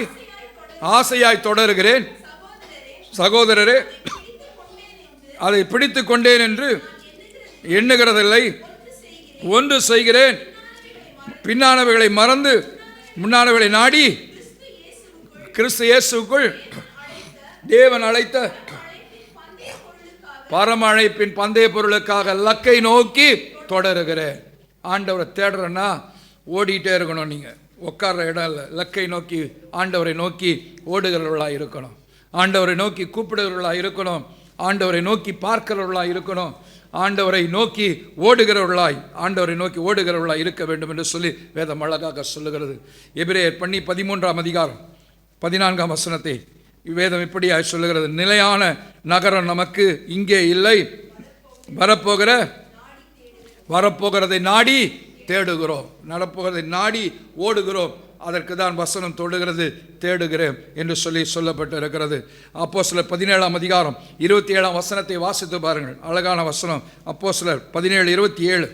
ஆசையாய் தொடருகிறேன். சகோதரரே, அதை பிடித்துக் கொண்டேன் என்று எண்ணுகிறதில்லை, ஒன்று செய்கிறேன், பின்னானவைகளை மறந்து முன்னானவைகளை நாடி கிறிஸ்து இயேசுக்குள் தேவன் அழைத்த பரம அழைப்பின் பந்தய பொருளுக்காக லக்கை நோக்கி தொடருகிறேன். ஆண்டவரை தேடுறேன்னா ஓடிட்டே இருக்கணும். நீங்கள் உட்கார்ற இடம் இல்லை, லக்கை நோக்கி ஆண்டவரை நோக்கி ஓடுகிறவர்களாக இருக்கணும், ஆண்டவரை நோக்கி கூப்பிடுகிறவர்களாக இருக்கணும். ஆண்டவரை நோக்கி பார்க்கிறவர்களாய் இருக்கணும். ஆண்டவரை நோக்கி ஓடுகிறவர்களாய் இருக்க வேண்டும் என்று சொல்லி வேதம் அழகாக சொல்லுகிறது. எபிரேயர் 13ஆம் அதிகாரம் 14ஆம் வசனத்தை வேதம் இப்படியாய் சொல்லுகிறது. நிலையான நகரம் நமக்கு இங்கே இல்லை, வரப்போகிறதை நாடி தேடுகிறோம், நடப்போகிறதை நாடி ஓடுகிறோம். அதற்கு தான் வசனம் தொடுகிறது, தேடுகிறேன் என்று சொல்லப்பட்டு இருக்கிறது. அப்போஸ்தலர் 17ஆம் அதிகாரம் 27ஆம் வசனத்தை வாசித்து பாருங்கள். அழகான வசனம். அப்போஸ்தலர் 17:27.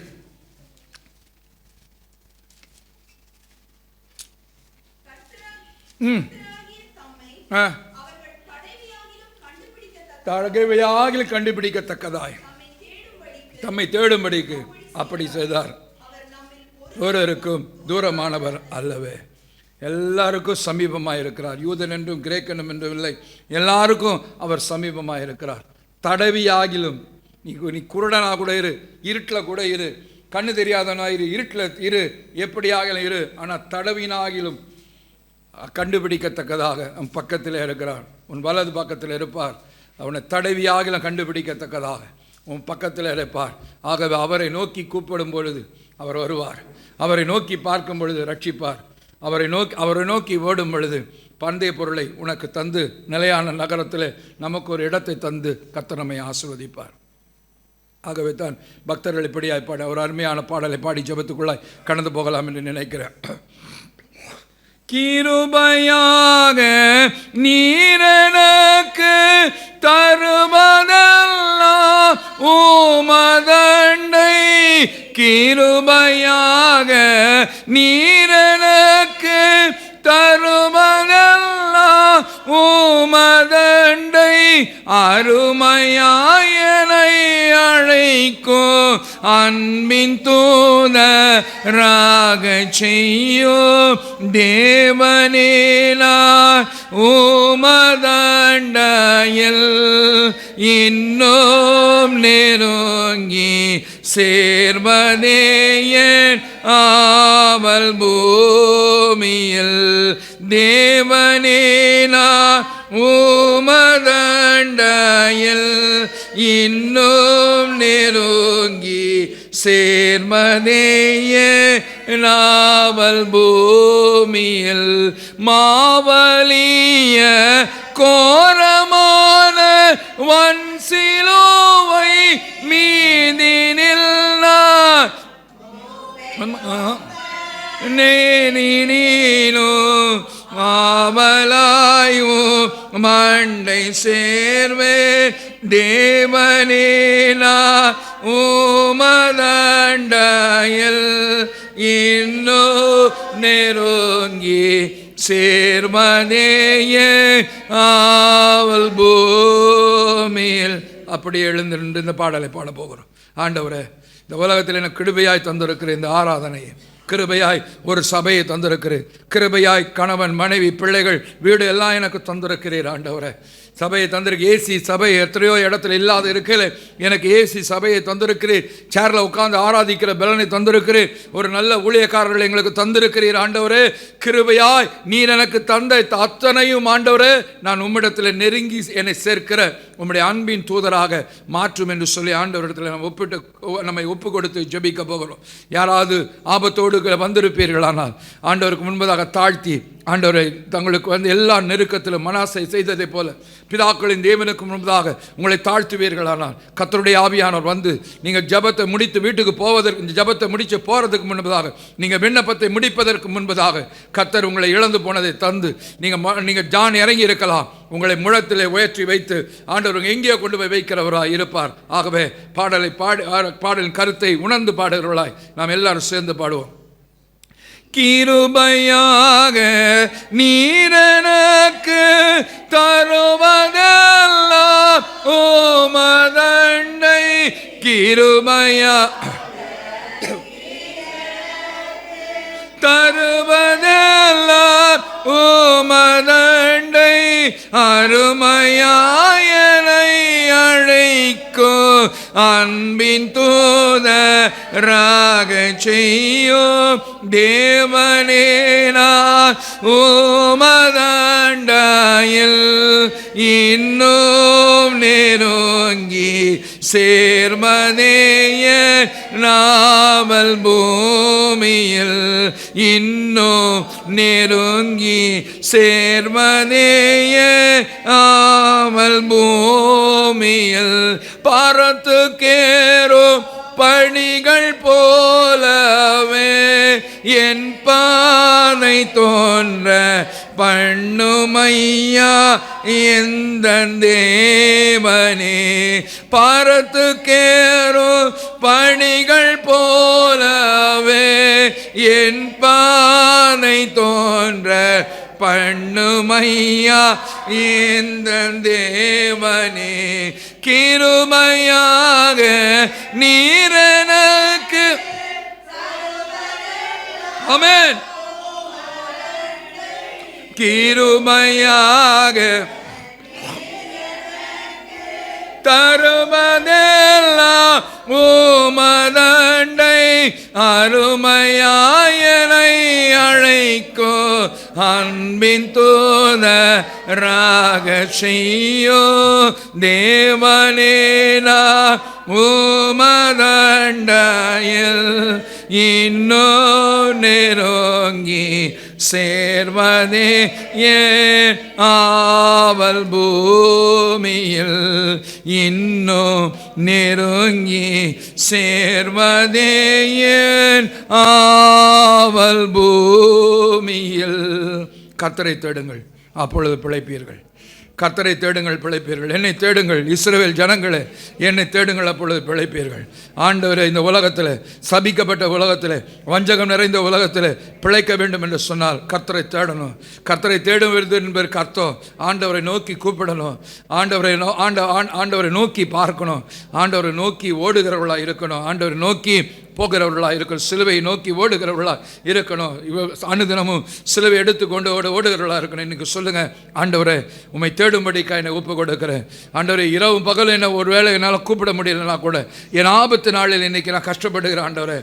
தகவையாகிலும் கண்டுபிடிக்கத்தக்கதாய் தம்மை தேடும்படிக்கு அப்படி செய்தார். ஒருவருக்கும் தூரமானவர் அல்லவே, எல்லாருக்கும் சமீபமாக இருக்கிறார். யூதன் என்றும் கிரேக்கனும் என்றும் இல்லை, எல்லாருக்கும் அவர் சமீபமாக இருக்கிறார். தடவியாகிலும் நீ குருடனாக கூட இரு, இருட்டில் கூட இரு, கண்ணு தெரியாதவனாயிரு, இருட்டில் இரு, எப்படியாகிலும் இரு, ஆனால் தடவினாகிலும் கண்டுபிடிக்கத்தக்கதாக அவன் பக்கத்தில் இருக்கிறார். உன் வலது பக்கத்தில் இருப்பார். அவனை தடவியாகிலும் கண்டுபிடிக்கத்தக்கதாக உன் பக்கத்தில் இருப்பார். ஆகவே அவரை நோக்கி கூப்பிடும் பொழுது அவர் வருவார். அவரை நோக்கி பார்க்கும் பொழுது ரட்சிப்பார். அவரை நோக்கி ஓடும் பொழுது பந்தய பொருளை உனக்கு தந்து நிலையான நகரத்தில் நமக்கு ஒரு இடத்தை தந்து கர்த்தர் நம்மை ஆசீர்வதிப்பார். ஆகவே தான் பக்தர்கள் இப்படியாய் பாட ஒரு அருமையான பாடலை பாடி ஜெபத்துக்குள்ளாய் கடந்து போகலாம் என்று நினைக்கிறேன். கிருபையாக நீரெனக்கு தருவதெல்லாம் உமதண்டை, கிருபையாக நீரெனக்கு தருவதெல்லாம் உமதண்டை, அருமையாயனை அழைக்கும் அன்பின் தூதராக செய்யும் தேவனேனார் உமதண்டையில் இன்னும் நெருங்கி சேர்வதேயன் ஆவல் பூமியில், தேவனேனார் உமதண்டையில் இன்னும் நெருங்கி சேர்மதேயன் ஆவல் பூமியில், மாவலிய கோரமான வன் சிலுவை மீதினில் நீனோ ஆவலாயோ மண்டை சேர்வே தேவனேனா உமதண்டையில் இன்னோ நெருங்கி சேர்மதேய ஆவல் பூமியில். அப்படி எழுந்து நின்று இந்த பாடலை பாட போகிறோம். ஆண்டவரே, இந்த உலகத்தில் எனக்கு கிருபையாய் தந்திருக்கிற இந்த ஆராதனையை, கிருபையாய் ஒரு சபையை தந்திருக்கிறேன், கிருபையாய் கணவன் மனைவி பிள்ளைகள் வீடு எல்லாம் எனக்கு தந்திருக்கிறீர். ஆண்டவரே, சபையை தந்திருக்கு. ஏசி சபை எத்தனையோ இடத்துல இல்லாத இருக்கல, எனக்கு ஏசி சபையை தந்திருக்கிறீர். சேரில் உட்கார்ந்து ஆராதிக்கிற பலனை தந்திருக்கிறீர். ஒரு நல்ல ஊழியக்காரர்கள் எங்களுக்கு தந்திருக்கிறீர். ஆண்டவரே, கிருபையாய் நீர் எனக்கு தந்த அத்தனையும் ஆண்டவரே நான் உம்மிடத்தில் நெருங்கி என்னை சேர்க்கிற உம்முடைய அன்பின் தூதராக மாற்றும் என்று சொல்லி ஆண்டவரிடத்தில் நம்மை ஒப்பு கொடுத்து ஜெபிக்க போகிறோம். யாராவது ஆபத்தோடு வந்திருப்பீர்களானால் ஆண்டவருக்கு முன்பதாக தாழ்த்தி, ஆண்டவரை தங்களுக்கு எல்லா நெருக்கத்திலும் மனாசை செய்ததை போல பிதாக்களின் தேவனுக்கு முன்பதாக உங்களை தாழ்த்துவீர்களானால் கர்த்தருடைய ஆவியானவர் வந்து நீங்கள் ஜெபத்தை முடித்து வீட்டுக்கு போவதற்கு, ஜெபத்தை முடித்து போகிறதுக்கு முன்பதாக, நீங்கள் விண்ணப்பத்தை முடிப்பதற்கு முன்பதாக கர்த்தர் உங்களை இழந்து போனதை தந்து நீங்கள் ஜான் இறங்கி இருக்கலாம். உங்களை முழத்திலே உயர்த்தி வைத்து ஆண்டவர் எங்கேயோ கொண்டு போய் வைக்கிறவராய் இருப்பார். ஆகவே பாடலின் கருத்தை உணர்ந்து பாடுகிறவர்களாய் நாம் எல்லாரும் சேர்ந்து பாடுவோம். கிருபையாக நீரெனக்கு தருவதெல்லாம் உமதண்டை, கிருபையா தருவதெல்லாம் உமதண்டை, அருமையாயனை அழைக்கும் அன்பின் தூதராக செய்யும் தேவனே நான் உமதண்டையில் இன்னும் நெருங்கி சேர்மதேய நாவல் பூமியில் இன்னும் நெருங்கி சேர்மதேய ஆவல் பூமியில் பரத்து கேரும் பணிகள் போலவே என் பானை தோன்ற பண்ணுமையா எந்த தேவனே பரத்து கேரும் பணிகள் போலவே என் பானை தோன்ற பண்ணுமையா இந்த தேவனே கிருபையாக நீரனுக்கு ஆமென் கிருபையாக தருவதெல்லாம் உமதண்டை அருமையாயனை அழைக்கோ அன்பின் தூதராக செய்யோ தேவனே நான் உமதண்டையில் இன்னோ நெருங்கி சேர்வதே ஏன் ஆவல் பூமியில் இன்னும் நெருங்கி சேர்வதே ஏன் ஆவல் பூமியில். கர்த்தரை தேடுங்கள், அப்பொழுது பிழைப்பீர்கள். கர்த்தரை தேடுங்கள், பிழைப்பீர்கள். என்னை தேடுங்கள் இஸ்ரவேல் ஜனங்களே, என்னை தேடுங்கள், அப்பொழுது பிழைப்பீர்கள். ஆண்டவரே, இந்த உலகத்தில், சபிக்கப்பட்ட உலகத்தில், வஞ்சகம் நிறைந்த உலகத்தில் பிழைக்க வேண்டும் என்று சொன்னால் கர்த்தரை தேடணும். கர்த்தரை தேடுவது என்பதற்கு அர்த்தம் ஆண்டவரை நோக்கி கூப்பிடணும், ஆண்டவரை நோக்கி பார்க்கணும், ஆண்டவரை நோக்கி ஓடுகிறவர்களாக இருக்கணும், ஆண்டவரை நோக்கி போகிறவர்களாக இருக்கணும், சிலுவையை நோக்கி ஓடுகிறவர்களாக இருக்கணும். அனுதினமும் சிலுவை எடுத்துக்கொண்டு ஓடுகிறவர்களாக இருக்கணும். இன்னைக்கு சொல்லுங்கள், ஆண்டவரே உம்மை தேடும்படிக்கா என்னை ஒப்பு கொடுக்கிறேன். ஆண்டவரே, இரவும் பகலும் என்ன ஒரு வேளை என்னால் கூப்பிட முடியலன்னா கூட என் ஆபத்து நாளில் இன்றைக்கி நான் கஷ்டப்படுகிறேன் ஆண்டவரே.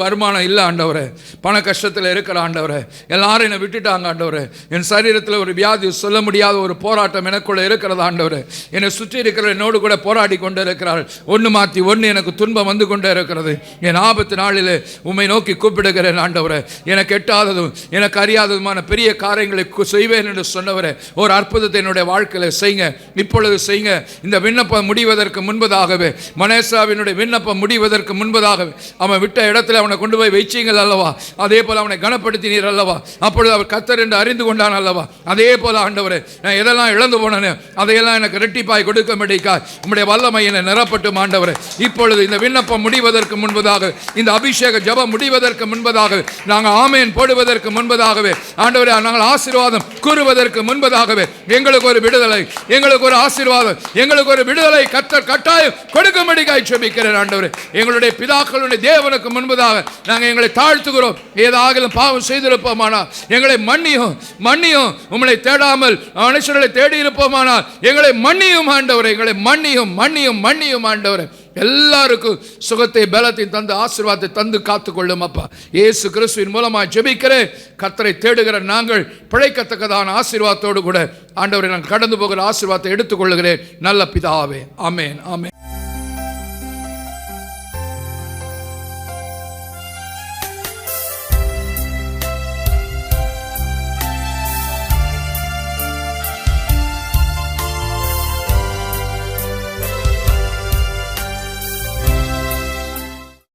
வருமானம் இல்லை ஆண்டவரே, பண கஷ்டத்தில் இருக்கிற ஆண்டவரே, எல்லாரும் என்னை விட்டுட்டாங்க ஆண்டவரே, என் சரீரத்தில் ஒரு வியாதி, சொல்ல முடியாத ஒரு போராட்டம் எனக்குள்ளே இருக்கிறது ஆண்டவரே. என்னை சுற்றி இருக்கிற என்னோடு கூட போராடி கொண்டு இருக்கிறார்கள். ஒன்று மாற்றி ஒன்று எனக்கு துன்பம் வந்து கொண்டே இருக்கிறது. என் ஆபத்து நாளில் உம்மை நோக்கி கூப்பிடுகிறேன் ஆண்டவரே. எனக்கு எட்டாததும் எனக்கு அறியாததுமான பெரிய காரியங்களை செய்வேன் என்று சொன்னவரே, ஒரு அற்புதத்தை என்னுடைய வாழ்க்கையில் செய்யுங்க, இப்பொழுது செய்யுங்க. இந்த விண்ணப்பம் முடிவதற்கு முன்பதாகவே, மனேசாவினுடைய விண்ணப்பம் முடிவதற்கு முன்பதாகவே அவன் விட்ட இடத்துல அவனை கொண்டு போய் வைச்சீங்கள் அல்லவா, அதே போல அவனை கனப்படுத்தினீர் அல்லவா, அப்பொழுது அவர் கர்த்தர் என்று அறிந்து கொண்டான் அல்லவா. அதே போல ஆண்டவரே, நான் எதெல்லாம் இழந்து போனேன் அதையெல்லாம் எனக்கு இரட்டிப்பாய் கொடுக்கும்படிக்காய் உம்முடைய வல்லமை என்னை நிரப்பட்டும் ஆண்டவரே. இப்பொழுது இந்த விண்ணப்பம் முடிவதற்கு முன்பதாக, இந்த அபிஷேக ஜெபம் முடிவதற்கு முன்பதாக, நாங்கள் ஆமேன் போடுவதற்கு முன்பதாகவே ஆண்டவரே, நாங்கள் ஆசீர்வாதம் கூறுவதற்கு முன்பதாகவே எங்களுக்கு ஒரு விடுதலை, எங்களுக்கு ஒரு ஆசீர்வாதம், எங்களுக்கு ஒரு விடுதலை கர்த்தர் கட்டாயம் கொடுக்கும்படிக்காய் ஜெபிக்கிறேன் ஆண்டவரே. எங்களுடைய பிதாக்களுடைய தேவனுக்கு முன்பதாக நாங்கள் எங்களை தாழ்த்துகிறோம். ஏதாகிலும் பாவம் செய்திருப்போமானால் எங்களை மன்னியும், மன்னியும். உம்மை தேடாமல் மனுஷர்களை தேடி இருப்போமானால் எங்களை மன்னியும் ஆண்டவரே, எங்களை மன்னியும், மன்னியும், மன்னியும் ஆண்டவரே. எல்லாருக்கும் சுகத்தை, பலத்தை தந்து ஆசீர்வாதத்தை தந்து காத்துக்கொள்ளும் அப்பா. இயேசு கிறிஸ்துவின் மூலமாக ஜெபிக்கிறேன். கர்த்தரை தேடுகிற நாங்கள் பிழைக்கத்தக்கதான ஆசீர்வாதத்தோடு கூட ஆண்டவரை நான் கடந்து போகிற ஆசீர்வாதத்தை எடுத்துக்கொள்ளுகிறேன் நல்ல பிதாவே. ஆமென், ஆமென்.